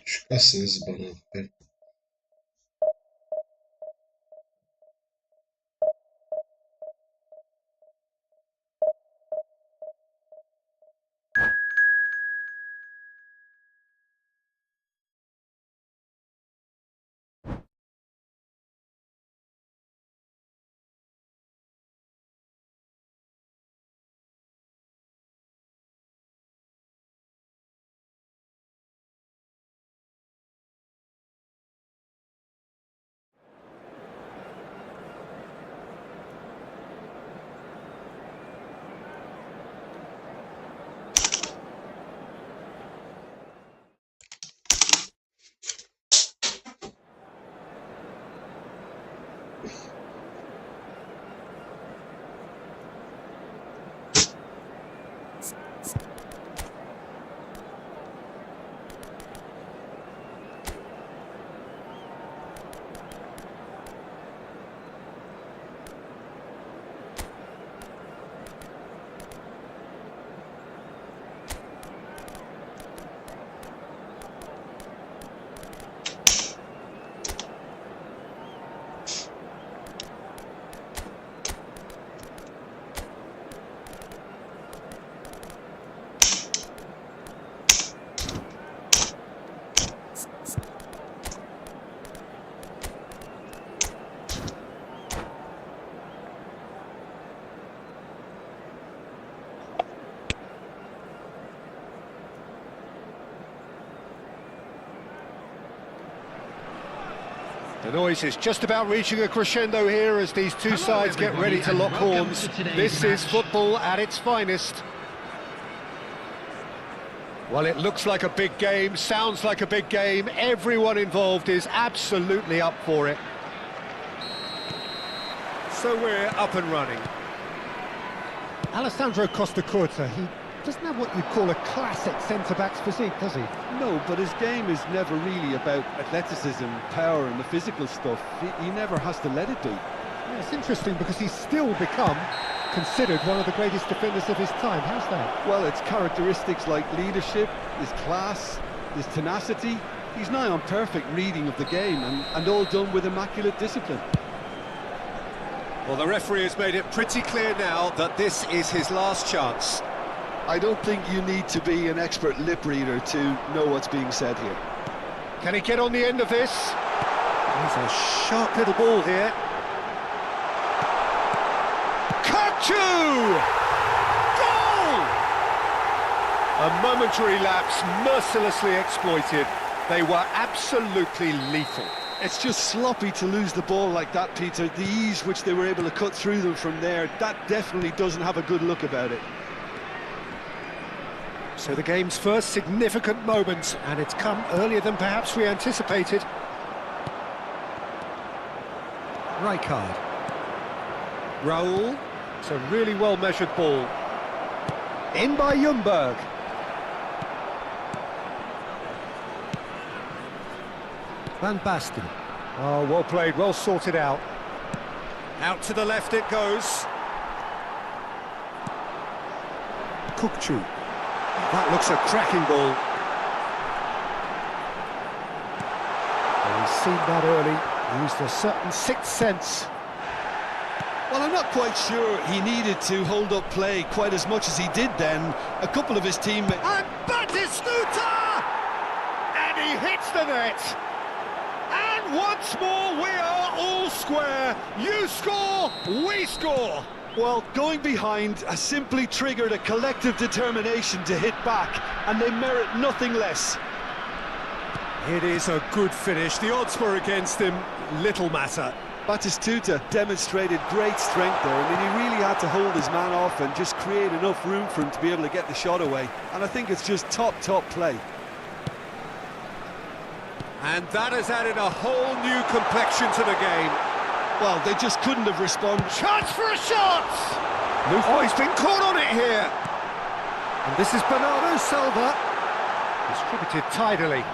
Չկա սենց բան աղբեր։ The noise is just about reaching a crescendo here as these two sides get ready to lock horns. This is football at its finest. Well, it looks like a big game, sounds like a big game. Everyone involved is absolutely up for it. So we're up and running. Alessandro Costa Curta, he doesn't have what you'd call a classic centre-back's physique, does he? No, but his game is never really about athleticism, power and the physical stuff. He never has to let it be. Yeah, it's interesting because he's still become considered one of the greatest defenders of his time. How's that? Well, it's characteristics like leadership, his class, his tenacity. He's nigh on perfect reading of the game and all done with immaculate discipline. Well, the referee has made it pretty clear now that this is his last chance. I don't think you need to be an expert lip reader to know what's being said here. Can he get on the end of this? He's a sharp little ball here. Kachu! Goal! A momentary lapse mercilessly exploited. They were absolutely lethal. It's just sloppy to lose the ball like that, Peter. The ease which they were able to cut through them from there, that definitely doesn't have a good look about it. So the game's first significant moment, and it's come earlier than perhaps we anticipated. Rijkaard. Raul. It's a really well-measured ball. In by Ljungberg. Van Basten. Oh, well played, well sorted out. Out to the left it goes. Kukçu. That looks a cracking ball. Well, he's seen that early, used a certain sixth sense Well, I'm not quite sure he needed to hold up play quite as much as he did then. A couple of his teammates... And Batistuta! And he hits the net! And once more we are all square. You score, we score! Well, going behind has simply triggered a collective determination to hit back, and they merit nothing less. It is a good finish. The odds were against him, little matter. Batistuta demonstrated great strength there. I mean, he really had to hold his man off and just create enough room for him to be able to get the shot away. And I think it's just top play. And that has added a whole new complexion to the game. Well, they just couldn't have responded. Chance for a shot! Oh, he's been caught on it here. And this is Bernardo Silva. Distributed tidily.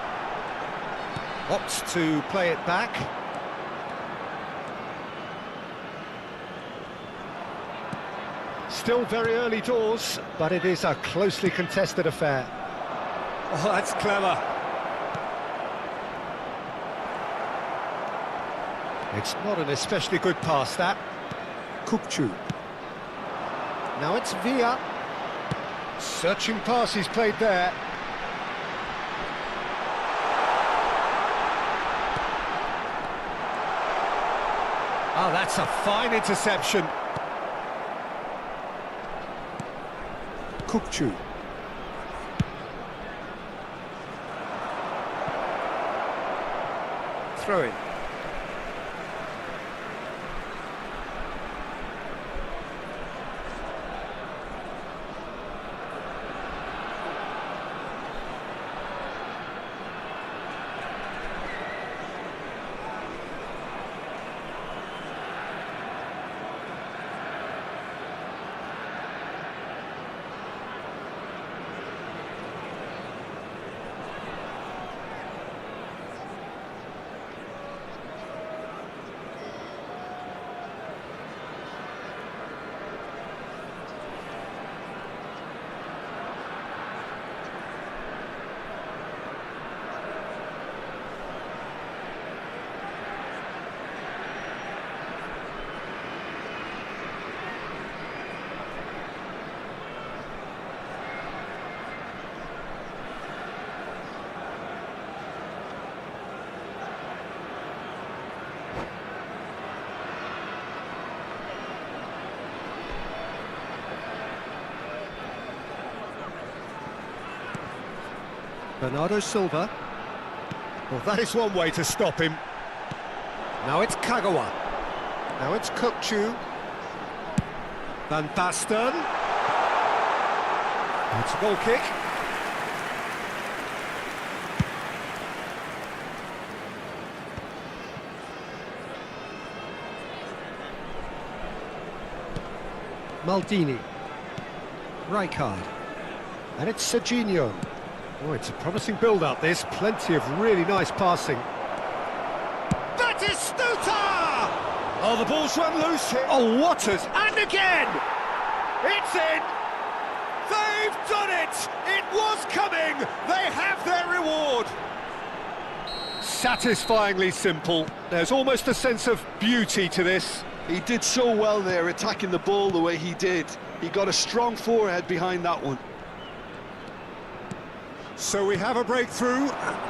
Opts to play it back. Still very early doors, but it is a closely contested affair. Oh, that's clever. It's not an especially good pass, that. Kukçu. Now it's Villa. Searching pass he's played there. Oh, that's a fine interception. Kukçu. Throw in. Bernardo Silva. Well, that is one way to stop him. Now it's Kagawa. Now it's Kukçu. Van Basten. It's a goal kick. Maldini. Rijkaard. And it's Serginho. Oh, it's a promising build-up, this. Plenty of really nice passing. Batistuta! Oh, the ball's run loose here. Oh, Waters, and again! It's in! They've done it! It was coming! They have their reward! Satisfyingly simple. There's almost a sense of beauty to this. He did so well there, attacking the ball the way he did. He got a strong forehead behind that one. So we have a breakthrough.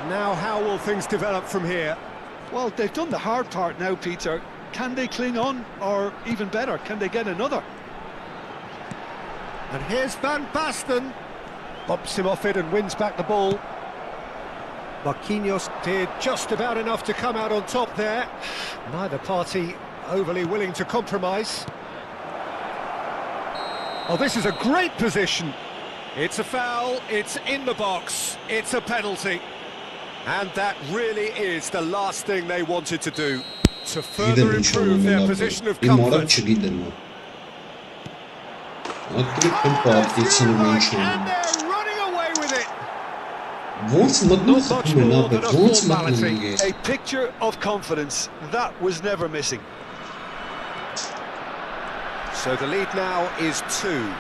Now how will things develop from here? Well, they've done the hard part now, Peter. Can they cling on? Or even better, can they get another? And here's Van Basten. Bumps him off it and wins back the ball. Marquinhos did just about enough to come out on top there. Neither party overly willing to compromise. Oh, this is a great position. It's a foul, it's in the box, it's a penalty. And that really is the last thing they wanted to do, to further improve their position of comfort. And they're running away with it. Not much more than a formality. A picture of confidence, that was never missing. So the lead now is 2.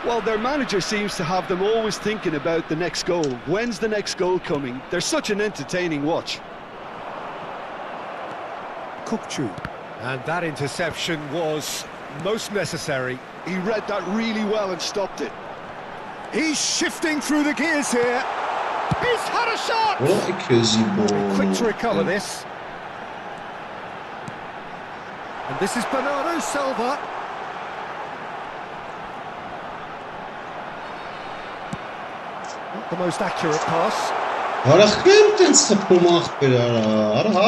Well, their manager seems to have them always thinking about the next goal. When's the next goal coming? They're such an entertaining watch. Kukçu. And that interception was Most necessary. He read that really well and stopped it. He's shifting through the gears here. He's had a shot! Quick to recover this. And this is Bernardo Silva. Not the most accurate pass.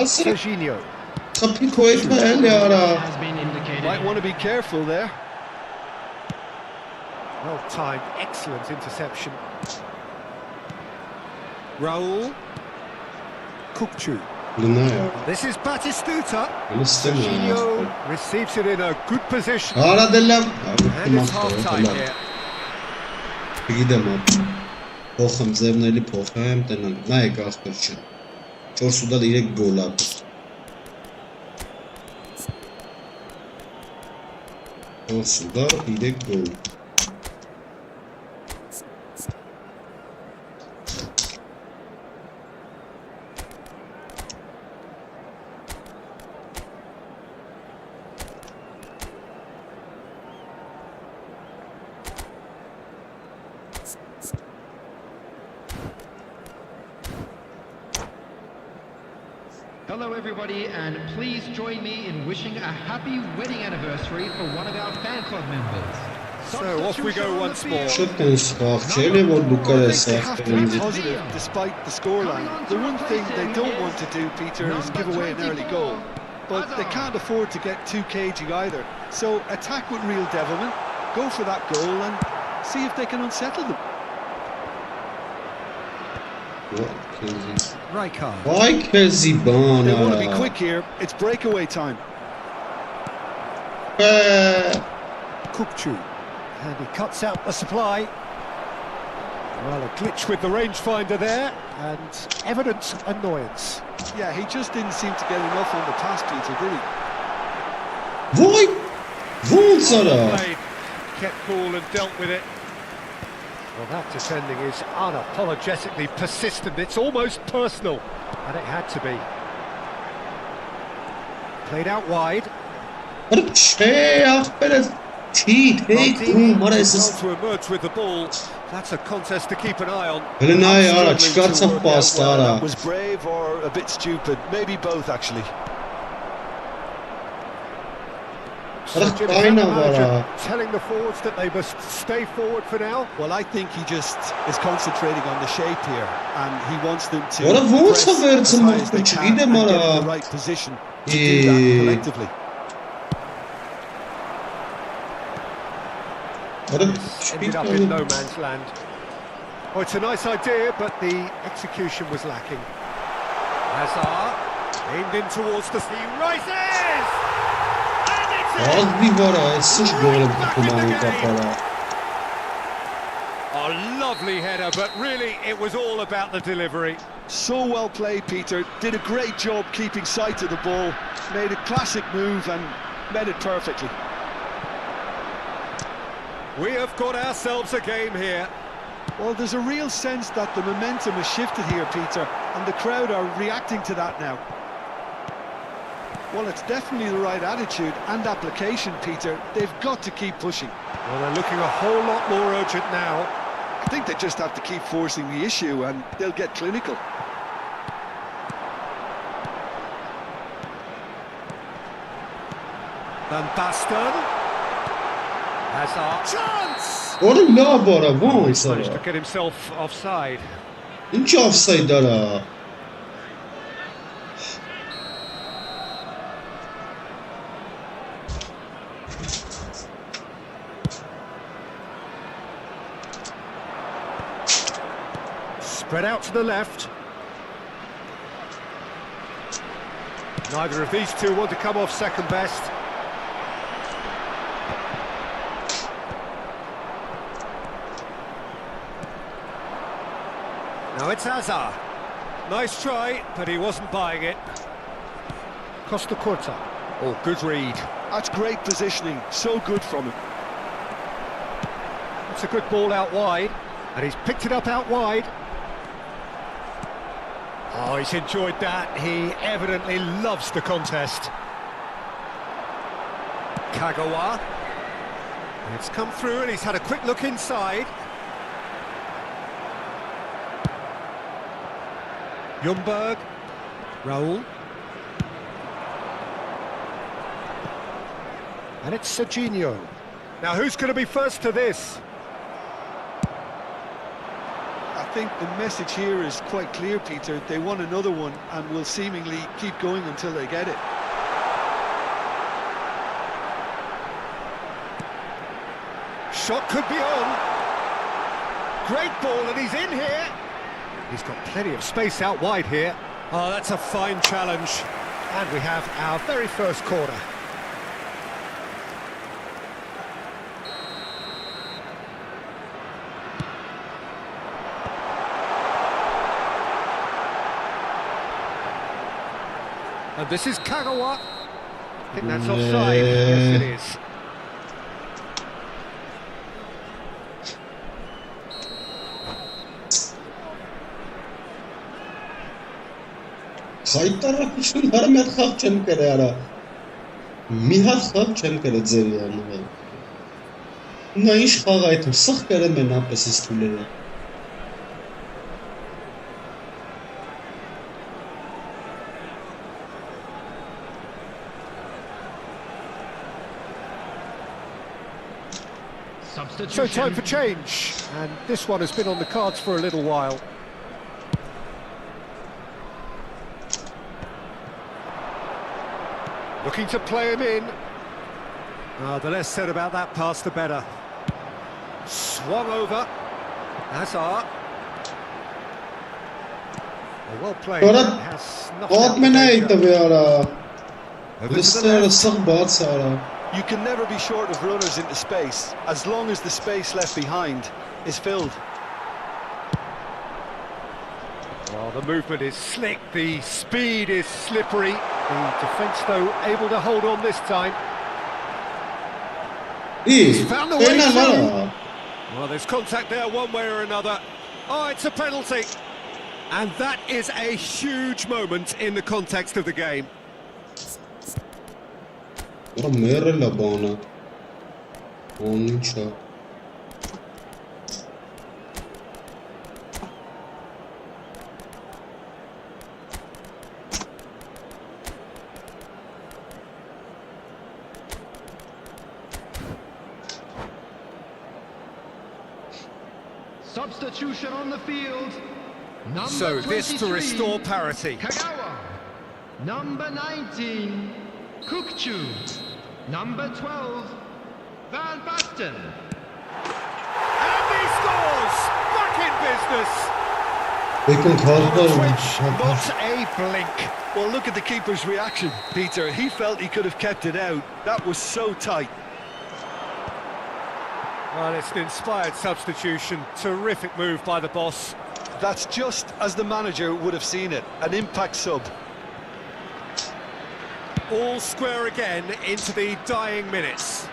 Serginho. Might want to be careful there. Well timed, excellent interception. Raul. Kukçu. This is Batistuta. Serginho receives it in a good position. And it's half-time here. Փոխեմ ձևների փոխեմ, տնանք, նայեք ախպեր չեն, 4 ուդալ 3 գոլ ատ։ 4 ուդալ 3 գոլ։ Hello everybody, and please join me in wishing a happy wedding anniversary for one of our fan club members. So off we go once more. They have to be positive despite the scoreline. The one thing they don't want to do, Peter, is give away an early goal. But they can't afford to get too cagey either. So attack with real devilment, go for that goal and see if they can unsettle them. Rijkaard. They want to be quick here. It's breakaway time. Kukçu. And he cuts out the supply. Well, a glitch with the rangefinder there, and evident annoyance. Yeah, he just didn't seem to get enough on the pass, Peter, did he? Kept cool and dealt with it. Well, that defending is unapologetically persistent. It's almost personal, and it had to be. Played out wide. To emerge with the ball. That's a contest to keep an eye on. That was brave or a bit stupid. Maybe both, actually. Telling the forwards that they must stay forward for now. Well, I think he just is concentrating on the shape here, and he wants them to What a press vote as high as they can and get in the right position to do that collectively. Ended up in no man's land. Oh, it's a nice idea, but the execution was lacking. Hazard aimed in towards the sea, rises! Az bir var ha, sıç golüm takımının kafana. A lovely header, but really it was all about the delivery. So well played, Peter. Did a great job keeping sight of the ball. Made a classic move and met it perfectly. We have got ourselves a game here. Well, there's a real sense that the momentum has shifted here, Peter, and the crowd are reacting to that now. Well, it's definitely the right attitude and application, Peter. They've got to keep pushing. Well, they're looking a whole lot more urgent now. I think they just have to keep forcing the issue and they'll get clinical. Van Basten. Hazard. Chance! Oğlum ne var ha? Vay Managed sana. to get himself offside. İnç offside ara. Spread out to the left. Neither of these two want to come off second best. Now it's Hazard. Nice try, but he wasn't buying it. Costa Curta. Oh, good read. That's great positioning. So good from him. It's a good ball out wide, and he's picked it up out wide. Oh, he's enjoyed that. He evidently loves the contest. Kagawa. It's come through and he's had a quick look inside. Ljungberg, Raul. And it's Serginho. Now who's going to be first to this? I think the message here is quite clear, Peter. They want another one and will seemingly keep going until they get it. Shot could be on. Great ball, and he's in here. He's got plenty of space out wide here. Oh, that's a fine challenge. And we have our very first corner. And this is Kagawa. I think that's offside. Yes, it is. Խայտարը քշուն հարմետ խաղ չեմ կրե արա Միհատ խաղ չեմ կրե ձերի անուղը Նա ինչ խաղ այդում սխ կրեմ են ապես ես թուլերը So time for change, and this one has been on the cards for a little while. Looking to play him in. The less said about that pass, the better. Swung over. Hazard. Well played. Has You can never be short of runners into space, as long as the space left behind is filled. Well, the movement is slick, the speed is slippery. The defence, though, able to hold on this time. He's found the way through. Well, there's contact there one way or another. Oh, it's a penalty. And that is a huge moment in the context of the game. Ora merre la buona. Non c'è. Substitution on the field. Number So this to 23, restore parity. Kagawa. Number 19, Kukchu. Number 12, Van Basten. And he scores! Back in business! Not a blink. Well, look at the keeper's reaction, Peter. He felt he could have kept it out. That was so tight. Well, it's an inspired substitution. Terrific move by the boss. That's just as the manager would have seen it. An impact sub. All square again into the dying minutes.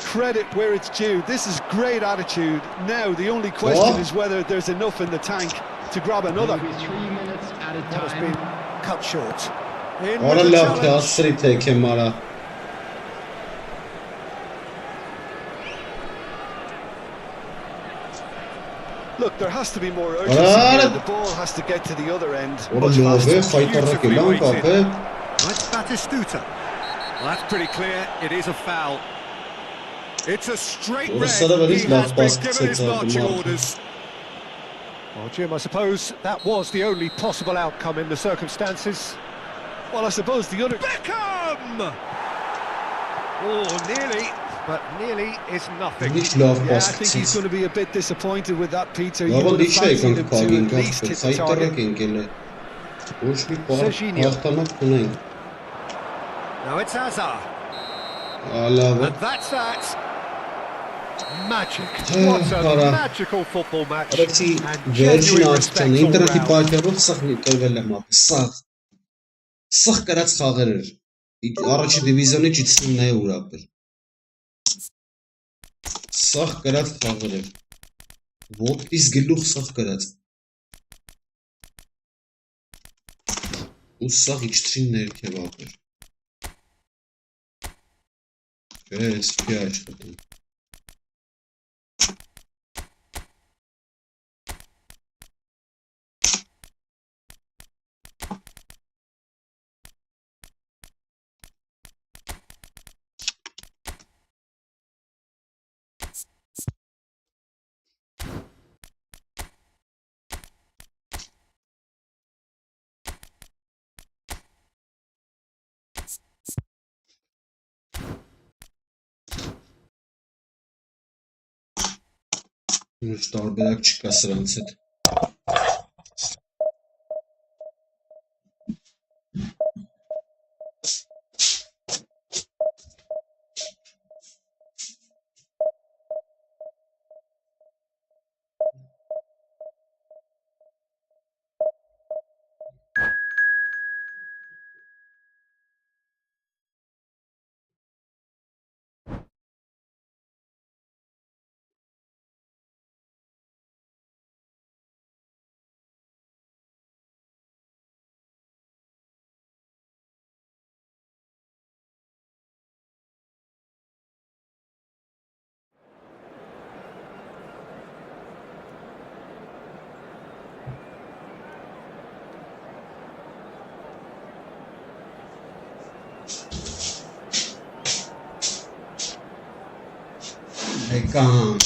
Credit where it's due. This is great attitude. Now the only question is whether there's enough in the tank to grab another. Maybe 3 minutes at a That has time. been cut short. In Ora with the laf challenge. asri teke mara. Look, there has to be more urgency here. The ball has to get to the other end. Ora love խայտարը կելան կապե. That's Batistuta. Well, that's pretty clear. It is a foul. It's a straight red. He has been given his marching orders. Well, Jim, I suppose that was the only possible outcome in the circumstances. Well, I suppose the other... Beckham! Oh, nearly, but nearly is nothing. Yeah, I think he's going to be a bit disappointed with that, Peter. You would have fancied him to at least hit the target. Serginho. Now it's Hazard. And that's that. Magic. What a magical football match. And genuine respect all round. Սխ կրած խաղեր էր, առաջի դիվիզիոնի չիցնին է ուրապեր, սախ կրած խաղեր էր, ոտքիս գլուխ սախ կրած, ու սախ իչտրին ներքև ապեր, ես պի աշխատում, Już տարբերակ չկա սրանց հետ։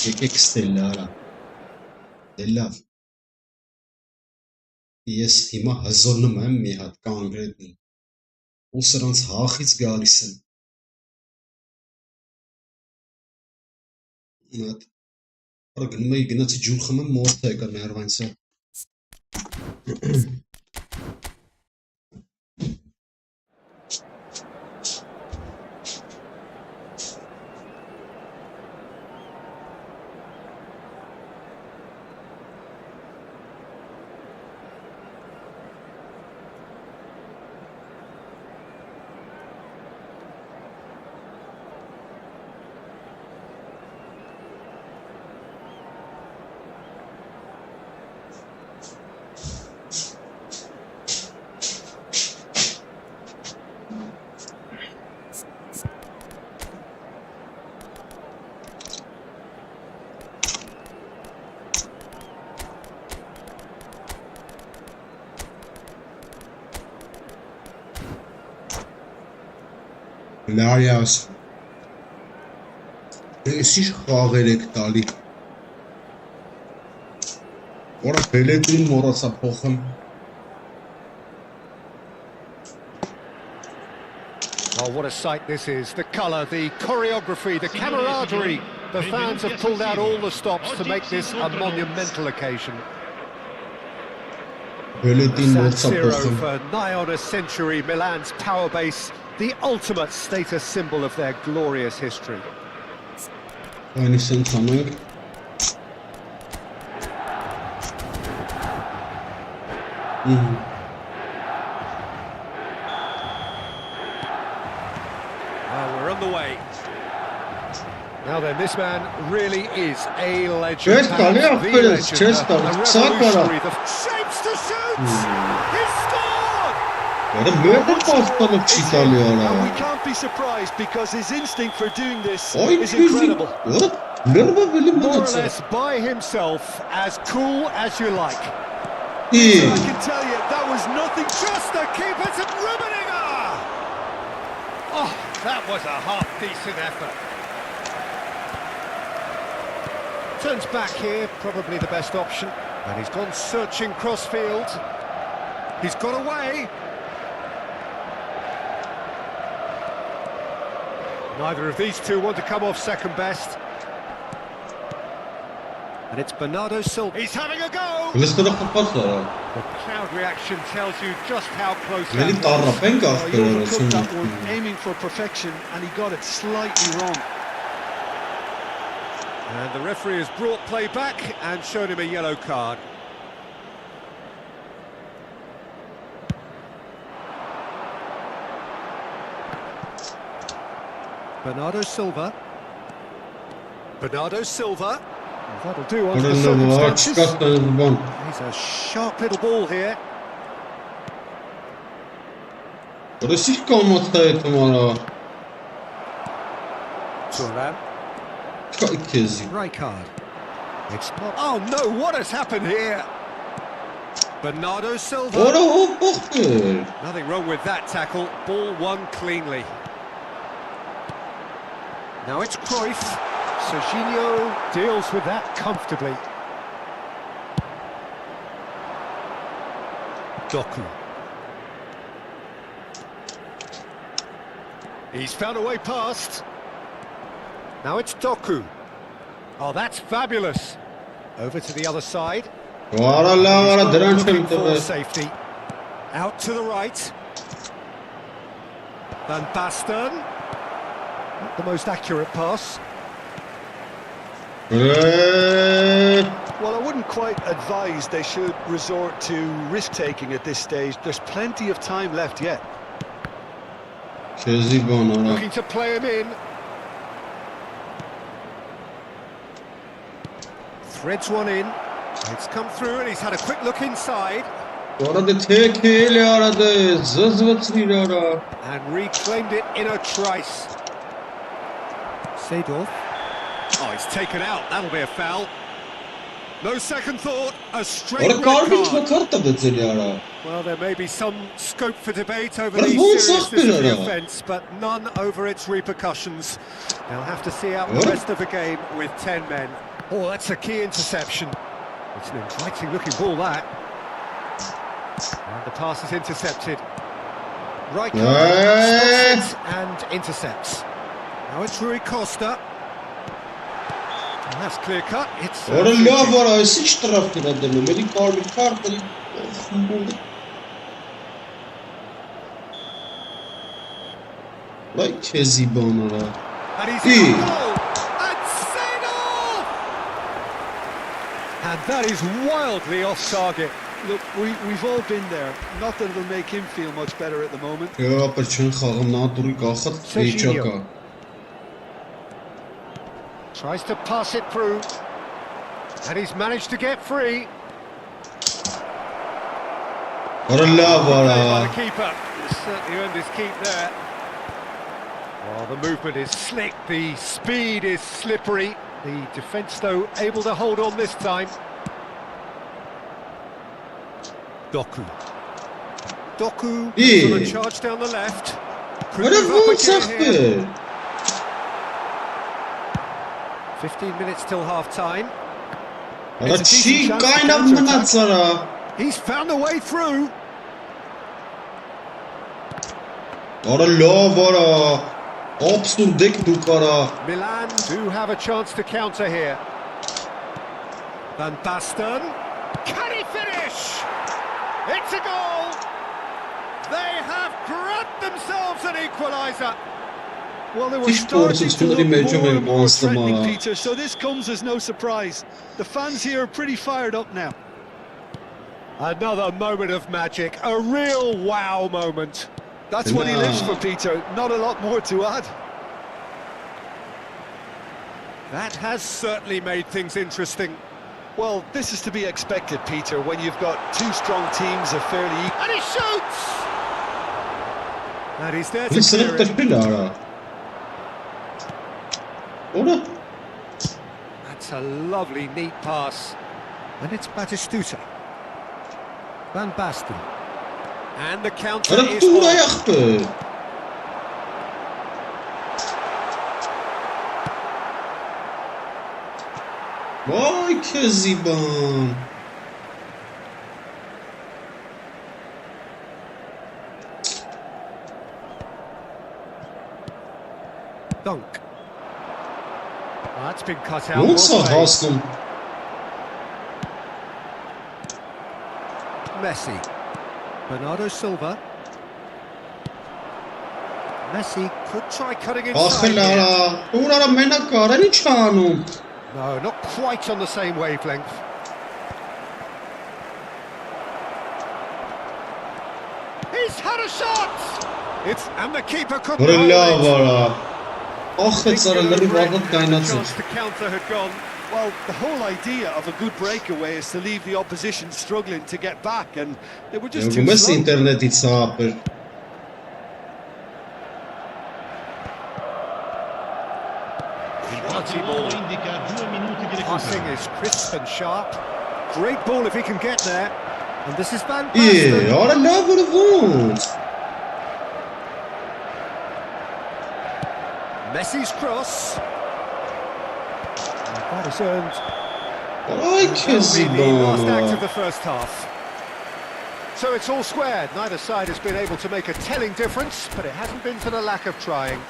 Եկեք ստելա արա։ Դե լավ։ Ես հիմա հզորնում եմ մի հատ կոնկրետնի։ Ու սրանց հախից գալիս եմ։ Մատ։ Արա գնում էի գնացի ջուր խմեմ մորթ եկա ներվանցա։ Լարյաս։ Ես ինչ խաղեր եք տալի։ Որա բելեդին մորացա փոխեմ։ Oh, what a sight this is. The colour, the choreography, the camaraderie. The fans have pulled out all the stops to make this a monumental occasion. Բելեդին մորացա San Siro փոխեմ։ for nigh on a century, Milan's power base, the ultimate status symbol of their glorious history. Այնի սենց անենք։ Well, we're on the way. Now then, this man really is a legend. Չես տալի ախպերս, չես տալի, սակարա։ Shapes to shoot! He's scored! Երը մերդը պաստանով չի տալի արա։ And we can't be surprised because his instinct for doing this Oy is քիզի։ incredible. Որա մերդը վելի More or մնացա։ less by himself, as cool as you like. Ի։ I can tell you that was nothing. Just the keeper to Rummenigge! Oh, that was a half-decent effort. Turns back here, probably the best option. And he's gone searching crossfield. He's got away. Neither of these two want to come off second best. And it's Bernardo Silva. He's having a go! Լես դրա խփած արա։ The crowd reaction tells you just how close Մելի that was. տարապենք Oh, he overtook that ախպերը։ one, aiming for perfection, and he got it slightly wrong. And the referee has brought play back and shown him a yellow card. Bernardo Silva. Bernardo Silva. That'll do under the circumstances. He's a sharp little ball here. Որս ինչ կամացա է տմարա։ Turan. Կայ քեզի։ Rijkaard. It's not. Oh no, what has happened here? Bernardo Silva. Որա հոփոխել։ Nothing wrong with that tackle. Ball won cleanly. Now it's Cruyff. Serginho deals with that comfortably. Doku. He's found a way past. Now it's Doku. Oh, that's fabulous. Over to the other side. Vara la vara direnç Looking for kıldı. safety. Out to the right. Van Basten. Not the most accurate pass. Well, I wouldn't quite advise they should resort to risk-taking at this stage. There's plenty of time left yet. Looking to play him in. Threads one in. It's come through and he's had a quick look inside. Orada tek eli aradı. Zızvıtıyla ara. And reclaimed it in a trice. Seedorf. Oh, it's taken out. That'll be a foul. No second thought. A straight red card. Well, there may be some scope for debate over the seriousness of the offence, but none over its repercussions. They'll have to see out the rest of the game with 10 men. Oh, that's a key interception. It's an inviting-looking ball, that. And the pass is intercepted. Right stops it and intercepts. Now it's Rui Costa. And that's clear cut. It's like Chezi Bonora. And he's in goal. And Seedorf! And that is wildly off target. Look, we've all been there. Not that it'll make him feel much better at the moment. Tries to pass it through. And he's managed to get free. By the keeper. He's certainly earned his keep there. Well, the movement is slick, the speed is slippery. The defence, though, able to hold on this time. Doku on a charge down the left. Could move up again here. 15 minutes till half-time. He's found a way through. Milan do have a chance to counter here. Van Basten. Can he finish? It's a goal! They have grabbed themselves an equaliser. Well, they were starting to look more and more threatening, Peter, so this comes as no surprise. The fans here are pretty fired up now. Another moment of magic, a real wow moment. That's what he lives for, Peter. Not a lot more to add. That has certainly made things interesting. Well, this is to be expected, Peter, when you've got two strong teams of fairly equal. And he shoots! And he's there to clear it. That's a lovely, neat pass. And it's Batistuta. Van Basten. And the counter is on. Vay Keziban. Dunk. That's been cut out. Messi. Bernardo Silva. Messi could try cutting inside. No, not quite on the same wavelength. He's had a shot! And the keeper couldn't hold it. Chance to counter had gone. Well, the whole idea of a good breakaway is to leave the opposition struggling to get back, and they were just too slow. Passing is crisp and sharp. Great ball if he can get there. And this is Van Basten. Messi's cross. And that is earned. The last act of the first half. So it's all squared. Neither side has been able to make a telling difference, but it hasn't been for the lack of trying.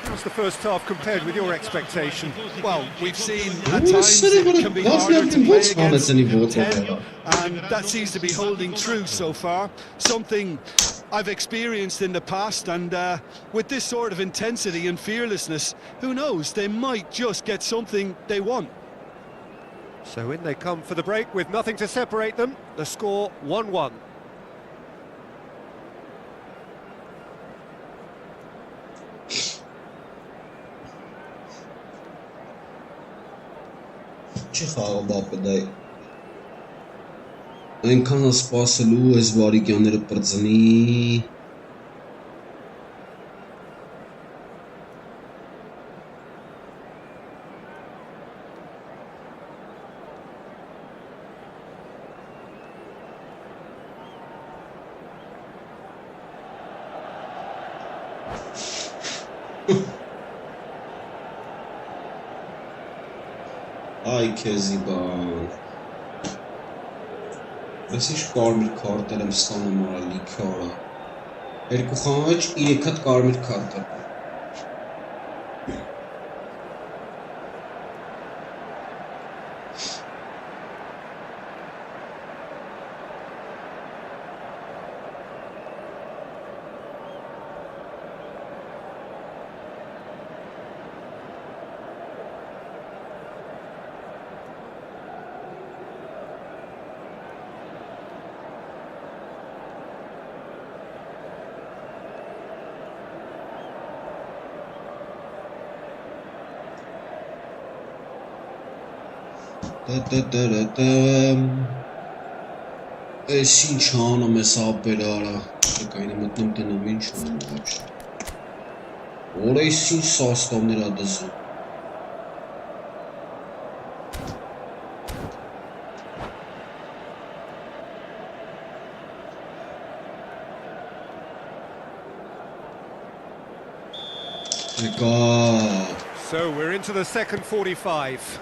Now was the first half compared with your expectation? Well, we've seen at times it can be harder to play against 10, and that seems to be holding true so far. Something I've experienced in the past, and with this sort of intensity and fearlessness, who knows, they might just get something they want. So in they come for the break with nothing to separate them. The score 1-1. چه خراب بدای این کانال سپاسلو از واری گیانر پرزنی Ay Keziban. Այսիշ կարմիր քարտ եմ ստանում Ալիքյարը։ Երկու խաղաչ 3 հատ կարմիր քարտ է։ Էս ինչ անում ես ապերարա, չկային եմ մտնում տնում ինչ անում վաբշ։ Որ էս ինչ սաստավներ ադզում։ So we're into the second 45.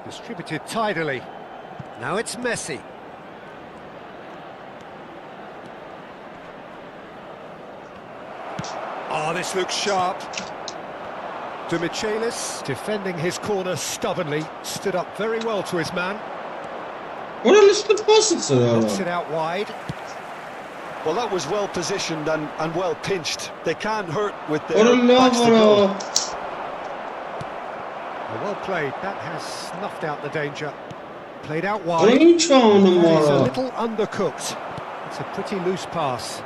Distributed tidily. Now it's Messi. Oh, this looks sharp. De Michelis, defending his corner stubbornly, stood up very well to his man. Knocks it out wide. Well, that was well positioned and well pinched. They can't hurt with their backs to goal. Well played, that has snuffed out the danger. Played out wide. It's a little undercooked. It's a pretty loose pass.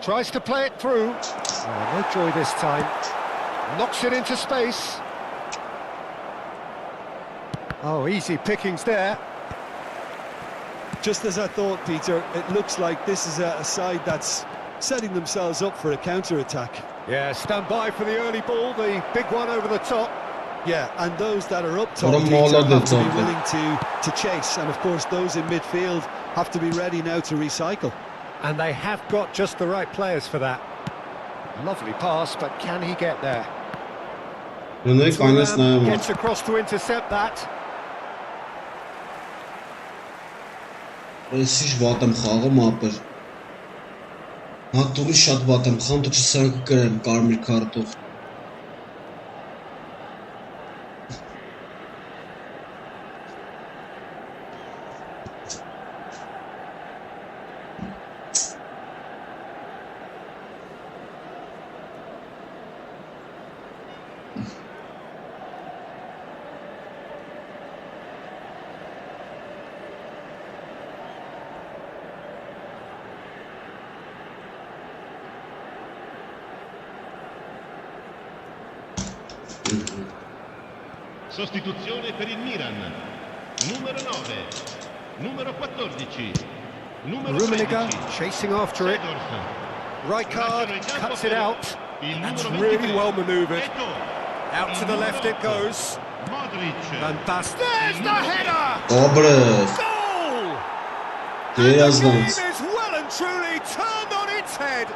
Tries to play it through. Oh, no joy this time. Knocks it into space. Oh, easy pickings there. Just as I thought, Peter, it looks like this is a side that's setting themselves up for a counter-attack. Yeah, stand by for the early ball, the big one over the top. Yeah, and those that are up top, Peter, have to be willing to chase. And of course, those in midfield have to be ready now to recycle. And they have got just the right players for that. Lovely pass, but can he get there? Gets across to intercept that. Այսիշ վատ եմ խաղում ապր։ Հատուղի շատ վատ եմ խաղում, դու չսարակ կրեմ կարմիր քարտով։ Sostituzione per il Milan. Numero 9. Numero 14. Numero Rummenigge 16. chasing after it. Rijkaard cuts it out. That's really well manoeuvred. Out to the left it goes. And Bast. There's the header! Goal! And the game is well and truly turned on its head.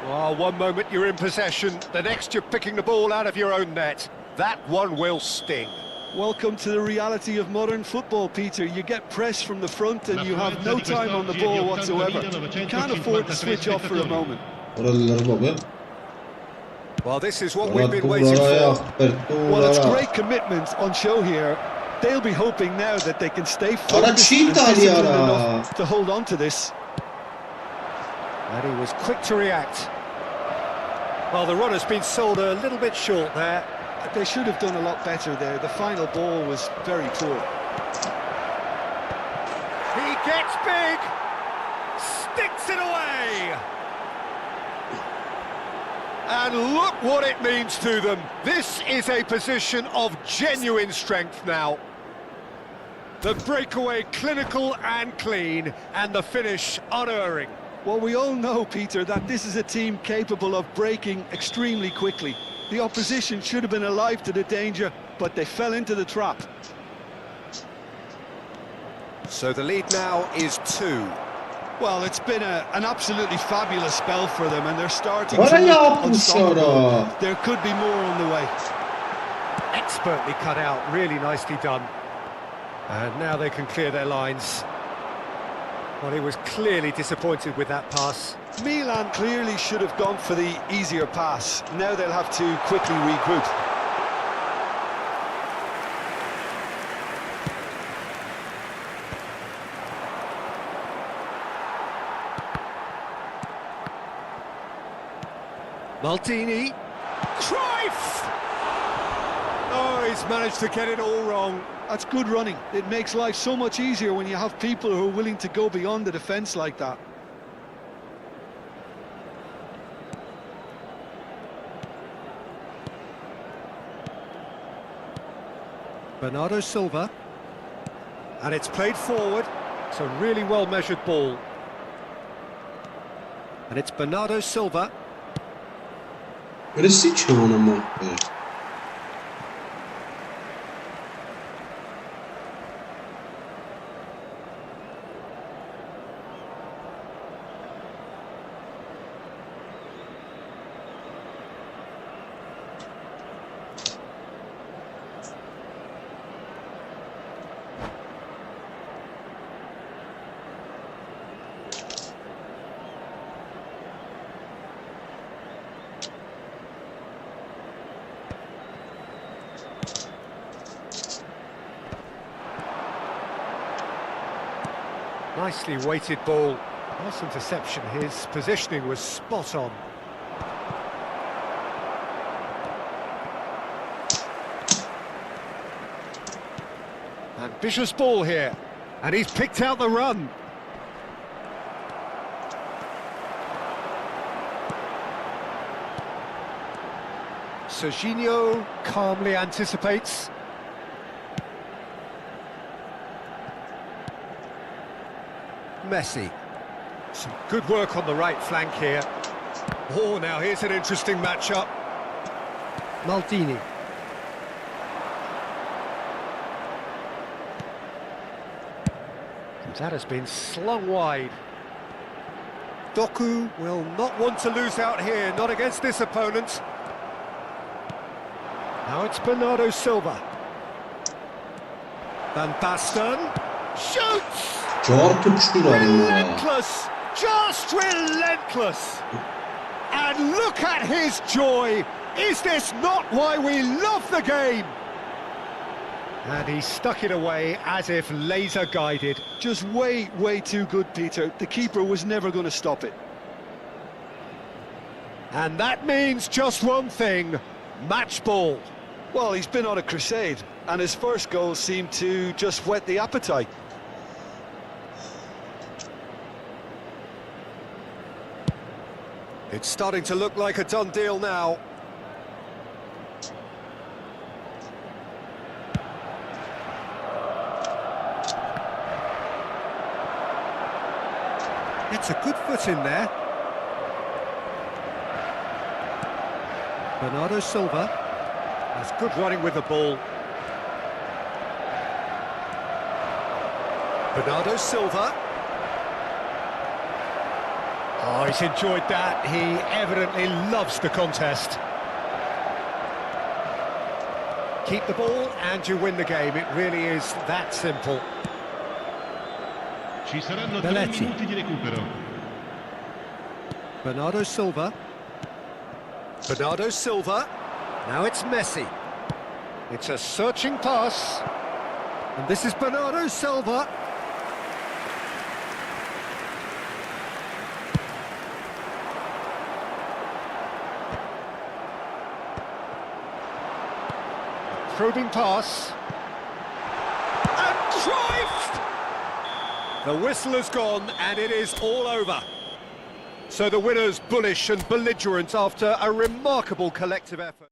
Well, one moment you're in possession, the next you're picking the ball out of your own net. That one will sting. Welcome to the reality of modern football, Peter. You get pressed from the front and you have no time on the ball whatsoever. You can't afford to switch off for a moment. Well, this is what we've been waiting for. Well, it's great commitment on show here. They'll be hoping now that they can stay focused and disciplined enough to hold on to this. And he was quick to react. Well, the run has been sold a little bit short there. They should have done a lot better there. The final ball was very poor. He gets big, sticks it away. And look what it means to them. This is a position of genuine strength now. The breakaway clinical and clean, and the finish unerring. Well, we all know, Peter, that this is a team capable of breaking extremely quickly. The opposition should have been alive to the danger, but they fell into the trap. So the lead now is 2. Well, it's been an absolutely fabulous spell for them, and they're starting to look unstoppable. There could be more on the way. Expertly cut out, really nicely done. And now they can clear their lines. Well, he was clearly disappointed with that pass. Milan clearly should have gone for the easier pass. Now they'll have to quickly regroup. Maldini. Cruyff! Oh, he's managed to get it all wrong. That's good running. It makes life so much easier when you have people who are willing to go beyond the defence like that. Bernardo Silva. And it's played forward. It's a really well-measured ball. And it's Bernardo Silva. Nicely weighted ball. Nice interception. His positioning was spot on. Ambitious ball here. And he's picked out the run. Serginho calmly anticipates. Messi. Some good work on the right flank here. Oh, now here's an interesting matchup. Maldini. That has been slung wide. Doku will not want to lose out here, not against this opponent. Now it's Bernardo Silva. Van Basten shoots! Relentless! Just relentless! And look at his joy! Is this not why we love the game? And he stuck it away as if laser guided. Just way, way too good, Peter. The keeper was never going to stop it. And that means just one thing, match ball. Well, he's been on a crusade, and his first goal seemed to just whet the appetite. It's starting to look like a done deal now. It's a good foot in there. Bernardo Silva has good running with the ball. Bernardo Silva. Oh, he's enjoyed that. He evidently loves the contest. keep the ball and you win the game. It really is that simple. Ci saranno 3 Belletti. minuti di recupero. Bernardo Silva. Bernardo Silva. Now it's Messi. It's a searching pass. And this is Bernardo Silva. Probing pass. And Cruyff! The whistle has gone and it is all over. So the winner's bullish and belligerent after a remarkable collective effort.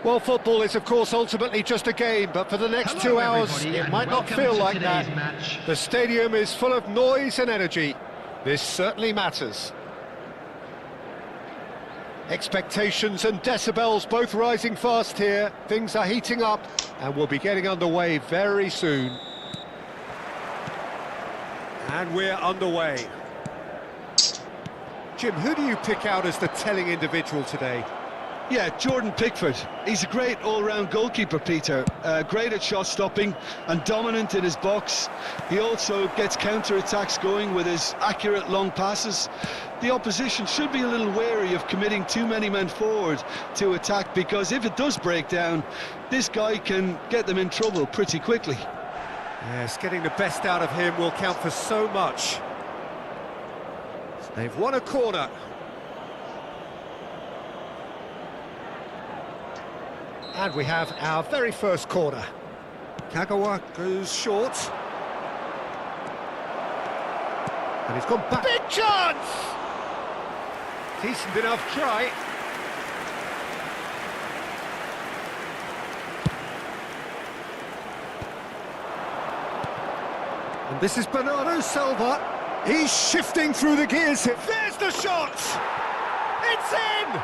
Well, football is, of course, ultimately just a game, but for the next 2 hours, it might not feel like that. The stadium is full of noise and energy. This certainly matters. Expectations and decibels both rising fast here. Things are heating up, and we'll be getting underway very soon. And we're underway. Jim, who do you pick out as the telling individual today? Yeah, Jordan Pickford. He's a great all-round goalkeeper, Peter. Great at shot stopping and dominant in his box. He also gets counter-attacks going with his accurate long passes. The opposition should be a little wary of committing too many men forward to attack, because if it does break down, this guy can get them in trouble pretty quickly. Yes, getting the best out of him will count for so much. They've won a corner. And we have our very first corner. Kagawa goes short. And he's gone back. Big chance! Decent enough try. And this is Bernardo Silva. He's shifting through the gears. There's the shot! It's in!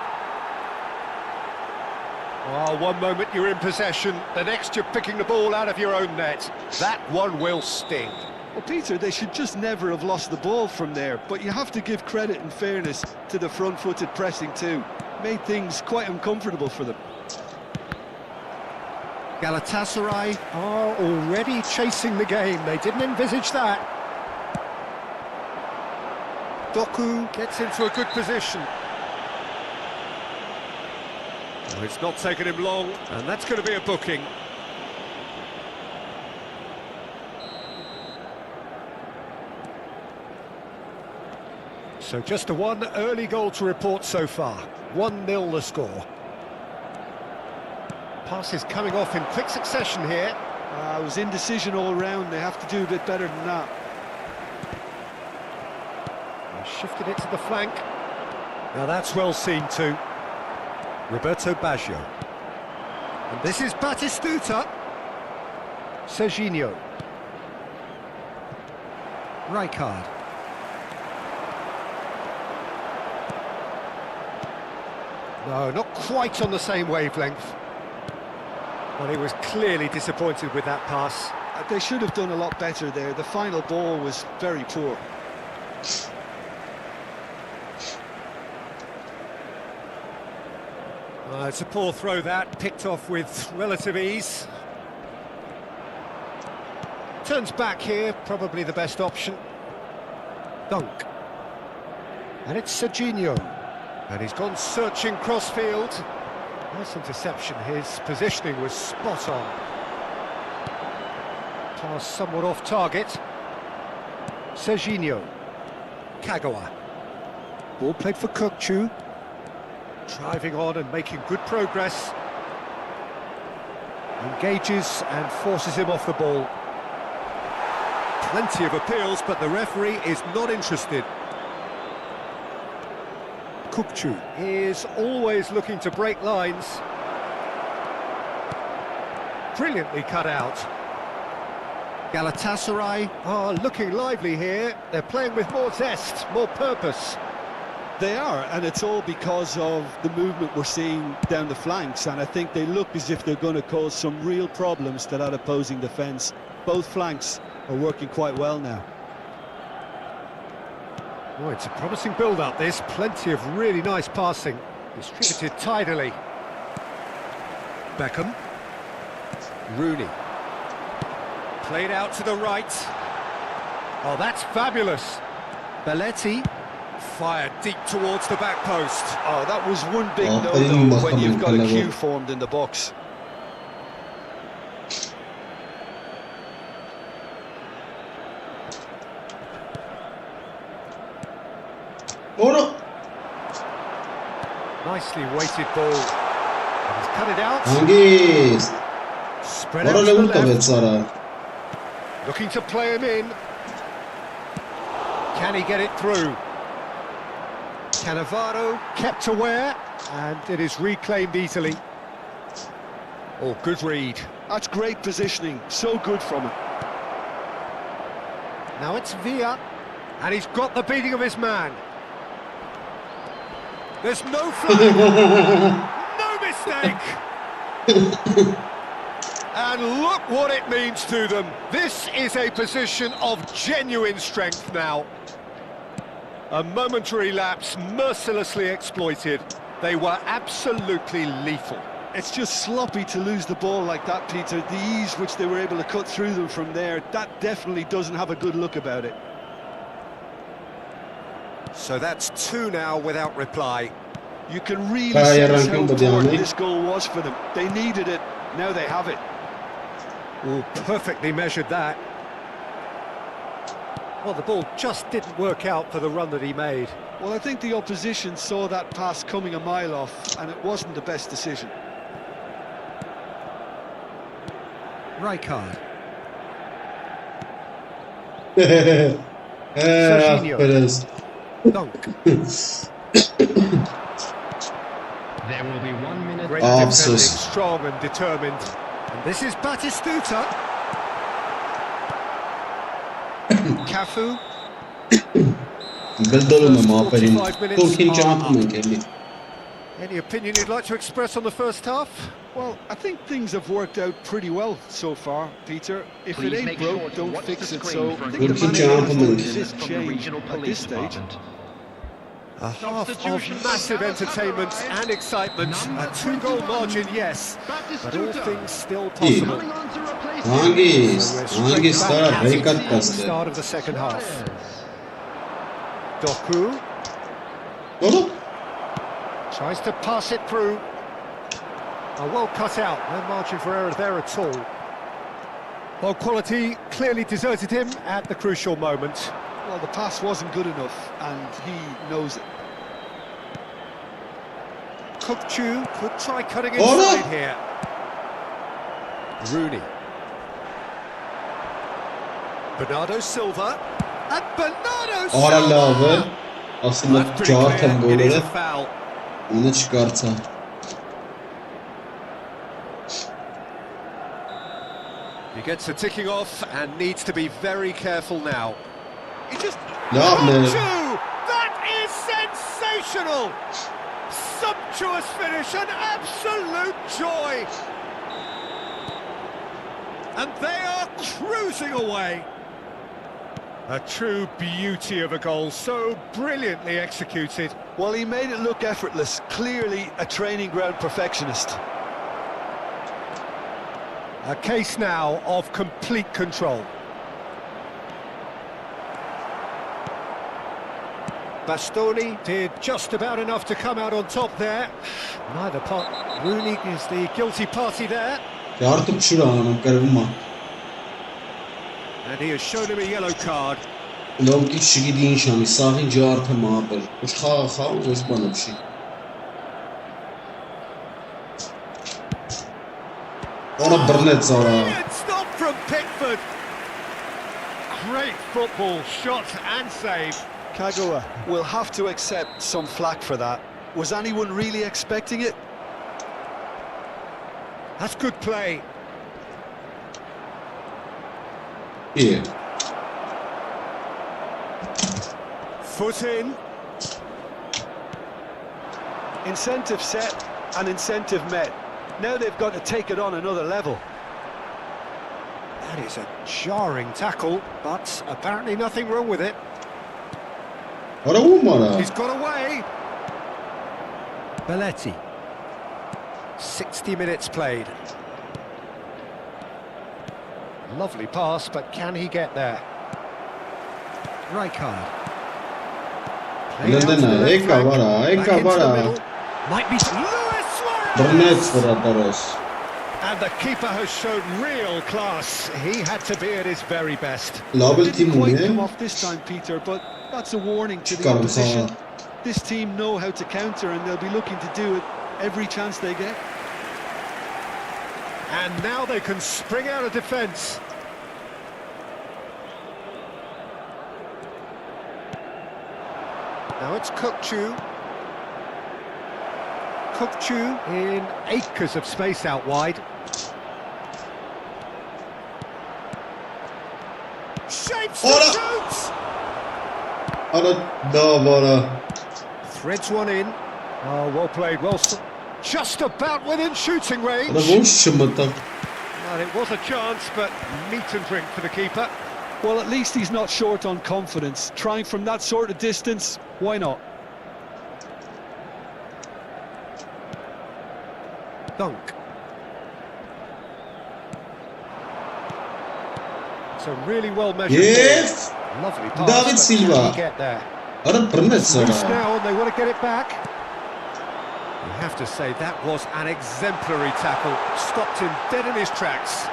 Oh, one moment you're in possession, the next you're picking the ball out of your own net. That one will sting. Well, Peter, they should just never have lost the ball from there, but you have to give credit and fairness to the front-footed pressing too. Made things quite uncomfortable for them. Galatasaray are already chasing the game. They didn't envisage that. Doku gets into a good position. Oh, it's not taken him long, and that's going to be a booking. So just a one early goal to report so far. 1-0 the score. Passes coming off in quick succession here. It was indecision all round. They have to do a bit better than that. Shifted it to the flank. Now that's well seen too. Roberto Baggio. And this is Batistuta. Serginho. Rijkaard. No, not quite on the same wavelength. Well, he was clearly disappointed with that pass. They should have done a lot better there. The final ball was very poor. It's a poor throw that, picked off with relative ease. Turns back here, probably the best option. Dunk. And it's Serginho. And he's gone searching crossfield. Nice interception, his positioning was spot on. Pass somewhat off target. Serginho. Kagawa. Ball played for Kokchu. Driving on and making good progress. Engages and forces him off the ball. Plenty of appeals, but the referee is not interested. Kokchu is always looking to break lines. Brilliantly cut out. Galatasaray are looking lively here. They're playing with more zest, more purpose. They are, and it's all because of the movement we're seeing down the flanks, and I think they look as if they're going to cause some real problems to that opposing defence. Both flanks are working quite well now. Oh, it's a promising build-up, this. Plenty of really nice passing. Distributed tidily. Beckham. Rooney. Played out to the right. Oh, that's fabulous. Belletti. Fired deep towards the back post. Oh, that was one big no-no when you've got a queue formed in the box. Oh no! Nicely weighted ball. And he's cut it out. Hangis! Spread out to the left. Sara. Looking to play him in. Can he get it through? Cannavaro kept aware, and it is reclaimed easily. Oh, good read. That's great positioning, so good from him. Now it's Villa, and he's got the beating of his man. There's no flag, no mistake. And look what it means to them. This is a position of genuine strength now. A momentary lapse mercilessly exploited. They were absolutely lethal. It's just sloppy to lose the ball like that, Peter. The ease which they were able to cut through them from there, that definitely doesn't have a good look about it. So that's two now without reply. You can really see how important this goal was for them. They needed it, now they have it. Oh, perfectly measured that. Well, the ball just didn't work out for the run that he made. Well, I think the opposition saw that pass coming a mile off, and it wasn't the best decision. Rijkaard. Aferin. Dunk. There will be 1 minute. Great defending, Absus. strong and determined. And this is Batistuta. Cafu. بالظلم aferin. Talking gentleman Kelly. Any opinion you'd like to express on the first half? Well, I think things have worked out pretty well so far, Peter. If Please it ain't make sure broke, to don't watch fix the it. screen So for I an think the Good manager has gentleman. to resist from the change regional at police this stage. department. A half of massive entertainment and excitement. A 2-goal margin, yes, but all things still possible. Coming on to replace Hangi stara harekat The qazdi. start of the second half. Doku Oğlum. tries to pass it through. Well cut out, no margin for error there at all. Well, quality clearly deserted him at the crucial moment. Well, the pass wasn't good enough, and he knows it. Kukçu could try cutting Oğlum. inside here. Rooney. Bernardo Silva. And Bernardo Silva! Arallı abi. Aslında That's pretty çağırtan clear, it is golleri a foul. onu çıkarsa. He gets the ticking off and needs to be very careful now. He just... Lovely. Kukçu! That is sensational! Sumptuous finish, an absolute joy! And they are cruising away. A true beauty of a goal, so brilliantly executed. Well, he made it look effortless. Clearly a training ground perfectionist. A case now of complete control. Bastoni did just about enough to come out on top there. Neither part. Rooney is the guilty party there. Artık şuranın kırılma. And he has shown him a yellow card. لو كي تشي دين شامي صاغي جارته ما بل وش خا وزبانه بشي. Ona Burnett zara. Brilliant stop from Pickford. Great football, shot and save. Kagawa will have to accept some flack for that. Was anyone really expecting it? That's good play. İyi. Foot in. Incentive set and incentive met. Now they've got to take it on another level. That is a jarring tackle, but apparently nothing wrong with it. Ara vurma He's got away. Belletti. 60 minutes played. Lovely pass, but can he get there? Rijkaard. Played out to the left Eka flank. vara, Back eka into the vara. middle. Might be Luis Suarez! Burnett vuradaros. And the keeper has shown real class. He had to be at his very best. Label Didn't team quite come ne? off this time, Peter, but that's a warning to the Çıkarım opposition. sağa. This team know how to counter, and they'll be looking to do it every chance they get. And now they can spring out of defence. Now it's Kukçu. Kukçu in acres of space out wide. Shapes the Ora! shoots! Ara da vara. Threads one in. Oh, well played, just about within shooting range. Ara boş şımata. And it was a chance, but meat and drink for the keeper. Well, at least he's not short on confidence. Trying from that sort of distance, why not? Dunk. It's a really well measured Yes. ball. Lovely pass. David but Silva. can he get there? Ara Burnett Loose zara. now, and they want to get it back. You have to say that was an exemplary tackle. Stopped him dead in his tracks.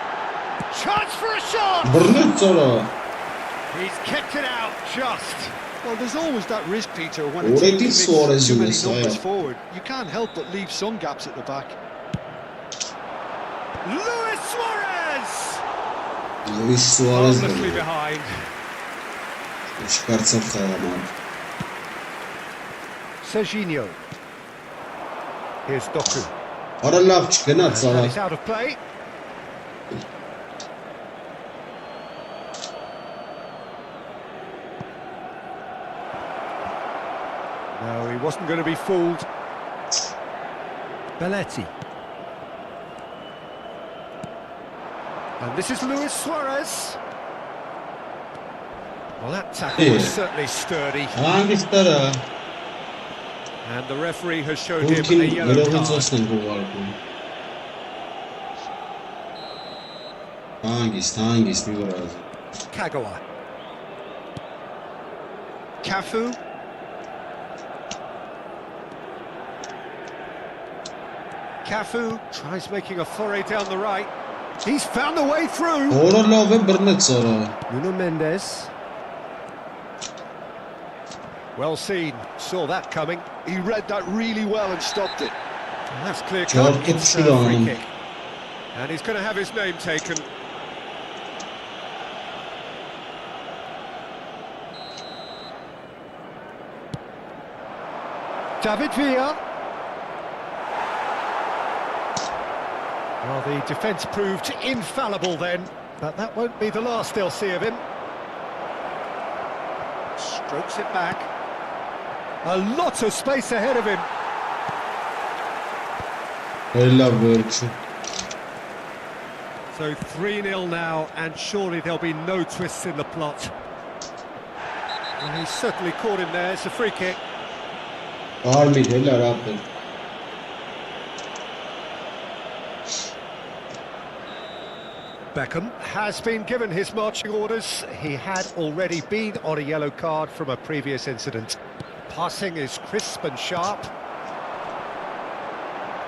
Chance for a shot. Burnett zara. He's kept it out just. Well, there's always that risk, Peter, when a Already team Suarez commits too many Messiah. numbers forward. You can't help but leave some gaps at the back. Luis Suarez! Luis Suarez Harmlessly behind. Çıkarsa kahraman. Serginho. Here's Doku. Ara laf çıkın at And sana. he's out of play. No, he wasn't going to be fooled. Belletti. And this is Luis Suarez. Well, that tackle was certainly sturdy. Hangisi tara? And the referee has shown him a Mümkün yellow böyle card. olmasın bu var bu. Hangisi bir var ağzı. Kagawa. Cafu. Cafu tries making a foray down the right. He's found the way through. Ora lave bir net sonra. Nuno Mendes. Well seen. Saw that coming. He read that really well and stopped it. And that's clear Çok cut. It's a tutuştu free hanım. kick. And he's going to have his name taken. David Villa. Well, the defence proved infallible then, but that won't be the last they'll see of him. Strokes it back. A lot of space ahead of him. Öyle böyle. So 3-0 now, and surely there'll be no twists in the plot. Well, he's certainly caught him there. It's a free kick. Ağır mıydı? Öyle rahatladı. Beckham has been given his marching orders. He had already been on a yellow card from a previous incident. Passing is crisp and sharp.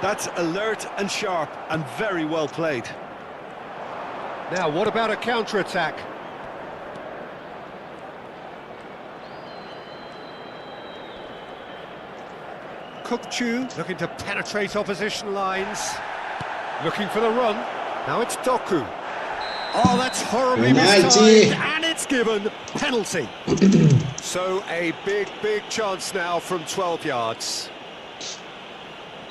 That's alert and sharp and very well played. Now, what about a counter-attack? Kukçu looking to penetrate opposition lines. Looking for the run. Now it's Doku. Oh, that's horribly mistimed, and it's given. Penalty. So a big chance now from 12 yards.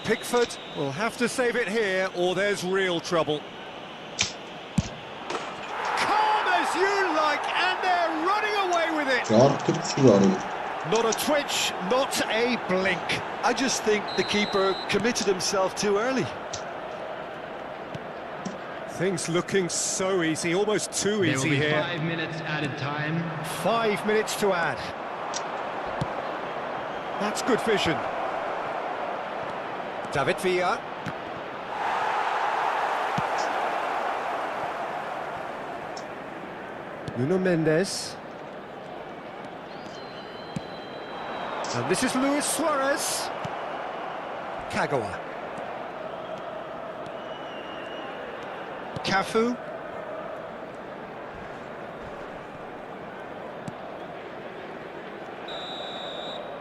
Pickford will have to save it here, or there's real trouble. Calm as you like, and they're running away with it. Çarpıp şurarım. Not a twitch, not a blink. I just think the keeper committed himself too early. Things looking so easy, almost too There will easy be here. 5 minutes added time. 5 minutes to add. That's good vision. David Villa. Nuno Mendes. And this is Luis Suarez. Kagawa. Cafu.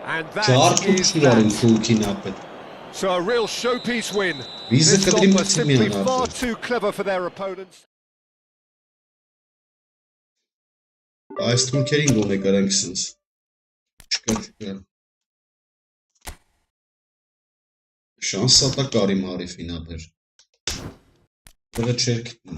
And that Çarpıp is şurarım that. Fulkin abi. So a real showpiece win. Biz This de lot kadrim were simply bitirmeyen far abi. too clever for their opponents. Aston Kering olay garanksiniz. Çıkar. Şans atak qarim harifin abi. Böyle çerkitmem.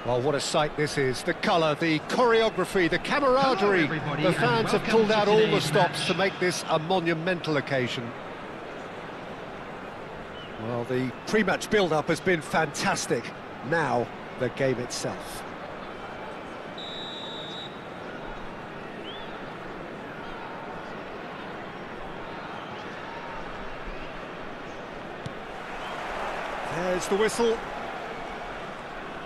Well, what a sight this is. The colour, the choreography, the camaraderie. The fans have pulled out all the stops to make this a monumental occasion. Well, the pre-match build-up has been fantastic. Now, the game itself. There's the whistle.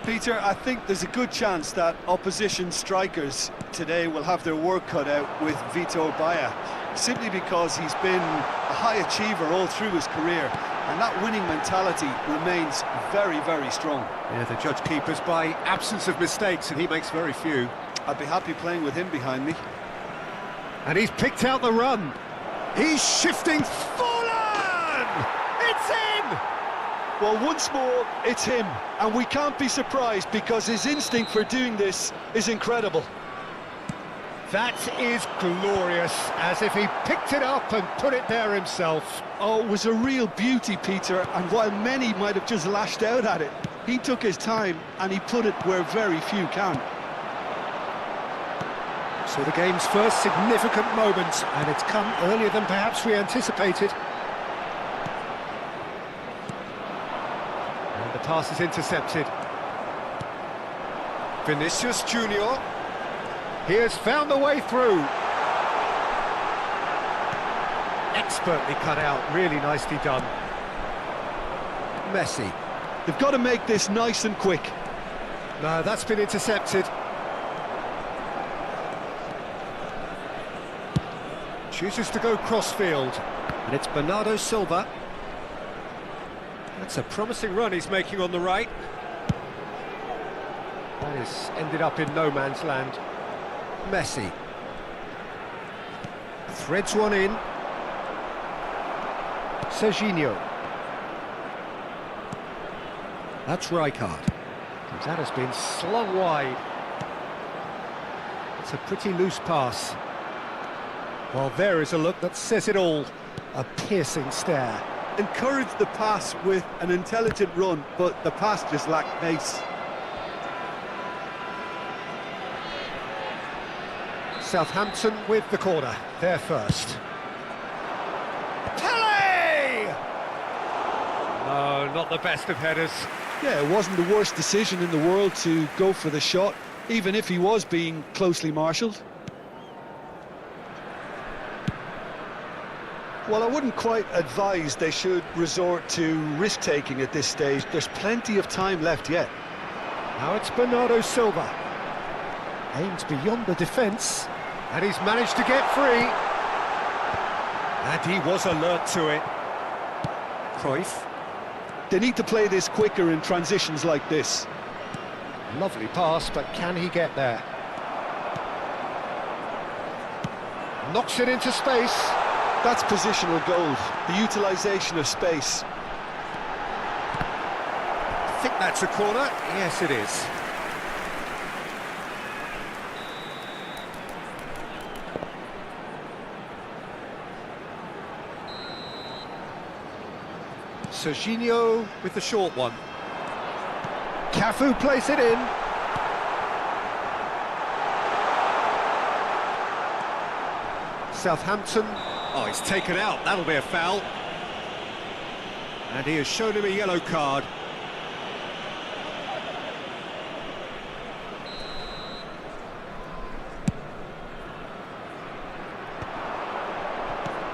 Peter, I think there's a good chance that opposition strikers today will have their work cut out with Vitor Baia, simply because he's been a high achiever all through his career, and that winning mentality remains very, very strong. Yeah, the judge keepers by absence of mistakes, and he makes very few. I'd be happy playing with him behind me. And he's picked out the run. He's shifting. Fallen! It's in! Well, once more, it's him, and we can't be surprised because his instinct for doing this is incredible. That is glorious, as if he picked it up and put it there himself. Oh, it was a real beauty, Peter, and while many might have just lashed out at it, he took his time and he put it where very few can. So the game's first significant moment, and it's come earlier than perhaps we anticipated. And the pass is intercepted. Vinicius Junior. He has found the way through. Expertly cut out, really nicely done. Messi. They've got to make this nice and quick. No, that's been intercepted. Chooses to go cross-field, and it's Bernardo Silva. That's a promising run he's making on the right. That has ended up in no man's land. Messi. Threads one in. Serginho. That's Rijkaard. That has been slung wide. It's a pretty loose pass. Well, there is a look that says it all. A piercing stare. Encouraged the pass with an intelligent run, but the pass just lacked pace. Southampton with the corner. They're first. Pele! No, not the best of headers. Yeah, it wasn't the worst decision in the world to go for the shot, even if he was being closely marshalled. Well, I wouldn't quite advise they should resort to risk-taking at this stage. There's plenty of time left yet. Now it's Bernardo Silva. Aims beyond the defence, and he's managed to get free. And he was alert to it. Cruyff. They need to play this quicker in transitions like this. Lovely pass, but can he get there? Knocks it into space. That's positional gold, the utilisation of space. I think that's a corner. Yes, it is. Serginho with the short one. Cafu plays it in. Southampton. Oh, he's taken out. That'll be a foul. And he has shown him a yellow card.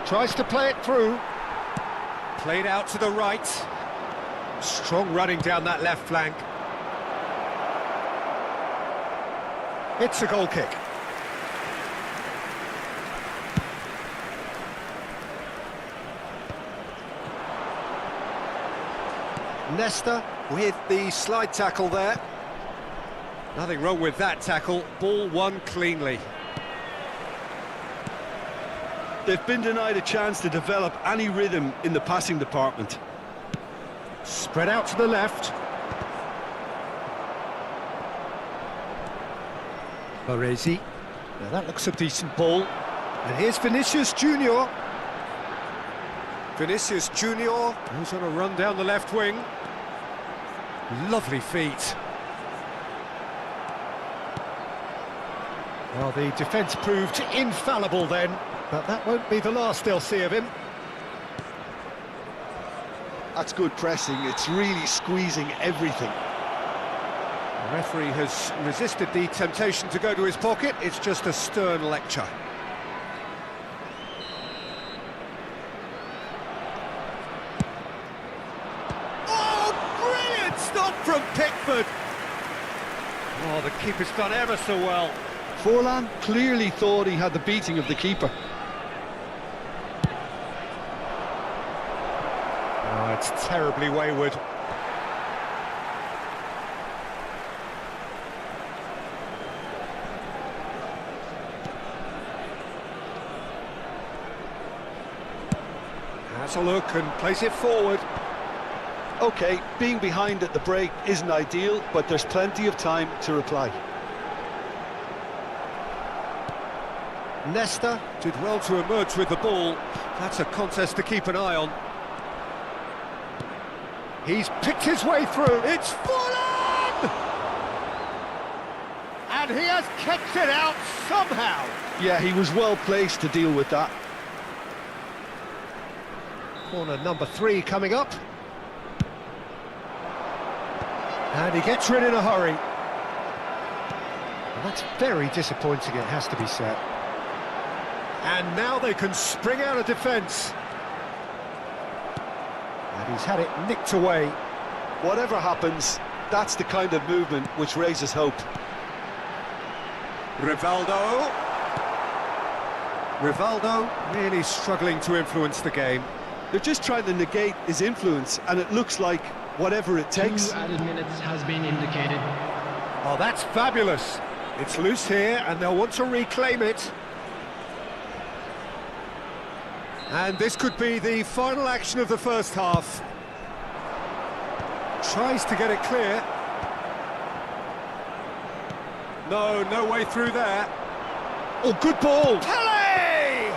Tries to play it through. Played out to the right. Strong running down that left flank. It's a goal kick. Nesta with the slide tackle there. Nothing wrong with that tackle. Ball won cleanly. They've been denied a chance to develop any rhythm in the passing department. Spread out to the left. Baresi. Now that looks a decent ball. And here's Vinicius Junior. Vinicius Junior, who's on a run down the left wing. Lovely feet. Well, the defence proved infallible then, but that won't be the last they'll see of him. That's good pressing, it's really squeezing everything. The referee has resisted the temptation to go to his pocket. It's just a stern lecture. Oh, brilliant stop from Pickford! Oh, the keeper's done ever so well. Forlan clearly thought he had the beating of the keeper. Oh, it's terribly wayward. Has a look and plays it forward. Okay, being behind at the break isn't ideal, but there's plenty of time to reply. Nesta did well to emerge with the ball. That's a contest to keep an eye on. He's picked his way through. It's Forlan! And he has kept it out somehow. Yeah, he was well placed to deal with that. Corner number 3 coming up. And he gets rid in a hurry. Well, that's very disappointing, it has to be said. And now they can spring out of defence. And he's had it nicked away. Whatever happens, that's the kind of movement which raises hope. Rivaldo. Rivaldo really struggling to influence the game. They're just trying to negate his influence, and it looks like whatever it takes. 2 added minutes has been indicated. Oh, that's fabulous. It's loose here, and they'll want to reclaim it. And this could be the final action of the first half. Tries to get it clear. No way through there. Oh, good ball. Pele!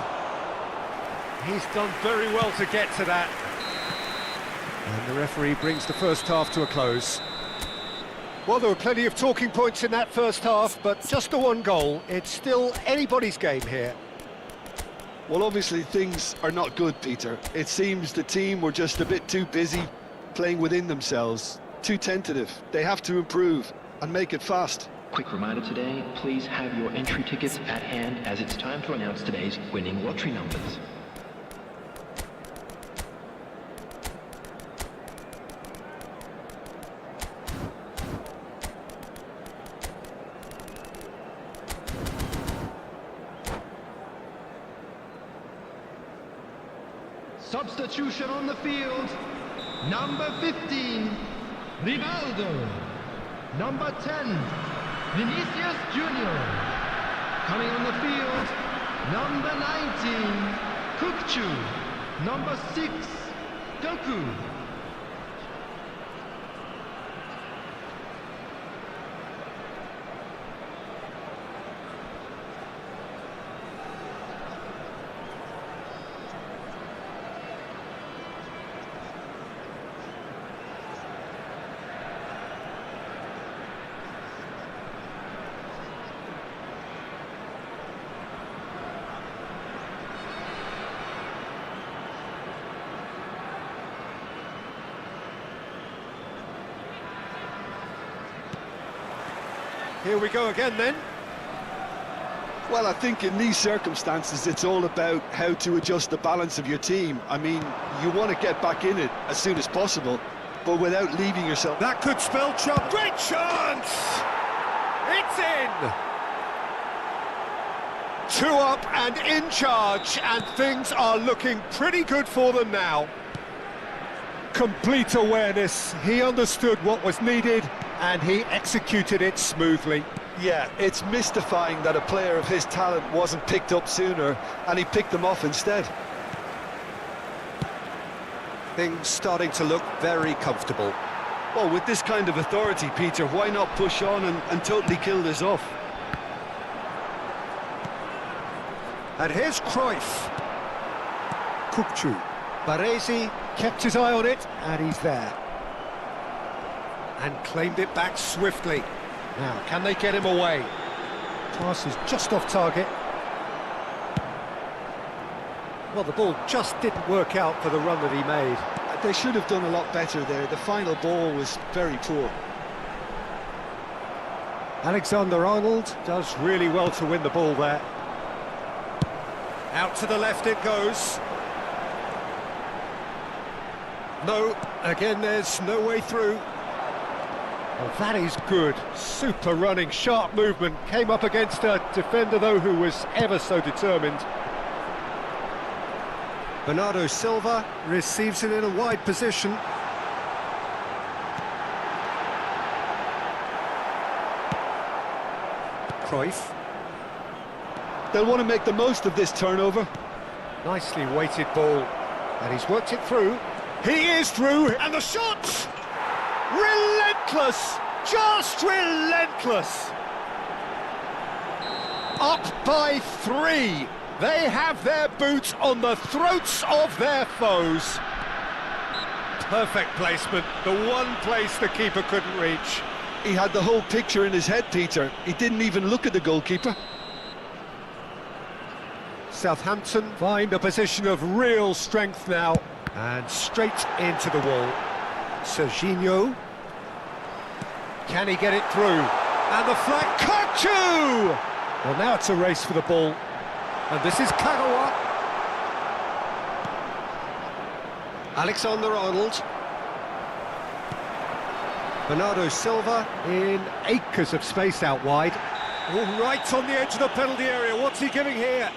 He's done very well to get to that. And the referee brings the first half to a close. Well, there were plenty of talking points in that first half, but just the one goal. It's still anybody's game here. Well, obviously things are not good, Peter. It seems the team were just a bit too busy playing within themselves, too tentative. They have to improve and make it fast. Quick reminder today, please have your entry tickets at hand as it's time to announce today's winning lottery numbers. Substitution on the field. Number 15, Rivaldo. Number 10, Vinicius Junior. Coming on the field, number 19, Kukcu. Number 6, Doku. Here we go again then. Well, I think in these circumstances, it's all about how to adjust the balance of your team. I mean, you want to get back in it as soon as possible, but without leaving yourself... That could spell trouble. Great chance! It's in! 2 up and in charge, and things are looking pretty good for them now. Complete awareness. He understood what was needed and he executed it smoothly. Yeah, it's mystifying that a player of his talent wasn't picked up sooner and he picked them off instead. Things starting to look very comfortable. Well, with this kind of authority, Peter, why not push on and totally kill this off? And here's Cruyff. Kukçu. Baresi kept his eye on it, and he's there. And claimed it back swiftly. Now, can they get him away? Pass is just off target. Well, the ball just didn't work out for the run that he made. They should have done a lot better there. The final ball was very poor. Alexander-Arnold does really well to win the ball there. Out to the left it goes. No, again there's no way through. Well, that is good. Super running, sharp movement. Came up against a defender, though, who was ever so determined. Bernardo Silva receives it in a wide position. Cruyff. They'll want to make the most of this turnover. Nicely weighted ball. And he's worked it through. He is through, and the shot! Relentless! Just relentless! Up by 3. They have their boots on the throats of their foes. Perfect placement, the one place the keeper couldn't reach. He had the whole picture in his head, Peter. He didn't even look at the goalkeeper. Southampton find a position of real strength now. And straight into the wall. Serginho. Can he get it through? And the flag, Kukçu! Well, now it's a race for the ball. And this is Kagawa. Alexander-Arnold. Bernardo Silva in acres of space out wide. Oh, right on the edge of the penalty area. What's he giving here?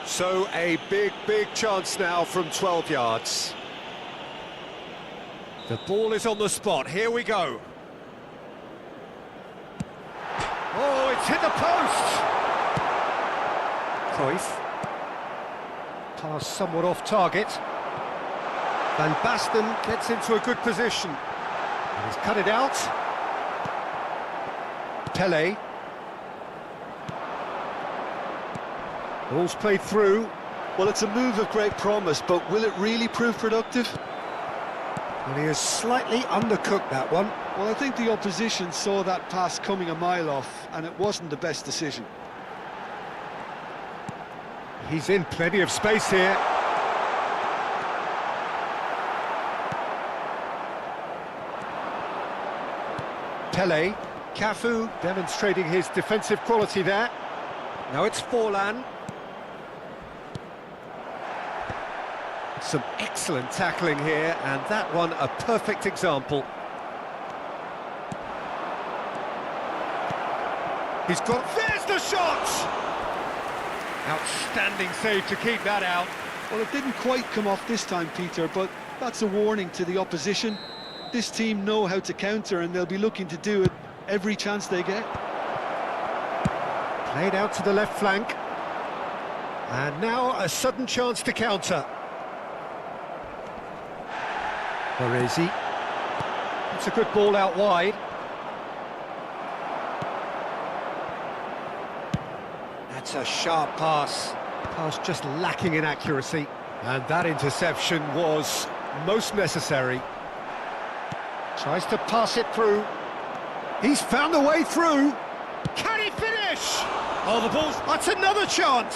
So a big chance now from 12 yards. The ball is on the spot. Here we go. Oh, it's hit the post! Cruyff. Pass somewhat off target. Van Basten gets into a good position. And he's cut it out. Pele. Ball's played through. Well, it's a move of great promise, but will it really prove productive? And he has slightly undercooked that one. Well, I think the opposition saw that pass coming a mile off, and it wasn't the best decision. He's in plenty of space here. Pele. Cafu demonstrating his defensive quality there. Now it's Forlan. Some excellent tackling here, and that one a perfect example. He's got... There's the shot! Outstanding save to keep that out. Well, it didn't quite come off this time, Peter, but that's a warning to the opposition. This team know how to counter, and they'll be looking to do it every chance they get. Played out to the left flank. And now a sudden chance to counter. Baresi. It's a good ball out wide. That's a sharp pass. Pass just lacking in accuracy. And that interception was most necessary. Tries to pass it through. He's found a way through. Can he finish? Oh, the ball's... That's another chance.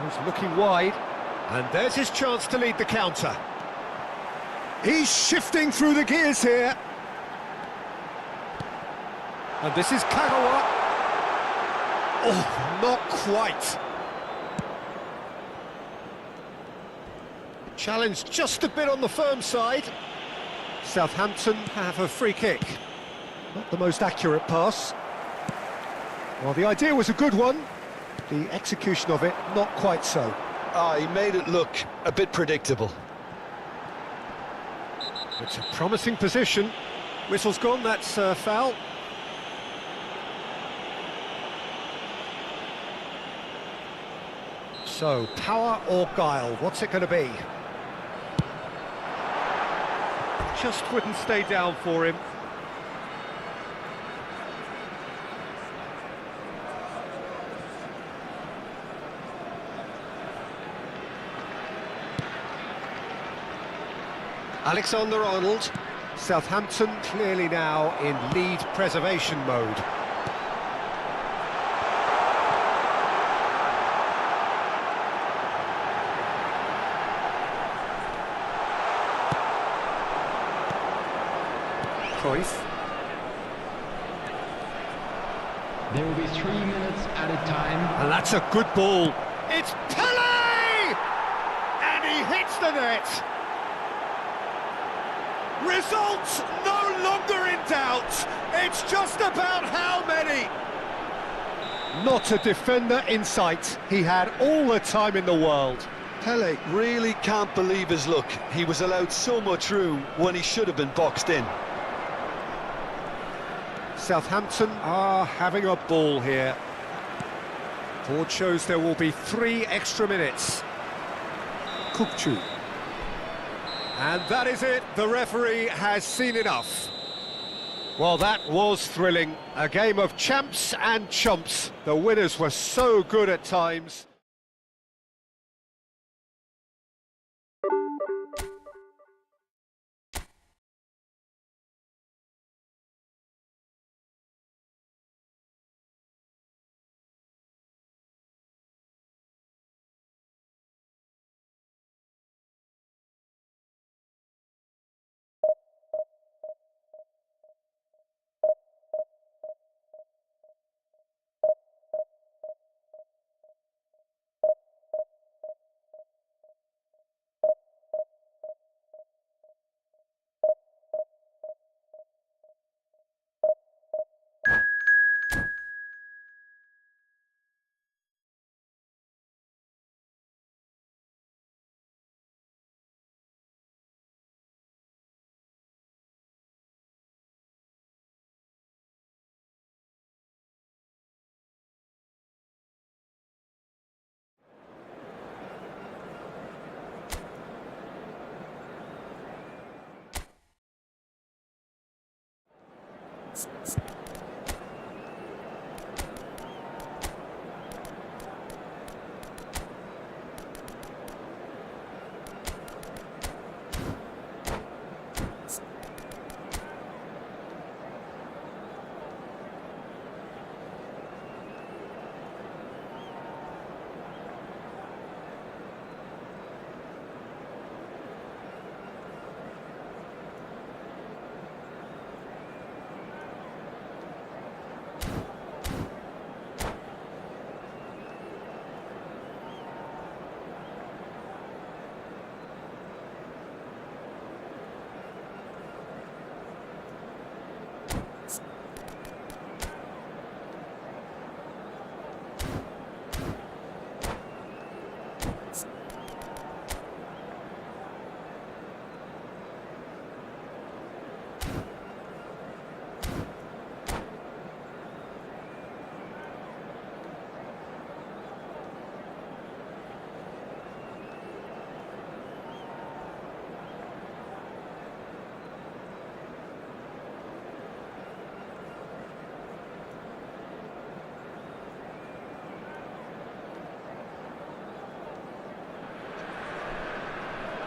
He's looking wide. And there's his chance to lead the counter. He's shifting through the gears here. And this is Kagawa. Oh, not quite. Challenge just a bit on the firm side. Southampton have a free kick. Not the most accurate pass. Well, the idea was a good one. The execution of it, not quite so. He made it look a bit predictable. It's a promising position. Whistle's gone, that's foul. So, power or guile, what's it going to be? Just wouldn't stay down for him. Alexander-Arnold. Southampton clearly now in lead preservation mode. Cruyff. There will be 3 minutes added time. And that's a good ball. It's Pele! And he hits the net. Results no longer in doubt. It's just about how many. Not a defender in sight. He had all the time in the world. Pele really can't believe his luck. He was allowed so much room when he should have been boxed in. Southampton are having a ball here. Board shows there will be 3 extra minutes. Kupchu. And that is it. The referee has seen enough. Well, that was thrilling. A game of champs and chumps. The winners were so good at times.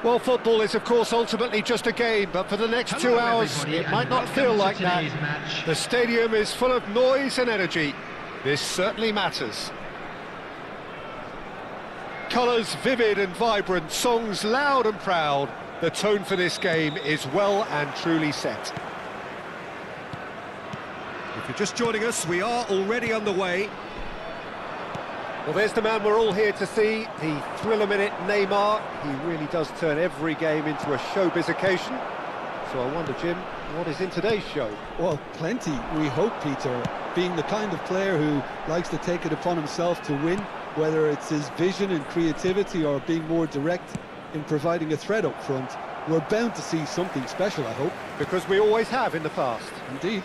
Well, football is, of course, ultimately just a game, but for the next 2 hours, it might not feel like that. The stadium is full of noise and energy. This certainly matters. Colours vivid and vibrant, songs loud and proud. The tone for this game is well and truly set. If you're just joining us, we are already underway. Well, there's the man we're all here to see, the thriller-minute Neymar. He really does turn every game into a showbiz occasion. So I wonder, Jim, what is in today's show? Well, plenty, we hope, Peter. Being the kind of player who likes to take it upon himself to win, whether it's his vision and creativity or being more direct in providing a threat up front. We're bound to see something special, I hope. Because we always have in the past. Indeed.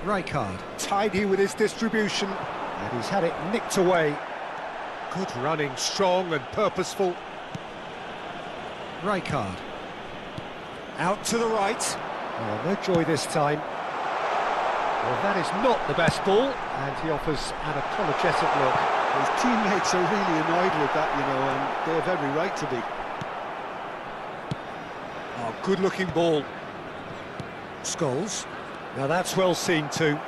Rijkaard, tidy with his distribution, and he's had it nicked away. Good running, strong and purposeful. Rijkaard. Out to the right. Oh, no joy this time. Well, that is not the best ball, and he offers an apologetic look. His teammates are really annoyed with that, you know, and they have every right to be. Oh, good-looking ball. Scholes. Now that's well seen too.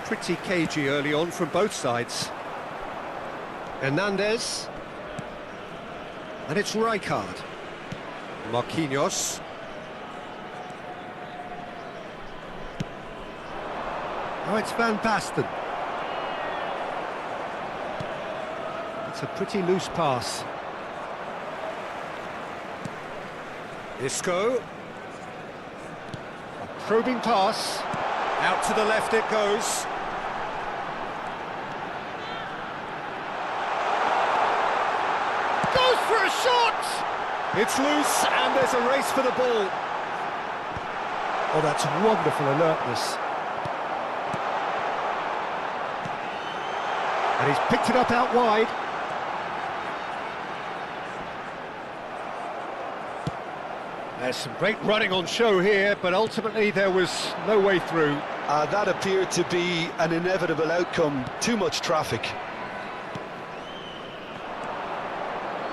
Pretty cagey early on from both sides. Hernandez. And it's Rijkaard. Marquinhos. Oh, it's Van Basten. It's a pretty loose pass. Isco. A probing pass. Out to the left it goes. Goes for a shot! It's loose and there's a race for the ball. Oh, that's wonderful alertness. And he's picked it up out wide. There's some great running on show here, but ultimately there was no way through. That appeared to be an inevitable outcome. Too much traffic.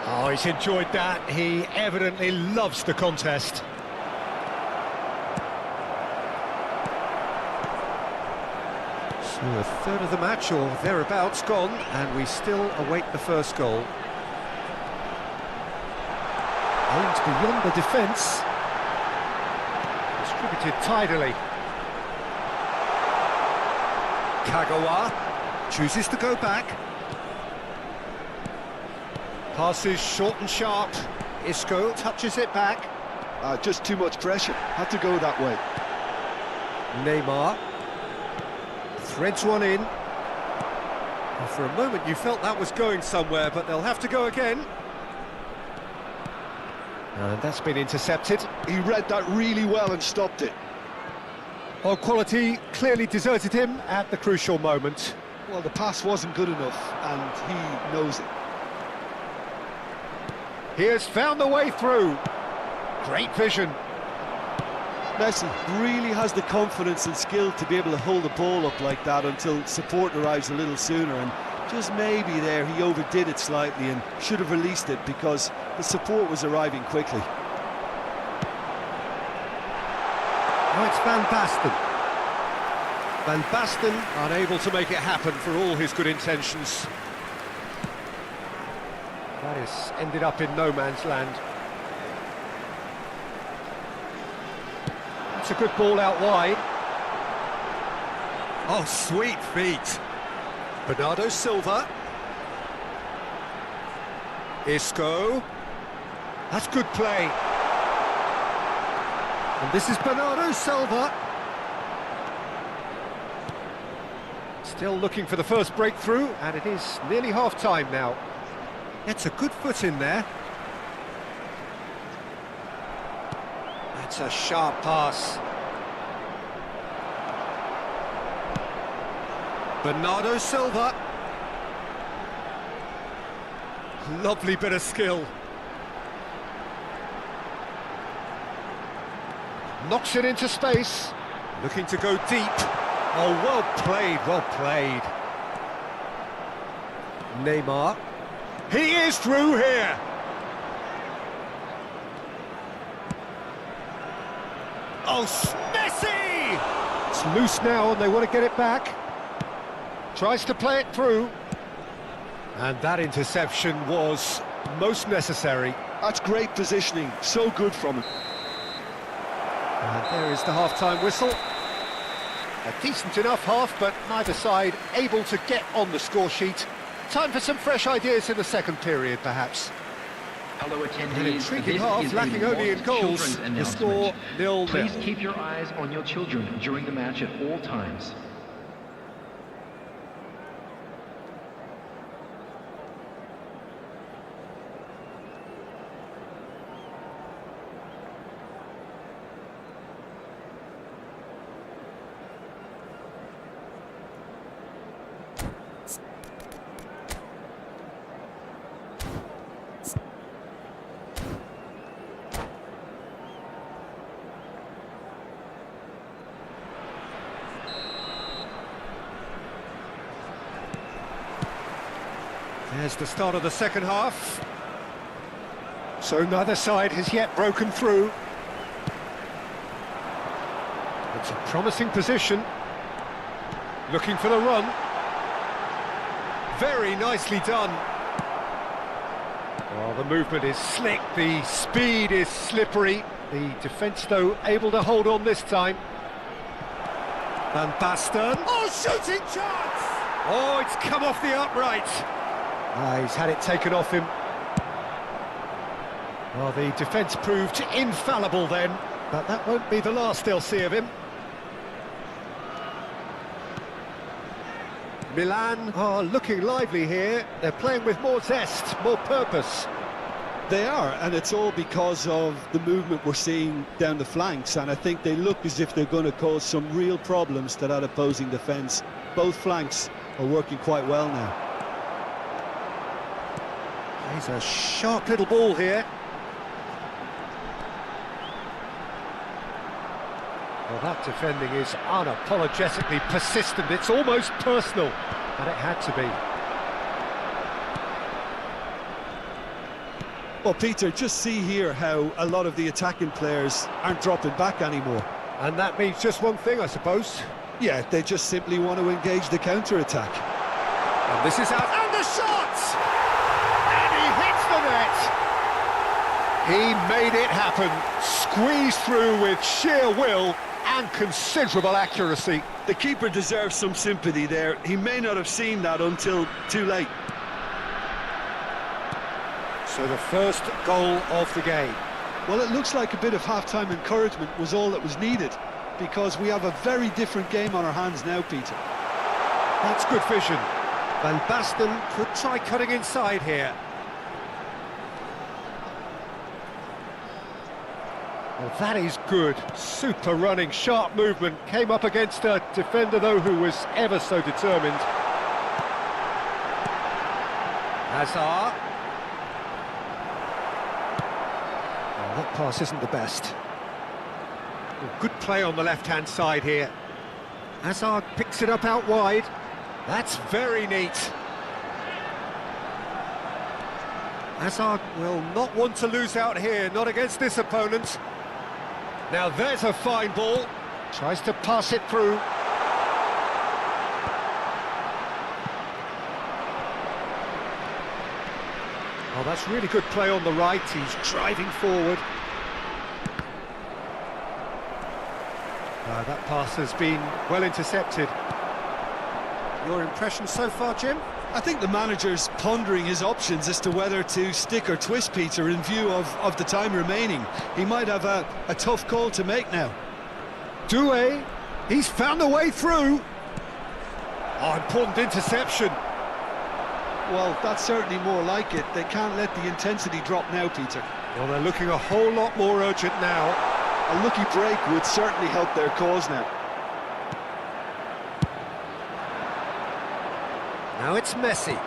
Oh, he's enjoyed that. He evidently loves the contest. So a third of the match or thereabouts gone, and we still await the first goal. Aimed beyond the defence. Distributed tidily. Kagawa chooses to go back. Passes short and sharp. Isco touches it back. Just too much pressure. Had to go that way. Neymar threads one in. Well, for a moment you felt that was going somewhere, but they'll have to go again. And that's been intercepted. He read that really well and stopped it. Well, quality clearly deserted him at the crucial moment. Well, the pass wasn't good enough, and he knows it. He has found the way through. Great vision. Messi really has the confidence and skill to be able to hold the ball up like that until support arrives a little sooner, and just maybe there he overdid it slightly and should have released it because the support was arriving quickly. Now it's Van Basten. Van Basten unable to make it happen for all his good intentions. That has ended up in no man's land. That's a good ball out wide. Oh, sweet feet. Bernardo Silva. Isco. That's good play. And this is Bernardo Silva. Still looking for the first breakthrough, and it is nearly half-time now. It's a good foot in there. That's a sharp pass. Bernardo Silva. Lovely bit of skill. Knocks it into space. Looking to go deep. Oh, well played, well played. Neymar. He is through here. Oh, Messi! It's loose now and they want to get it back. Tries to play it through. And that interception was most necessary. That's great positioning, so good from him. And there is the half-time whistle. A decent enough half, but neither side able to get on the score sheet. Time for some fresh ideas in the second period, perhaps. Hello, An attendees. intriguing This half, is a lacking only in lost goals. children's The score announcement. 0-0. Please keep your eyes on your children during the match at all times. There's the start of the second half. So neither side has yet broken through. It's a promising position. Looking for the run. Very nicely done. Oh, the movement is slick, the speed is slippery. The defence, though, able to hold on this time. Van Basten. Oh, shooting chance! Oh, it's come off the upright. He's had it taken off him. Well, the defence proved infallible then, but that won't be the last they'll see of him. Milan are looking lively here. They're playing with more zest, more purpose. They are, and it's all because of the movement we're seeing down the flanks, and I think they look as if they're going to cause some real problems to that opposing defence. Both flanks are working quite well now. He's a sharp little ball here. Well, that defending is unapologetically persistent. It's almost personal, and it had to be. Well, Peter, just see here how a lot of the attacking players aren't dropping back anymore. And that means just one thing, I suppose. Yeah, they just simply want to engage the counter-attack. And this is out, and the shot! And he hits the net! He made it happen, squeezed through with sheer will and considerable accuracy. The keeper deserves some sympathy there. He may not have seen that until too late. So the first goal of the game. Well, it looks like a bit of half-time encouragement was all that was needed, because we have a very different game on our hands now, Peter. That's good vision. Van Basten could try cutting inside here. Well, that is good. Super running, sharp movement. Came up against a defender, though, who was ever so determined. Hazard. Oh, that pass isn't the best. Well, good play on the left-hand side here. Hazard picks it up out wide. That's very neat. Hazard will not want to lose out here, not against this opponent. Now there's a fine ball. Tries to pass it through. Oh, that's really good play on the right. He's driving forward. That pass has been well intercepted. Your impression so far, Jim? I think the manager's pondering his options as to whether to stick or twist, Peter, in view of the time remaining. He might have a tough call to make now. Doué, he's found a way through. Oh, important interception. Well, that's certainly more like it. They can't let the intensity drop now, Peter. Well, they're looking a whole lot more urgent now. A lucky break would certainly help their cause now. Now it's Messi.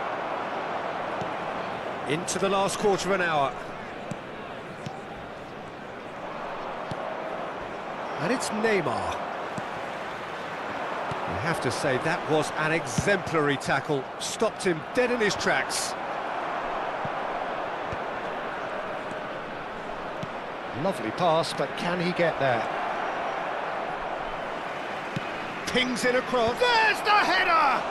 Into the last quarter of an hour. And it's Neymar. I have to say, that was an exemplary tackle. Stopped him dead in his tracks. Lovely pass, but can he get there? Pings it across. There's the header!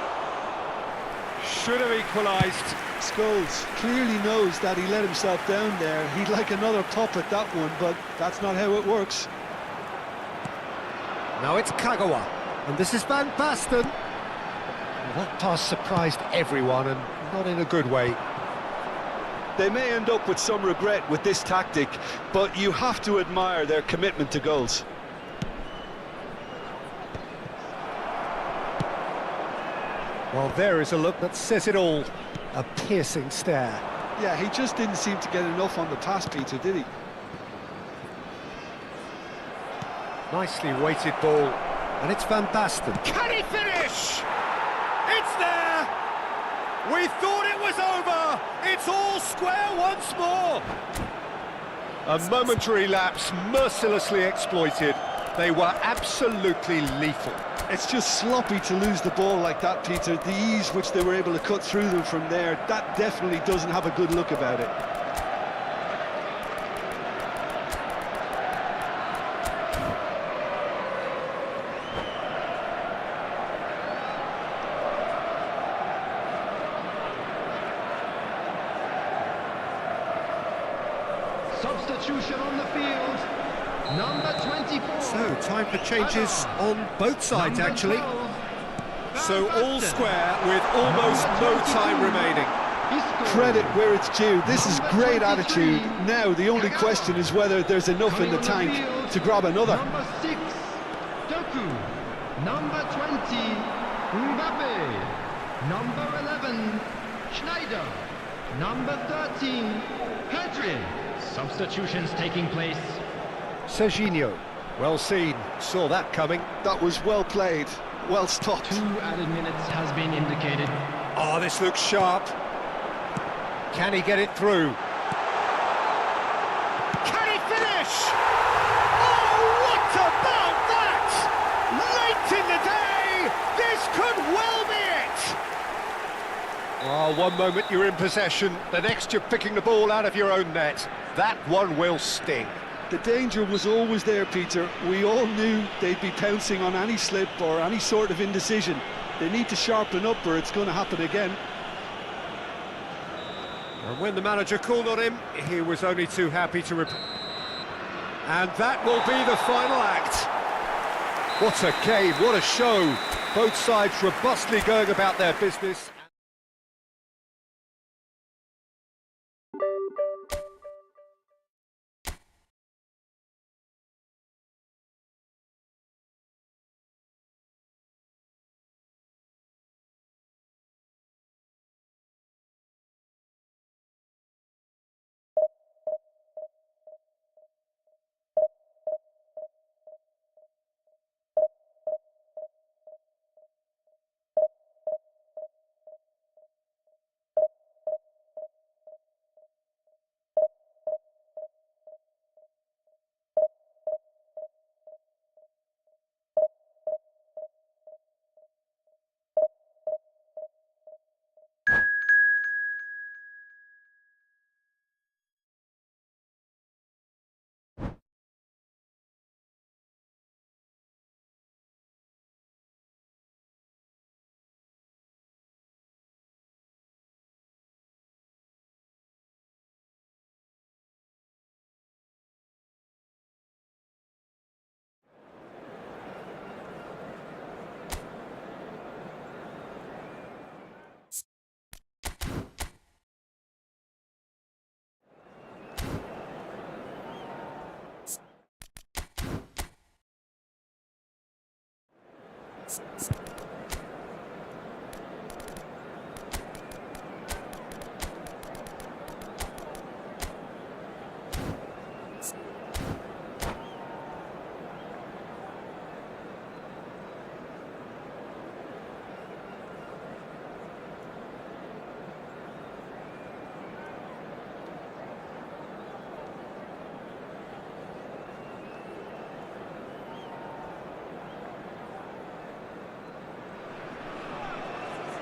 Should have equalised. Scholes clearly knows that he let himself down there. He'd like another pop at that one, but that's not how it works. Now it's Kagawa, and this is Van Basten. Well, that pass surprised everyone, and not in a good way. They may end up with some regret with this tactic, but you have to admire their commitment to goals. Well, there is a look that says it all. A piercing stare. Yeah, he just didn't seem to get enough on the pass, Peter, did he? Nicely weighted ball. And it's Van Basten. Can he finish? It's there! We thought it was over! It's all square once more! A momentary lapse, mercilessly exploited. They were absolutely lethal. It's just sloppy to lose the ball like that, Peter. The ease which they were able to cut through them from there, that definitely doesn't have a good look about it. Substitution on the field. Number 24. So, time for changes on both sides, actually. So, all square with almost no time remaining. Credit where it's due. This is great attitude. Now, the only question is whether there's enough in the tank to grab another. Number 6, Doku. Number 20, Mbappe. Number 11, Schneider. Number 13, Pedri. Substitutions taking place. Serginho, well seen, saw that coming. That was well played, well stopped. 2 added minutes has been indicated. Oh, this looks sharp. Can he get it through? Can he finish? Oh, what about that? Late in the day, this could well be it. Oh, one moment you're in possession, the next you're picking the ball out of your own net. That one will sting. The danger was always there, Peter. We all knew they'd be pouncing on any slip or any sort of indecision. They need to sharpen up or it's going to happen again. And when the manager called on him, he was only too happy to and that will be the final act. What a game, what a show. Both sides robustly going about their business.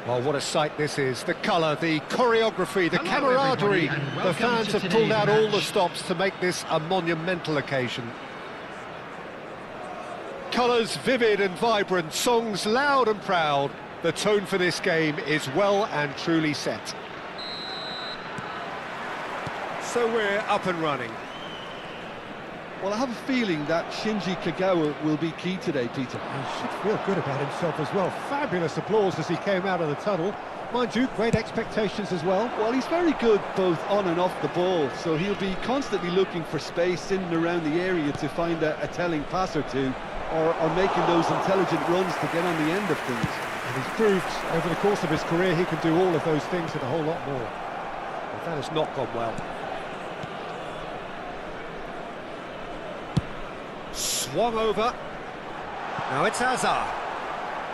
Well, what a sight this is. The colour, the choreography, the camaraderie. The fans have pulled out all the stops to make this a monumental occasion. Colours vivid and vibrant, songs loud and proud. The tone for this game is well and truly set. So we're up and running. Well, I have a feeling that Shinji Kagawa will be key today, Peter. He should feel good about himself as well. Fabulous applause as he came out of the tunnel. Mind you, great expectations as well. Well, he's very good both on and off the ball, so he'll be constantly looking for space in and around the area to find a telling pass or two, or making those intelligent runs to get on the end of things. And he's proved over the course of his career he can do all of those things and a whole lot more. But that has not gone well. Swung over. Now it's Hazard.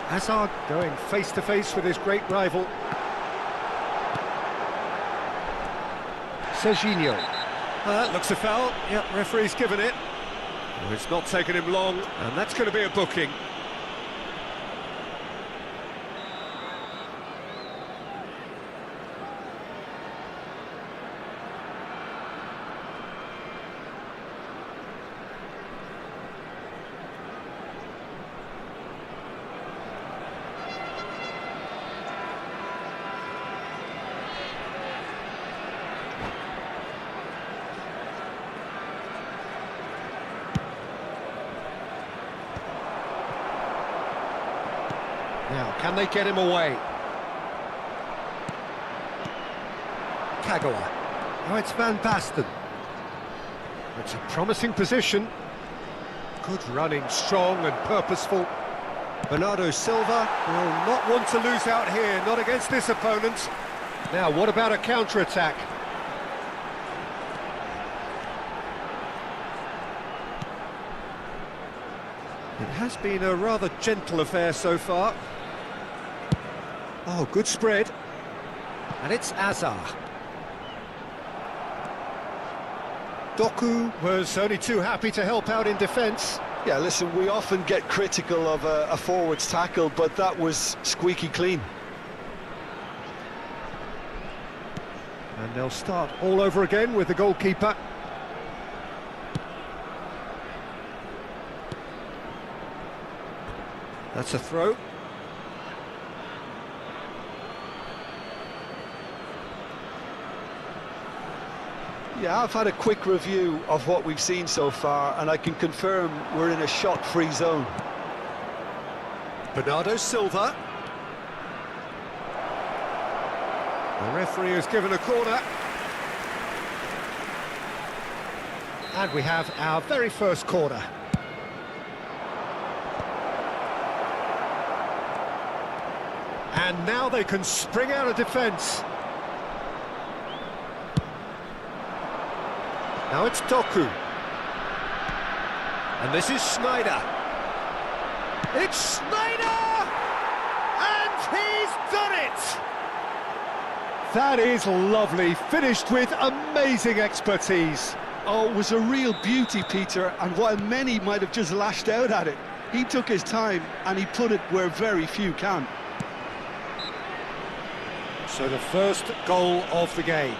Hazard going face-to-face with his great rival. Serginho. Looks a foul. Yep, referee's given it. Well, it's not taken him long, and that's going to be a booking. Now, can they get him away? Kagawa. Now it's Van Basten. It's a promising position. Good running, strong and purposeful. Bernardo Silva will not want to lose out here, not against this opponent. Now, what about a counter-attack? It has been a rather gentle affair so far. Oh, good spread. And it's Azar. Doku was only too happy to help out in defence. Yeah, listen, we often get critical of a forward's tackle, but that was squeaky clean. And they'll start all over again with the goalkeeper. That's a throw. Yeah, I've had a quick review of what we've seen so far, and I can confirm we're in a shot-free zone. Bernardo Silva. The referee has given a corner. And we have our very first corner. And now they can spring out of defence. Now it's Doku. And this is Snyder. It's Snyder! And he's done it! That is lovely, finished with amazing expertise. Oh, it was a real beauty, Peter, and while many might have just lashed out at it, he took his time and he put it where very few can. So the first goal of the game.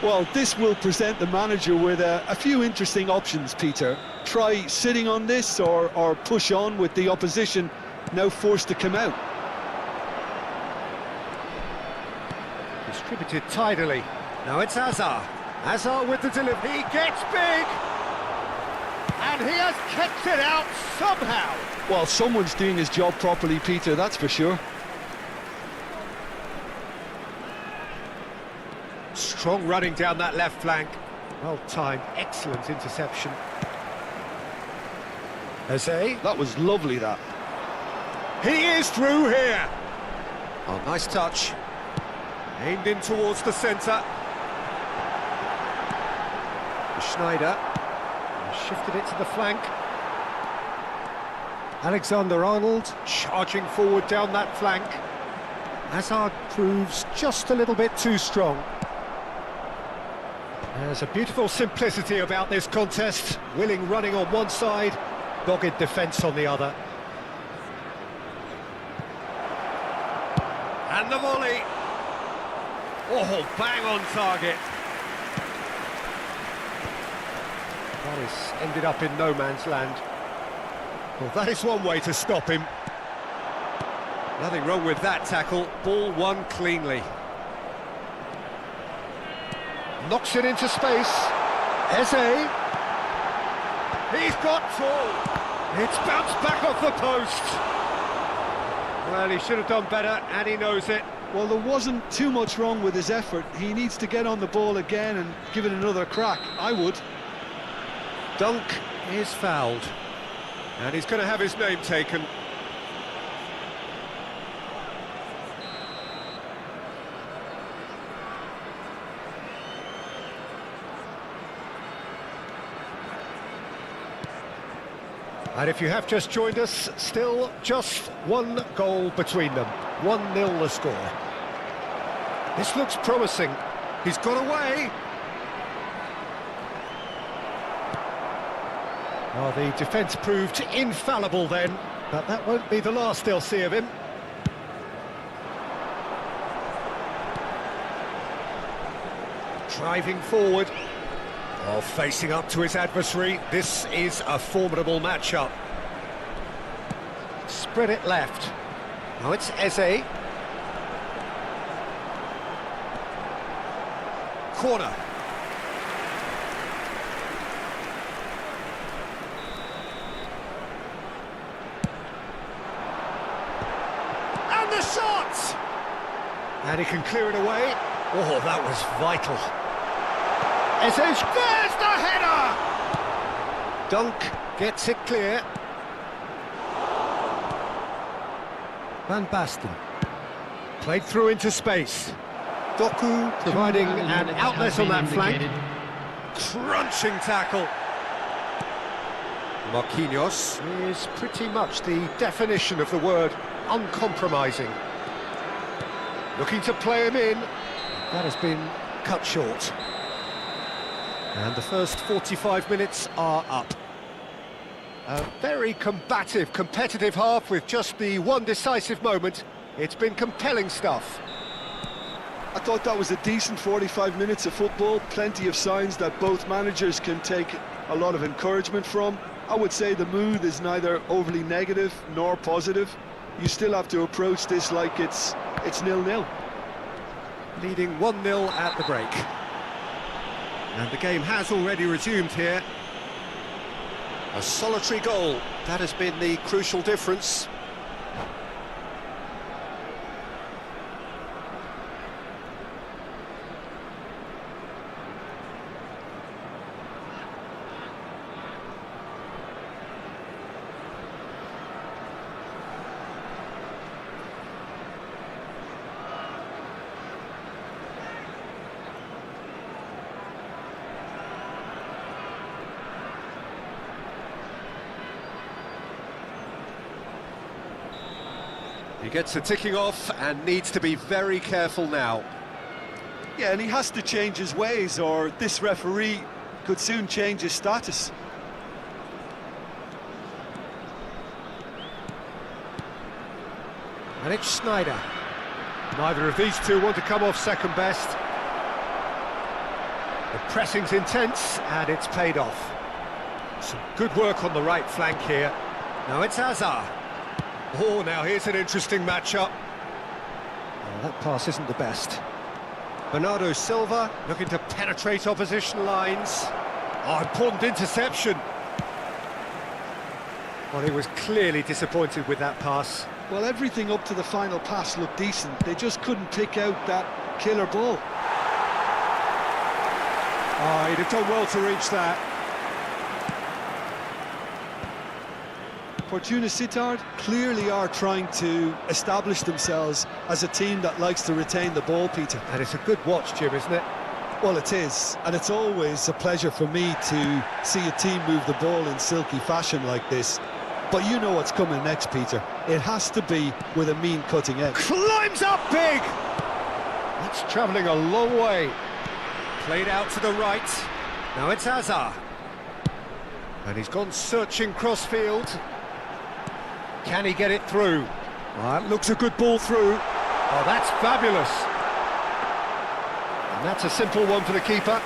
Well, this will present the manager with a few interesting options, Peter. Try sitting on this or push on with the opposition now forced to come out. Distributed tidily. Now it's Azar. Azar with the delivery. He gets big! And he has kept it out somehow. Well, someone's doing his job properly, Peter, that's for sure. Strong running down that left flank. Well timed, excellent interception. Eze. That was lovely, that. He is through here. Oh, nice touch. Aimed in towards the centre. Schneider. Shifted it to the flank. Alexander-Arnold charging forward down that flank. Hazard proves just a little bit too strong. There's a beautiful simplicity about this contest. Willing running on one side, dogged defence on the other. And the volley. Oh, bang on target. That has ended up in no man's land. Well, that is one way to stop him. Nothing wrong with that tackle. Ball won cleanly. Knocks it into space. Eze. He's got full. It's bounced back off the post. Well, he should have done better, and he knows it. Well, there wasn't too much wrong with his effort. He needs to get on the ball again and give it another crack. I would. Dunk is fouled. And he's going to have his name taken. And if you have just joined us, still just one goal between them. 1-0 the score. This looks promising. He's got away. Oh, the defence proved infallible then, but that won't be the last they'll see of him. Driving forward. Oh, facing up to his adversary. This is a formidable matchup. Spread it left. Now it's Eze. Corner. And the shot! And he can clear it away. Oh, that was vital. There's the header! Dunk gets it clear. Van Basten. Played through into space. Doku providing an outlet on that flank. Crunching tackle. Marquinhos is pretty much the definition of the word uncompromising. Looking to play him in. That has been cut short. And the first 45 minutes are up. A very combative, competitive half with just the one decisive moment. It's been compelling stuff. I thought that was a decent 45 minutes of football. Plenty of signs that both managers can take a lot of encouragement from. I would say the mood is neither overly negative nor positive. You still have to approach this like it's 0-0. Leading 1-0 at the break. And the game has already resumed here. A solitary goal, that has been the crucial difference. He gets the ticking off and needs to be very careful now. Yeah, and he has to change his ways or this referee could soon change his status. And it's Snyder. Neither of these two want to come off second best. The pressing's intense and it's paid off. Some good work on the right flank here. Now it's Hazard. Oh, now here's an interesting matchup. Oh, that pass isn't the best. Bernardo Silva looking to penetrate opposition lines. Oh, important interception. Well, he was clearly disappointed with that pass. Well, everything up to the final pass looked decent. They just couldn't pick out that killer ball. Oh, he'd have done well to reach that. Fortuna Sittard clearly are trying to establish themselves as a team that likes to retain the ball, Peter. And it's a good watch, Jim, isn't it? Well, it is, and it's always a pleasure for me to see a team move the ball in silky fashion like this. But you know what's coming next, Peter. It has to be with a mean cutting edge. Climbs up big! That's travelling a long way. Played out to the right. Now it's Hazard. And he's gone searching cross-field. Can he get it through? Well, that looks a good ball through. Oh, that's fabulous. And that's a simple one for the keeper.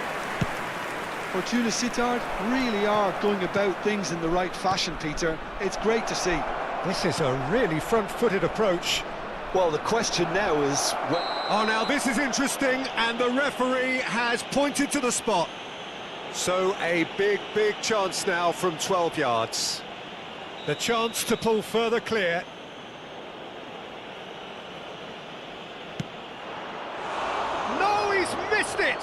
Fortuna Sittard really are going about things in the right fashion, Peter. It's great to see. This is a really front-footed approach. Well, the question now is... Oh, now this is interesting, and the referee has pointed to the spot. So a big, big chance now from 12 yards. The chance to pull further clear. No, he's missed it!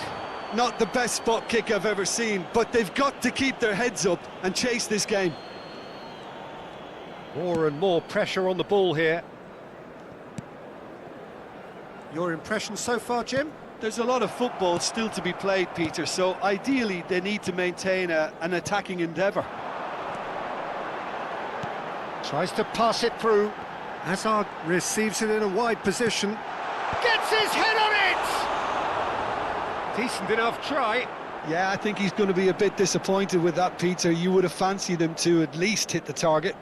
Not the best spot kick I've ever seen, but they've got to keep their heads up and chase this game. More and more pressure on the ball here. Your impression so far, Jim? There's a lot of football still to be played, Peter, so ideally they need to maintain an attacking endeavour. Tries to pass it through. Hazard receives it in a wide position. Gets his head on it! Decent enough try. Yeah, I think he's going to be a bit disappointed with that, Peter. You would have fancied him to at least hit the target.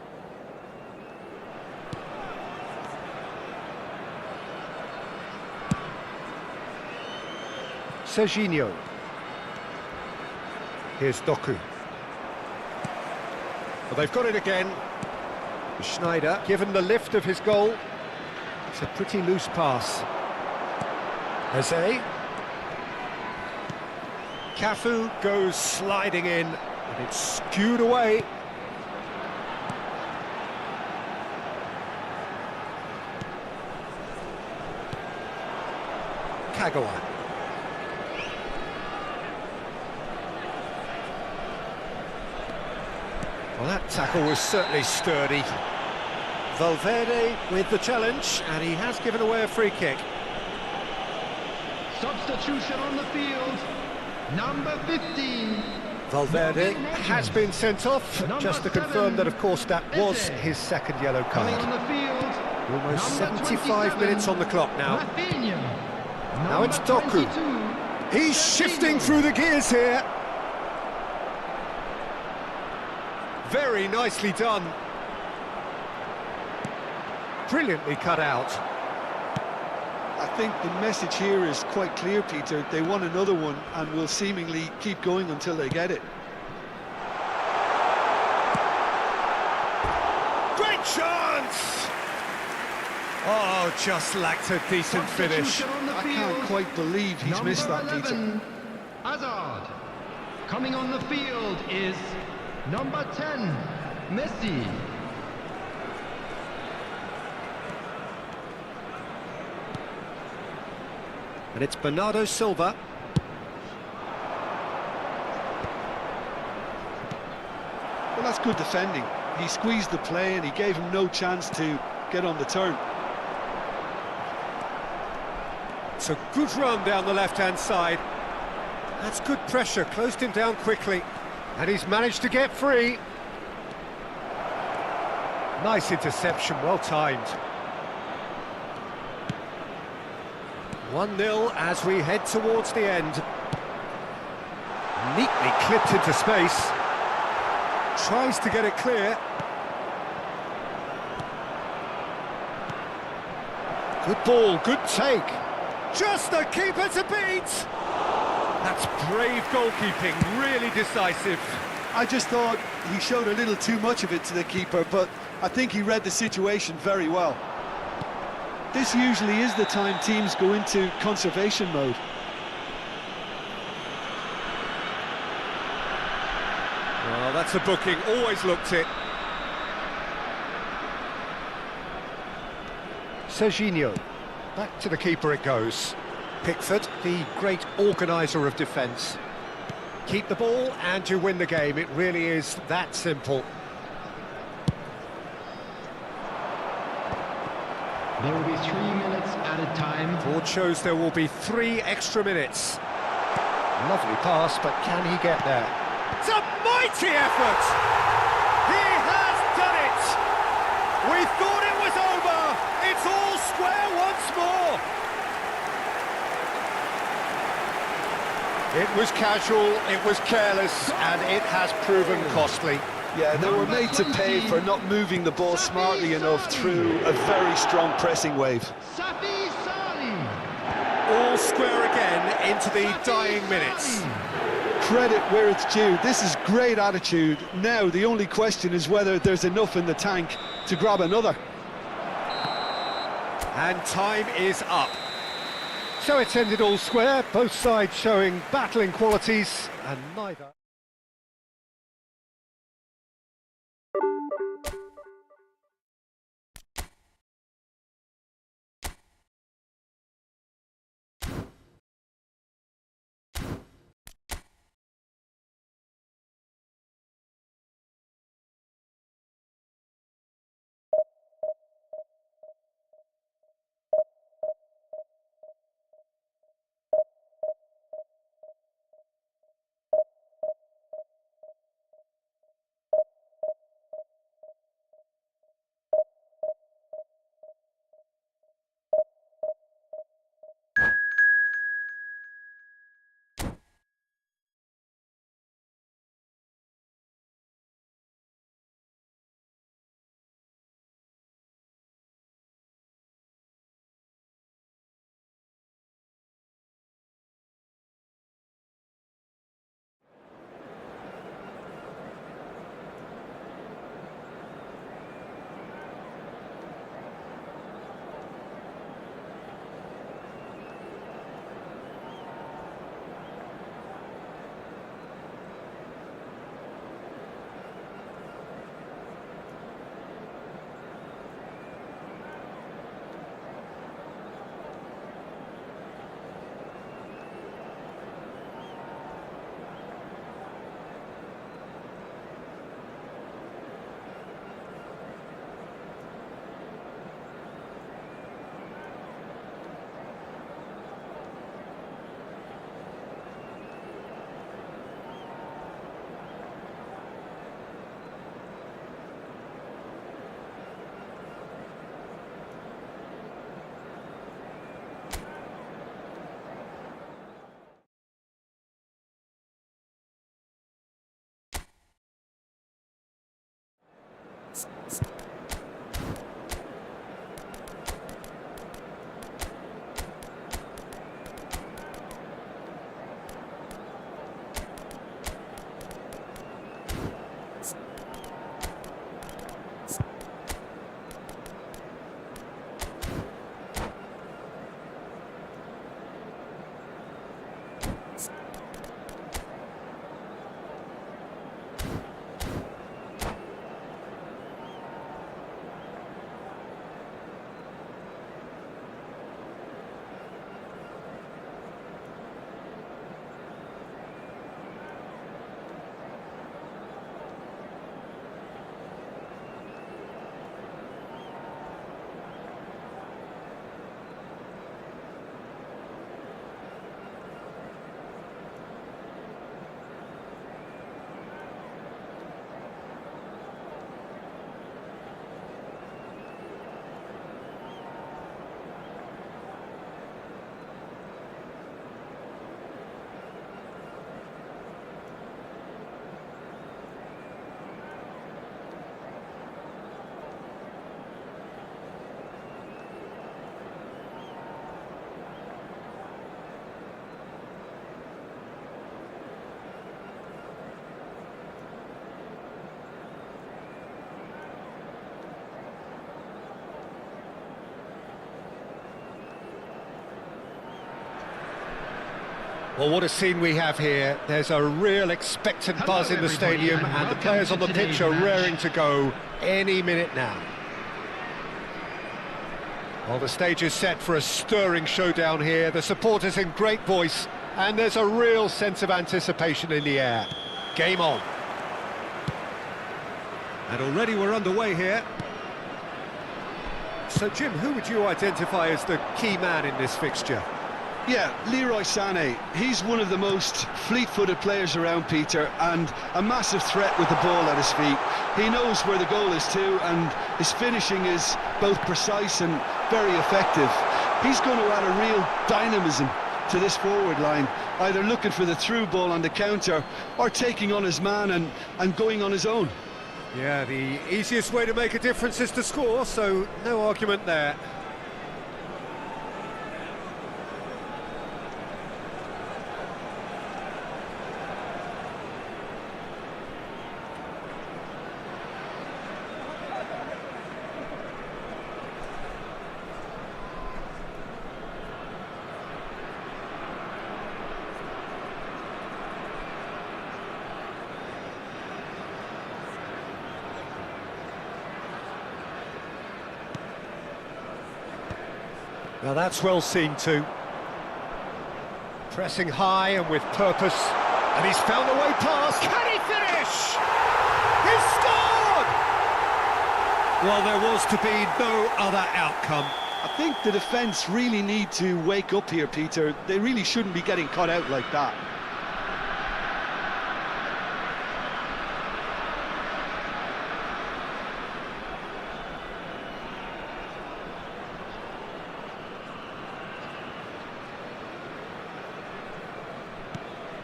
Serginho. Here's Doku. Well, they've got it again. Schneider, given the lift of his goal. It's a pretty loose pass. Jose. Cafu goes sliding in, and it's skewed away. Kagawa. Well, that tackle was certainly sturdy. Valverde with the challenge, and he has given away a free kick. Substitution on the field. Number 15. Valverde has been sent off, just to confirm that, of course, that was his second yellow Coming card. on the field. Almost Number 75 minutes on the clock now. Rafinha. Now it's Number Doku. 22. He's shifting through the gears here. Very nicely done. Brilliantly cut out. I think the message here is quite clear, Peter. They want another one and will seemingly keep going until they get it. Great chance! Oh, just lacked a decent finish. Substitution on the I field. can't quite believe he's Number missed that, 11, Peter. Hazard. Coming on the field is number 10, Messi. And it's Bernardo Silva. Well, that's good defending. He squeezed the play and he gave him no chance to get on the turn. It's a good run down the left-hand side. That's good pressure, closed him down quickly. And he's managed to get free. Nice interception, well timed. 1-0 as we head towards the end. Neatly clipped into space. Tries to get it clear. Good ball, good take. Just the keeper to beat. That's brave goalkeeping, really decisive. I just thought he showed a little too much of it to the keeper, but I think he read the situation very well. This usually is the time teams go into conservation mode. Well, that's a booking, always looked it. Serginho, back to the keeper it goes. Pickford, the great organiser of defence. Keep the ball and you win the game, it really is that simple. There will be 3 minutes added time. Board shows there will be 3 extra minutes. Lovely pass, but can he get there? It's a mighty effort! He has done it! We thought it was over! It's all square once more! It was casual, it was careless, and it has proven costly. Yeah, they were made to pay for not moving the ball smartly enough through a very strong pressing wave. Safi Salim. All square again into the dying minutes. Credit where it's due. This is great attitude. Now the only question is whether there's enough in the tank to grab another. And time is up. So it's ended all square, both sides showing battling qualities, and neither... Well, what a scene we have here. There's a real expectant buzz in the stadium, and the players on the pitch are raring to go any minute now. Well, the stage is set for a stirring showdown here. The supporters in great voice, and there's a real sense of anticipation in the air. Game on. And already we're underway here. So, Jim, who would you identify as the key man in this fixture? Yeah, Leroy Sané. He's one of the most fleet-footed players around, Peter, and a massive threat with the ball at his feet. He knows where the goal is too, and his finishing is both precise and very effective. He's going to add a real dynamism to this forward line, either looking for the through ball on the counter or taking on his man and going on his own. Yeah, the easiest way to make a difference is to score, so no argument there. Now that's well seen too. Pressing high and with purpose. And he's found a way past. Can he finish? He's scored! Well, there was to be no other outcome. I think the defence really need to wake up here, Peter. They really shouldn't be getting caught out like that.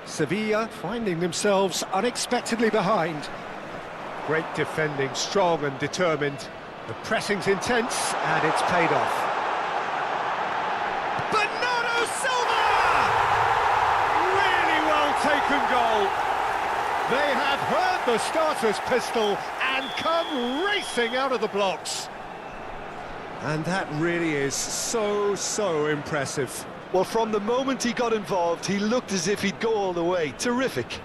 Sevilla finding themselves unexpectedly behind. Great defending, strong and determined. The pressing's intense and it's paid off. Bernardo Silva! Really well taken goal. They have heard the starter's pistol and come racing out of the blocks. And that really is so impressive. Well, from the moment he got involved, he looked as if he'd go all the way. Terrific.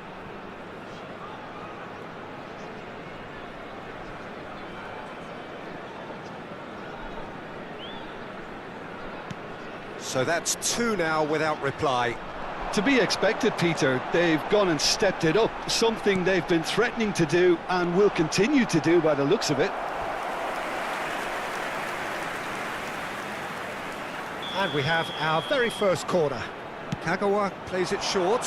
So that's 2 now without reply. To be expected, Peter. They've gone and stepped it up, something they've been threatening to do and will continue to do by the looks of it. And we have our very first corner. Kagawa plays it short.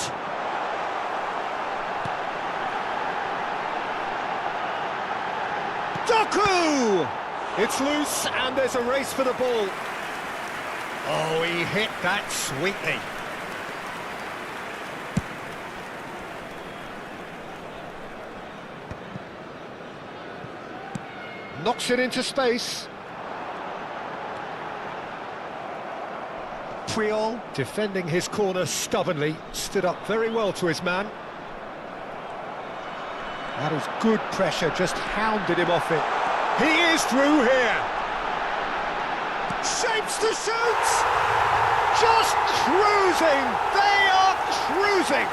Doku! It's loose and there's a race for the ball. Oh, he hit that sweetly. Knocks it into space. Puyol, defending his corner stubbornly, stood up very well to his man. That was good pressure, just hounded him off it. He is through here. Shapes to shoot! Just cruising! They are cruising!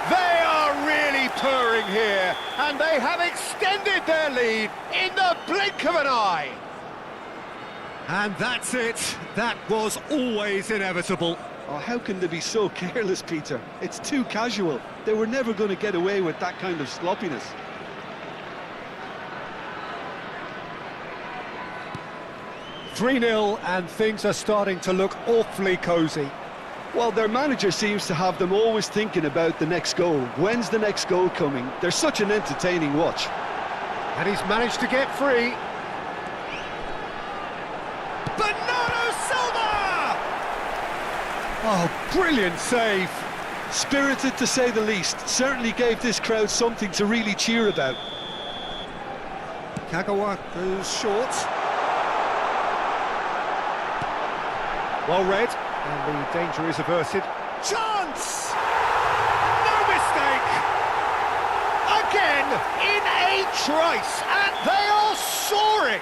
They are really purring here, and they have extended their lead in the blink of an eye. And that's it. That was always inevitable. Oh, how can they be so careless, Peter? It's too casual. They were never going to get away with that kind of sloppiness. "3-0, and things are starting to look awfully cosy. Well, their manager seems to have them always thinking about the next goal. When's the next goal coming? They're such an entertaining watch. And he's managed to get free. Bernardo Silva! Oh, brilliant save. Spirited, to say the least. Certainly gave this crowd something to really cheer about. Kagawa goes short. Well read, and the danger is averted. Chance! No mistake! Again, in a trice, and they are soaring!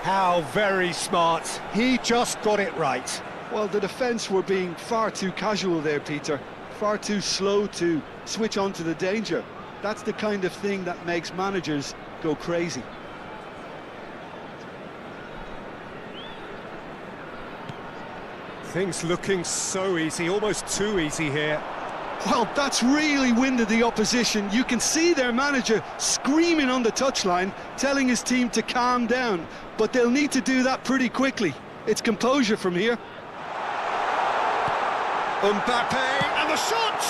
How very smart. He just got it right. Well, the defence were being far too casual there, Peter. Far too slow to switch on to the danger. That's the kind of thing that makes managers go crazy. Things looking so easy, almost too easy here. Well, that's really winded the opposition. You can see their manager screaming on the touchline, telling his team to calm down. But they'll need to do that pretty quickly. It's composure from here. Mbappe, and the shot!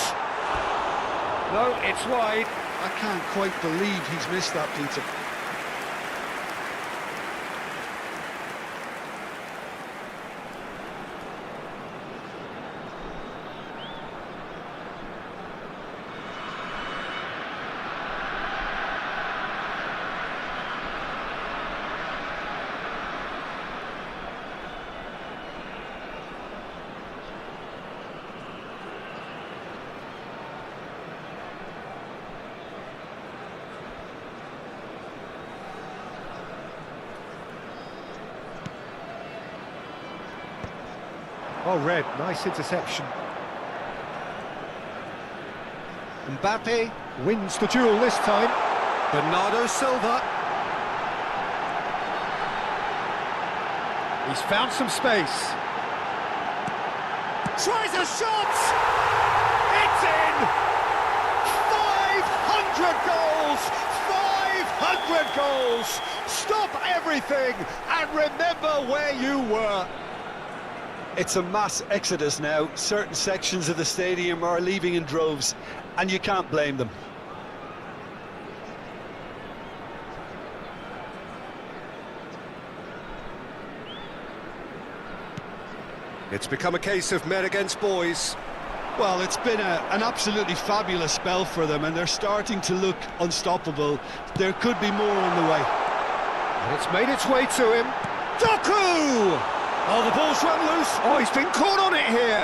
No, it's wide. I can't quite believe he's missed that, Peter. Oh, Red, nice interception. Mbappe wins the duel this time. Bernardo Silva. He's found some space. Tries a shot! It's in! 500 goals! 500 goals! Stop everything and remember where you were. It's a mass exodus now. Certain sections of the stadium are leaving in droves, and you can't blame them. It's become a case of men against boys. Well, it's been an absolutely fabulous spell for them, and they're starting to look unstoppable. There could be more on the way. And it's made its way to him. Doku! Oh, the ball's run loose. Oh, he's been caught on it here.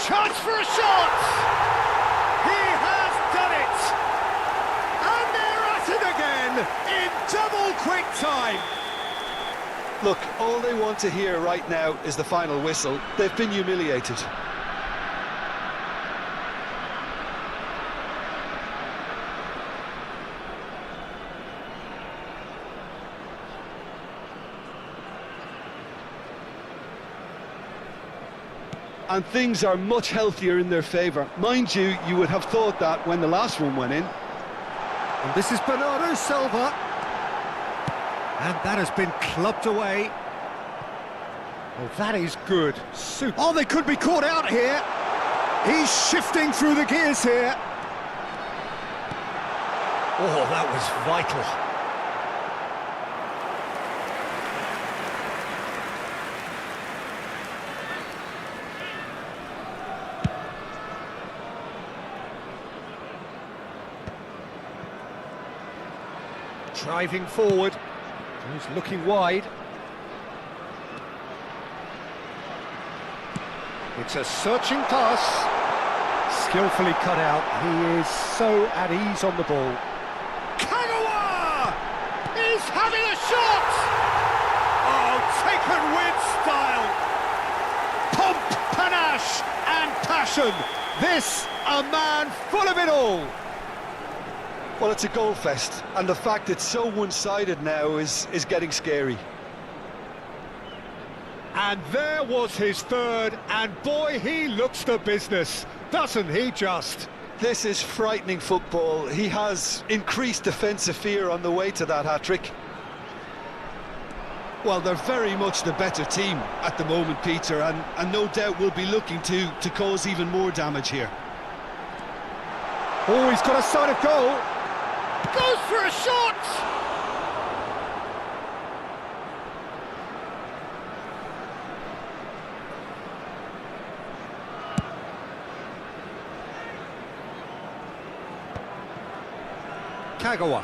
Chance for a shot! He has done it! And they're at it again in double quick time. Look, all they want to hear right now is the final whistle. They've been humiliated. And things are much healthier in their favour. Mind you, you would have thought that when the last one went in. And this is Bernardo Silva. And that has been clubbed away. Oh, that is good. Super. Oh, they could be caught out here. He's shifting through the gears here. Oh, that was vital. Driving forward, he's looking wide. It's a searching pass, skillfully cut out. He is so at ease on the ball. Kagawa! He's having a shot! Oh, taken with style. Pomp, panache and passion. This, a man full of it all. Well, it's a goal fest, and the fact it's so one-sided now is getting scary. And there was his third, and boy, he looks the business, doesn't he just? This is frightening football. He has increased defensive fear on the way to that hat-trick. Well, they're very much the better team at the moment, Peter, and no doubt will be looking to cause even more damage here. Oh, he's got a sight of goal. Goes for a shot! Kagawa.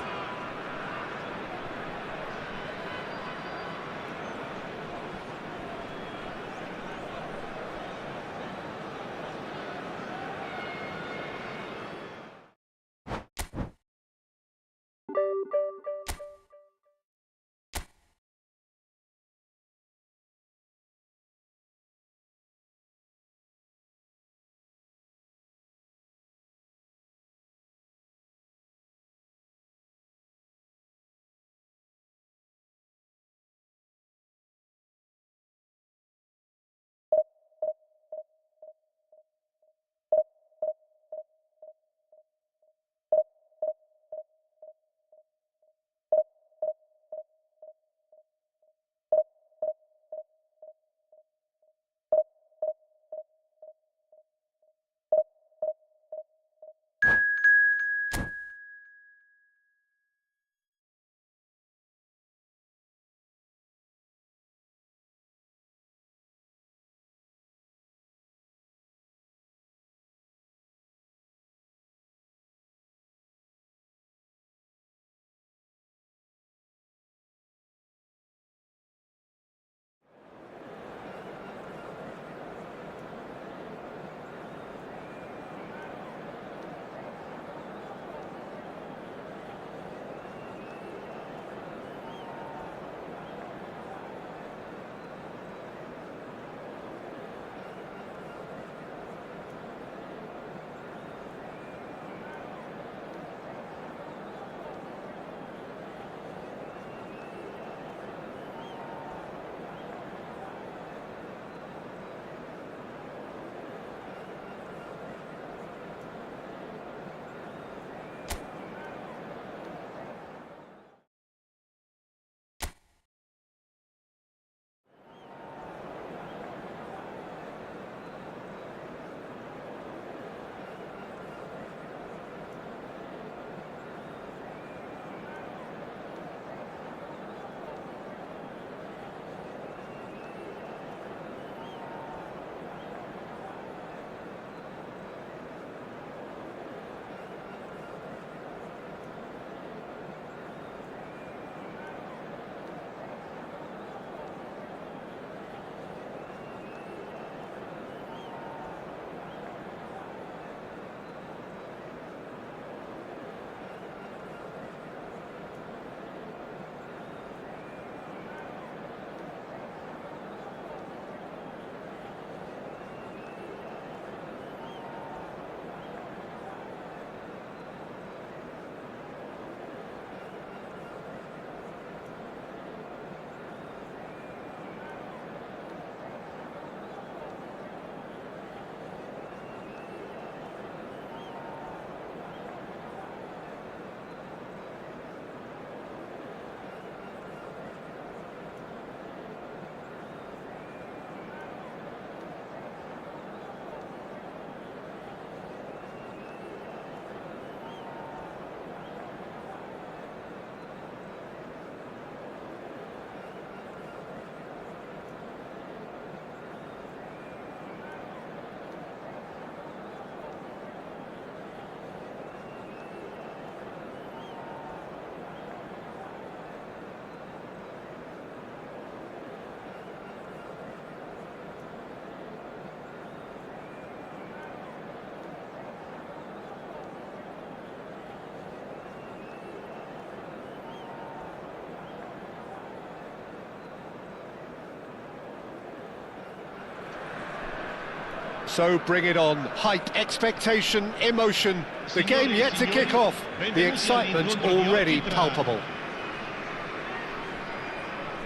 So bring it on. Hype, expectation, emotion. The game yet to kick off. The excitement already palpable.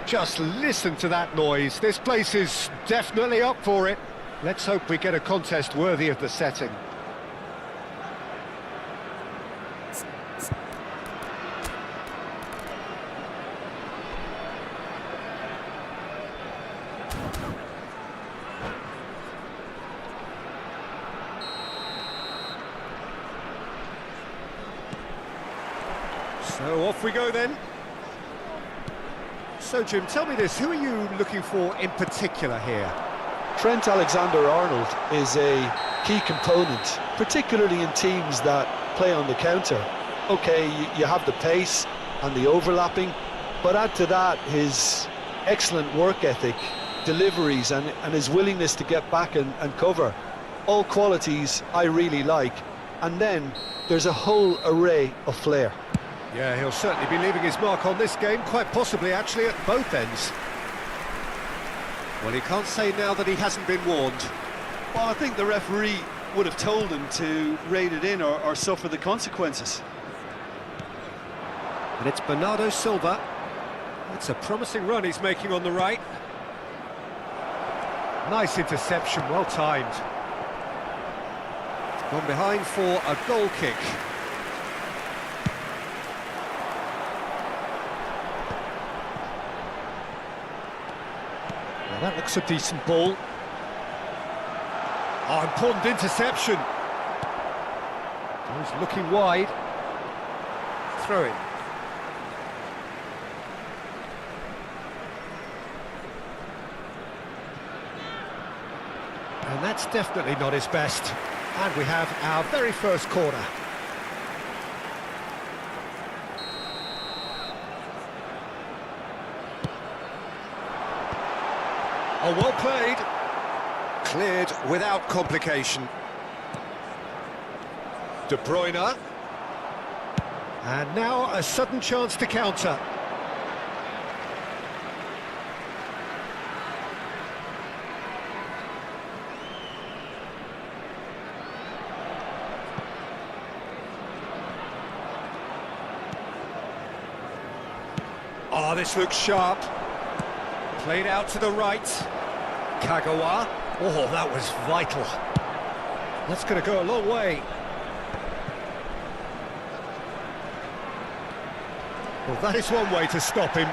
Just listen to that noise. This place is definitely up for it. Let's hope we get a contest worthy of the setting. So off we go then. So Jim, tell me this, who are you looking for in particular here? Trent Alexander-Arnold is a key component, particularly in teams that play on the counter. Okay, you have the pace and the overlapping, but add to that his excellent work ethic, deliveries and his willingness to get back and cover. All qualities I really like. And then there's a whole array of flair. Yeah, he'll certainly be leaving his mark on this game, quite possibly actually at both ends. Well, he can't say now that he hasn't been warned. Well, I think the referee would have told him to rein it in or suffer the consequences. And it's Bernardo Silva. It's a promising run he's making on the right. Nice interception, well timed. Gone behind for a goal kick. Well, that looks a decent ball. Oh, important interception. He's looking wide. Throw in. And that's definitely not his best. And we have our very first corner. Oh, well played. Cleared without complication. De Bruyne. And now a sudden chance to counter. Oh, this looks sharp. Played out to the right. Kagawa. Oh, that was vital. That's going to go a long way. Well, that is one way to stop him.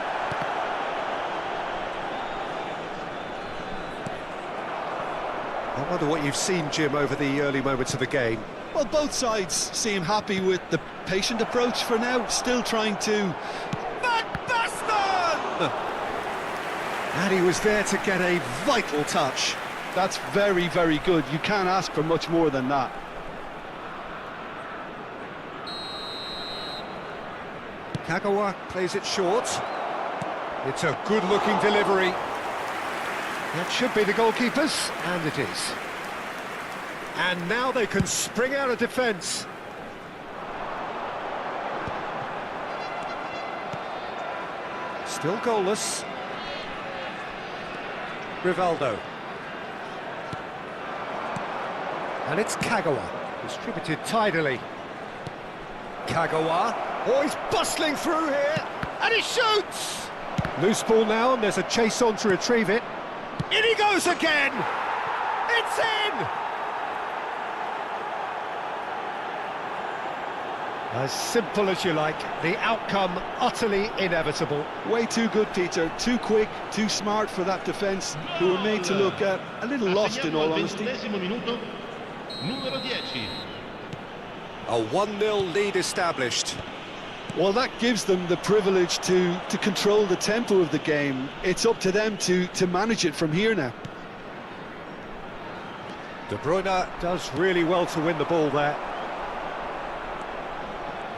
I wonder what you've seen, Jim, over the early moments of the game. Well, both sides seem happy with the patient approach for now, still trying to... And he was there to get a vital touch. That's very, very good. You can't ask for much more than that. Kagawa plays it short. It's a good-looking delivery. That should be the goalkeeper's, and it is. And now they can spring out of defence. Still goalless. Rivaldo. And it's Kagawa, distributed tidily. Kagawa, oh, he's bustling through here, and he shoots! Loose ball now, and there's a chase on to retrieve it. In he goes again! It's in! As simple as you like, the outcome utterly inevitable. Way too good, Peter. Too quick, too smart for that defence, who were made to look a little lost in all honesty. A A 1-0 lead established. Well, that gives them the privilege to control the tempo of the game. It's up to them to manage it from here now. De Bruyne does really well to win the ball there.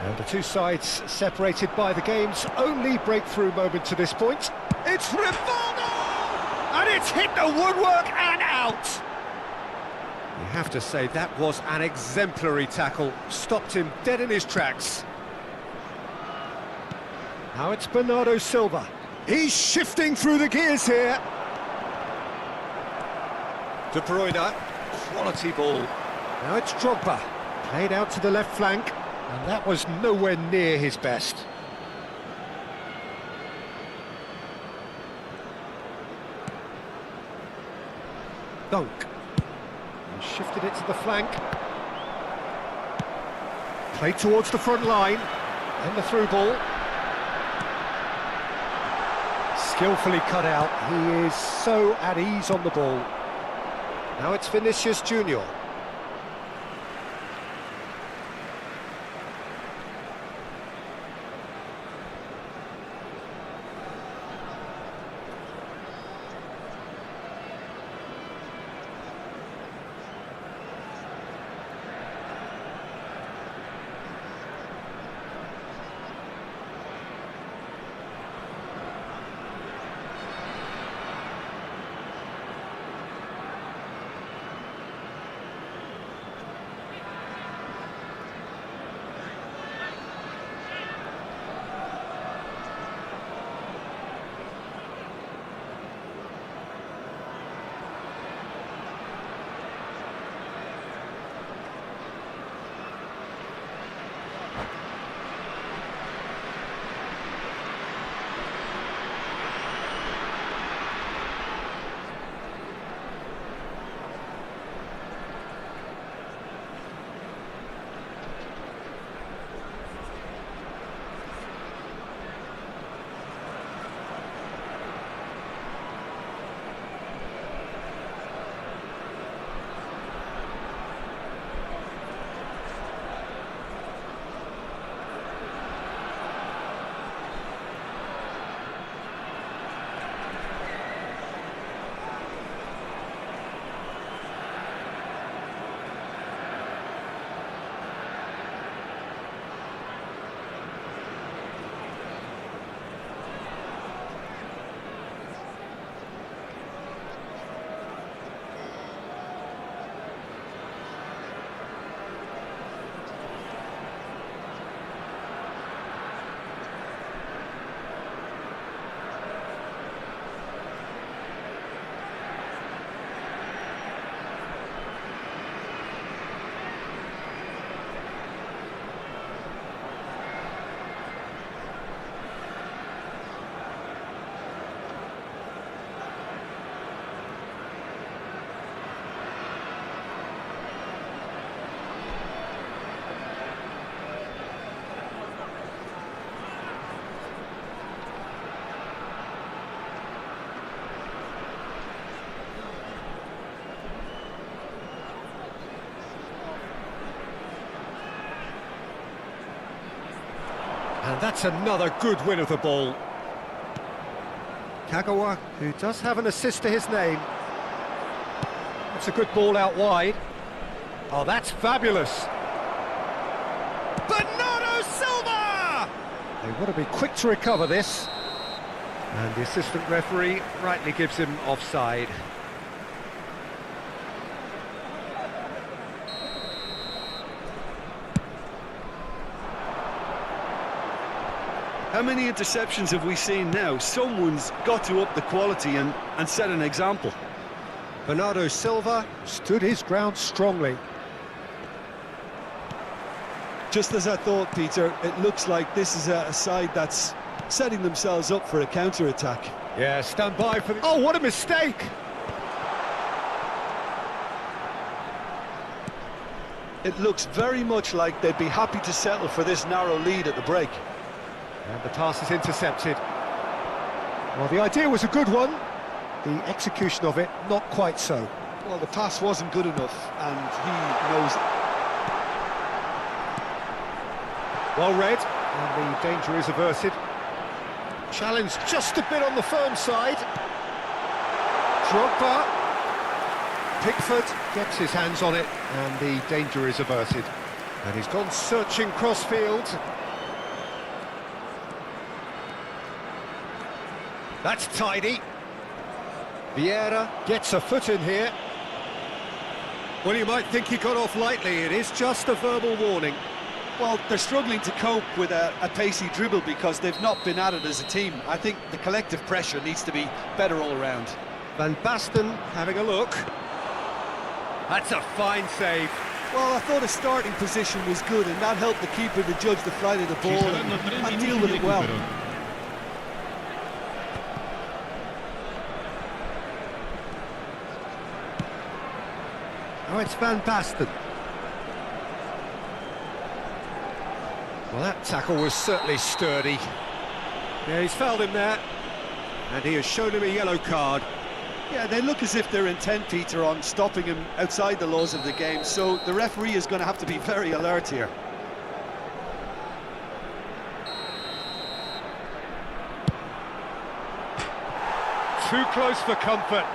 And the two sides separated by the game's only breakthrough moment to this point. It's Rivaldo! And it's hit the woodwork and out! You have to say that was an exemplary tackle. Stopped him dead in his tracks. Now it's Bernardo Silva. He's shifting through the gears here. De Bruyne Quality ball. Now it's Drogba. Played out to the left flank, and that was nowhere near his best. Dunk. And shifted it to the flank. Played towards the front line. And the through ball. Skillfully cut out. He is so at ease on the ball. Now it's Vinicius Junior. And that's another good win of the ball. Kagawa, who does have an assist to his name. That's a good ball out wide. Oh, that's fabulous. Bernardo Silva! They want to be quick to recover this. And the assistant referee rightly gives him offside. How many interceptions have we seen now? Someone's got to up the quality and set an example. Bernardo Silva stood his ground strongly. Just as I thought, Peter, it looks like this is a side that's setting themselves up for a counter-attack. Yeah, stand by for the... Oh, what a mistake! It looks very much like they'd be happy to settle for this narrow lead at the break. And the pass is intercepted. Well, the idea was a good one. The execution of it, not quite so. Well, the pass wasn't good enough, and he knows it. Well read, and the danger is averted. Challenge just a bit on the firm side. Drogba. Pickford gets his hands on it, and the danger is averted. And he's gone searching cross-field. That's tidy. Vieira gets a foot in here. Well, you might think he got off lightly. It is just a verbal warning. Well, they're struggling to cope with a pacey dribble because they've not been at it as a team. I think the collective pressure needs to be better all around. Van Basten having a look. That's a fine save. Well, I thought his starting position was good, and that helped the keeper to judge the flight of the ball and deal with it well. Oh, it's Van Basten. Well, that tackle was certainly sturdy. Yeah, he's fouled him there. And he has shown him a yellow card. Yeah, they look as if they're intent, Peter, on stopping him outside the laws of the game, so the referee is going to have to be very alert here. Too close for comfort.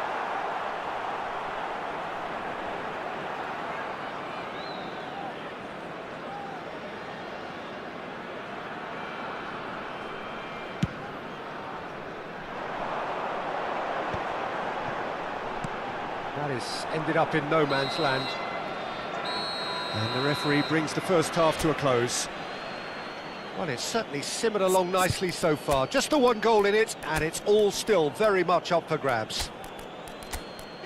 That is ended up in no man's land. And the referee brings the first half to a close. Well, it's certainly simmered along nicely so far. Just the one goal in it, and it's all still very much up for grabs.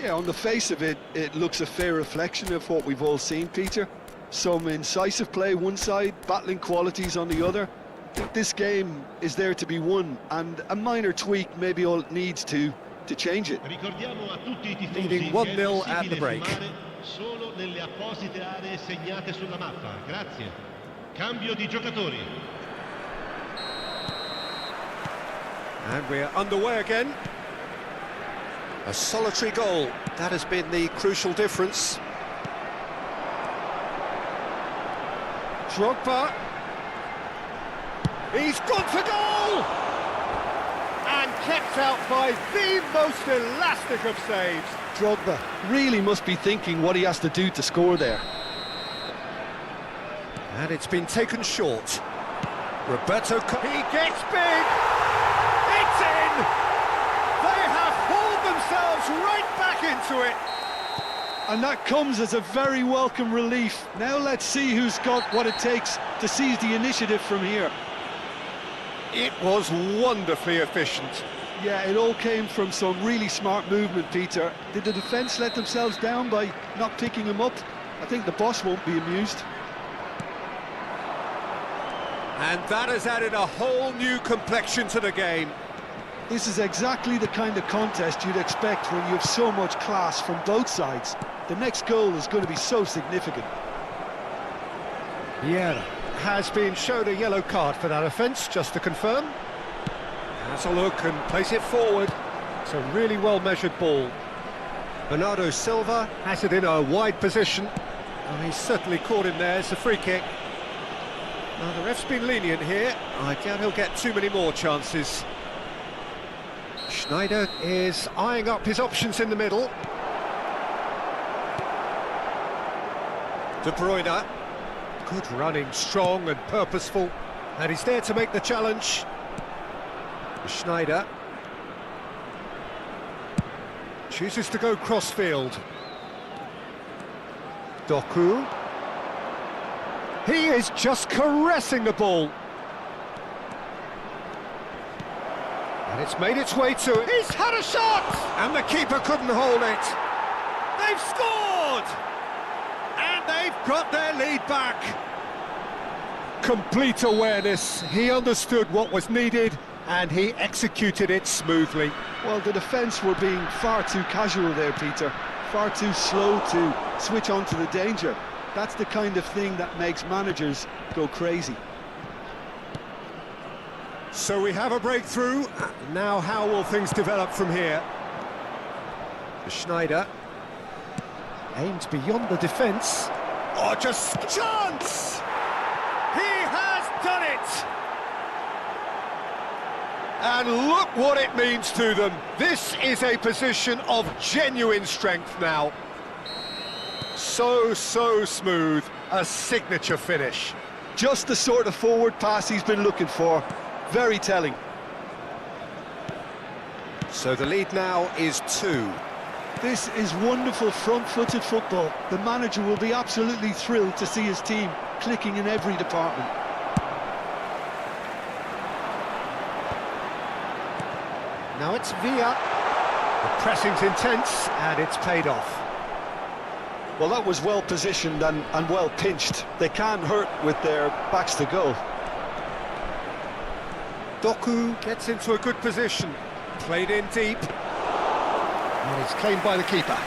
Yeah, on the face of it, it looks a fair reflection of what we've all seen, Peter. Some incisive play one side, battling qualities on the other. I think this game is there to be won, and a minor tweak maybe all it needs to change it. Leading 1-0 at the break. Solo nelle apposite aree segnate sulla mappa. Grazie. Cambio di giocatori. And we're underway again. A solitary goal. That has been the crucial difference. Drogba. He's gone for goal! And kept out by the most elastic of saves. Drogba really must be thinking what he has to do to score there. And it's been taken short. Roberto, he gets big! It's in! They have hauled themselves right back into it! And that comes as a very welcome relief. Now let's see who's got what it takes to seize the initiative from here. It was wonderfully efficient. Yeah, it all came from some really smart movement, Peter. Did the defence let themselves down by not picking him up? I think the boss won't be amused. And that has added a whole new complexion to the game. This is exactly the kind of contest you'd expect when you have so much class from both sides. The next goal is going to be so significant. Vieira has been shown a yellow card for that offence, just to confirm. Has a look and plays it forward. It's a really well-measured ball. Bernardo Silva has it in a wide position. Oh, he's certainly caught him there. It's a free kick. Now, the ref's been lenient here. I doubt he'll get too many more chances. Schneider is eyeing up his options in the middle. De Bruyne. Good running, strong and purposeful. And he's there to make the challenge. Schneider chooses to go cross-field. Doku. He is just caressing the ball. And it's made its way to it. He's had a shot! And the keeper couldn't hold it. They've scored! And they've got their lead back. Complete awareness. He understood what was needed and he executed it smoothly. Well, the defence were being far too casual there, Peter. Far too slow to switch on to the danger. That's the kind of thing that makes managers go crazy. So we have a breakthrough. Now how will things develop from here? Schneider aimed beyond the defence. Oh, just chance! He has done it! And look what it means to them. This is a position of genuine strength now. So smooth, a signature finish. Just the sort of forward pass he's been looking for. Very telling. So the lead now is 2. This is wonderful front-footed football. The manager will be absolutely thrilled to see his team clicking in every department. Now it's Villa. The pressing's intense and it's paid off. Well, that was well positioned and well pinched. They can't hurt with their backs to goal. Doku gets into a good position. Played in deep. And it's claimed by the keeper.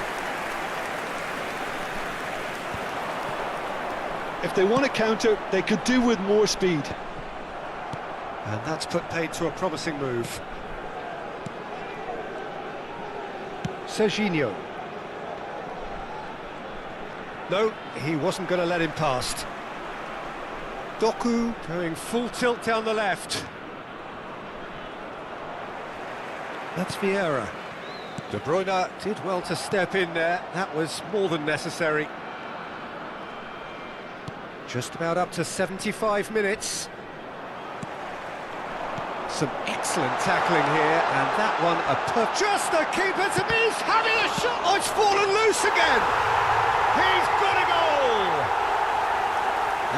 If they want to counter, they could do with more speed. And that's put paid to a promising move. Serginho. No, he wasn't going to let him past. Doku going full tilt down the left. That's Vieira. De Bruyne did well to step in there. That was more than necessary. Just about up to 75 minutes. Some excellent tackling here, and that one just the keeper to me. He's having a shot. Oh, it's fallen loose again. He's got a goal.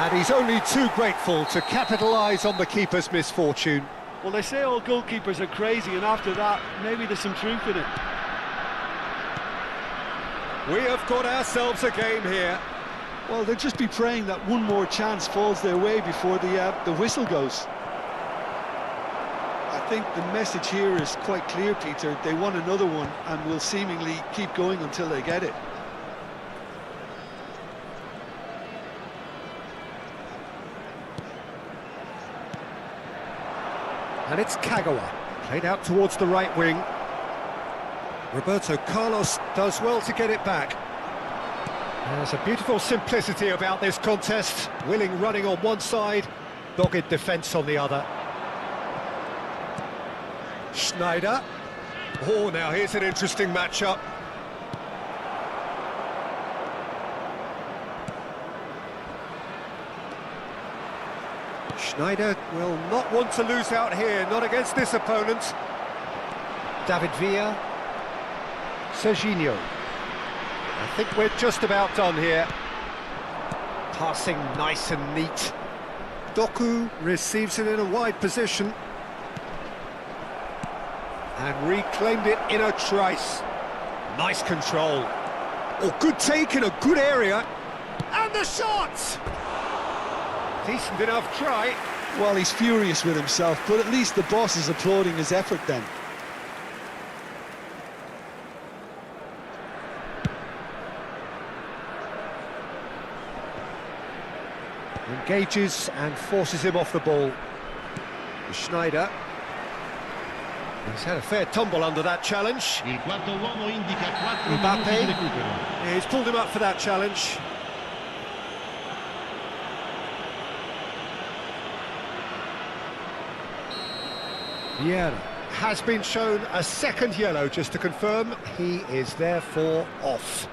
And he's only too grateful to capitalise on the keeper's misfortune. Well, they say all goalkeepers are crazy, and after that, maybe there's some truth in it. We have got ourselves a game here. Well, they'll just be praying that one more chance falls their way before the whistle goes. I think the message here is quite clear, Peter. They want another one and will seemingly keep going until they get it. And it's Kagawa, played out towards the right wing. Roberto Carlos does well to get it back. There's a beautiful simplicity about this contest. Willing running on one side, dogged defence on the other. Schneider. Oh, now here's an interesting matchup. Schneider will not want to lose out here, not against this opponent. David Villa. Serginho. I think we're just about done here. Passing nice and neat. Doku receives it in a wide position. And reclaimed it in a trice. Nice control. Oh, good take in a good area. And the shot! Decent enough try. Well, he's furious with himself, but at least the boss is applauding his effort then. Engages and forces him off the ball. Schneider. He's had a fair tumble under that challenge. Il quarto uomo indica 4 Mbappe. minuti di recupero. Yeah, he's pulled him up for that challenge. Vieira has been shown a second yellow, just to confirm. He is therefore off.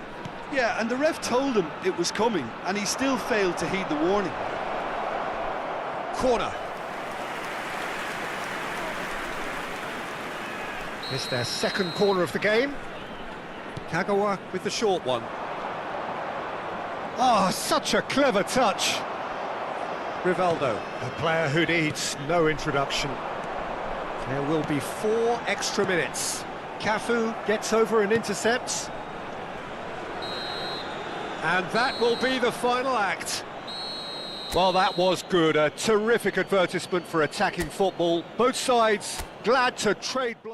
Yeah, and the ref told him it was coming, and he still failed to heed the warning. Corner. It's their second corner of the game. Kagawa with the short one. Oh, such a clever touch. Rivaldo, a player who needs no introduction. There will be 4 extra minutes. Cafu gets over and intercepts. And that will be the final act. Well, that was good. A terrific advertisement for attacking football. Both sides glad to trade blows.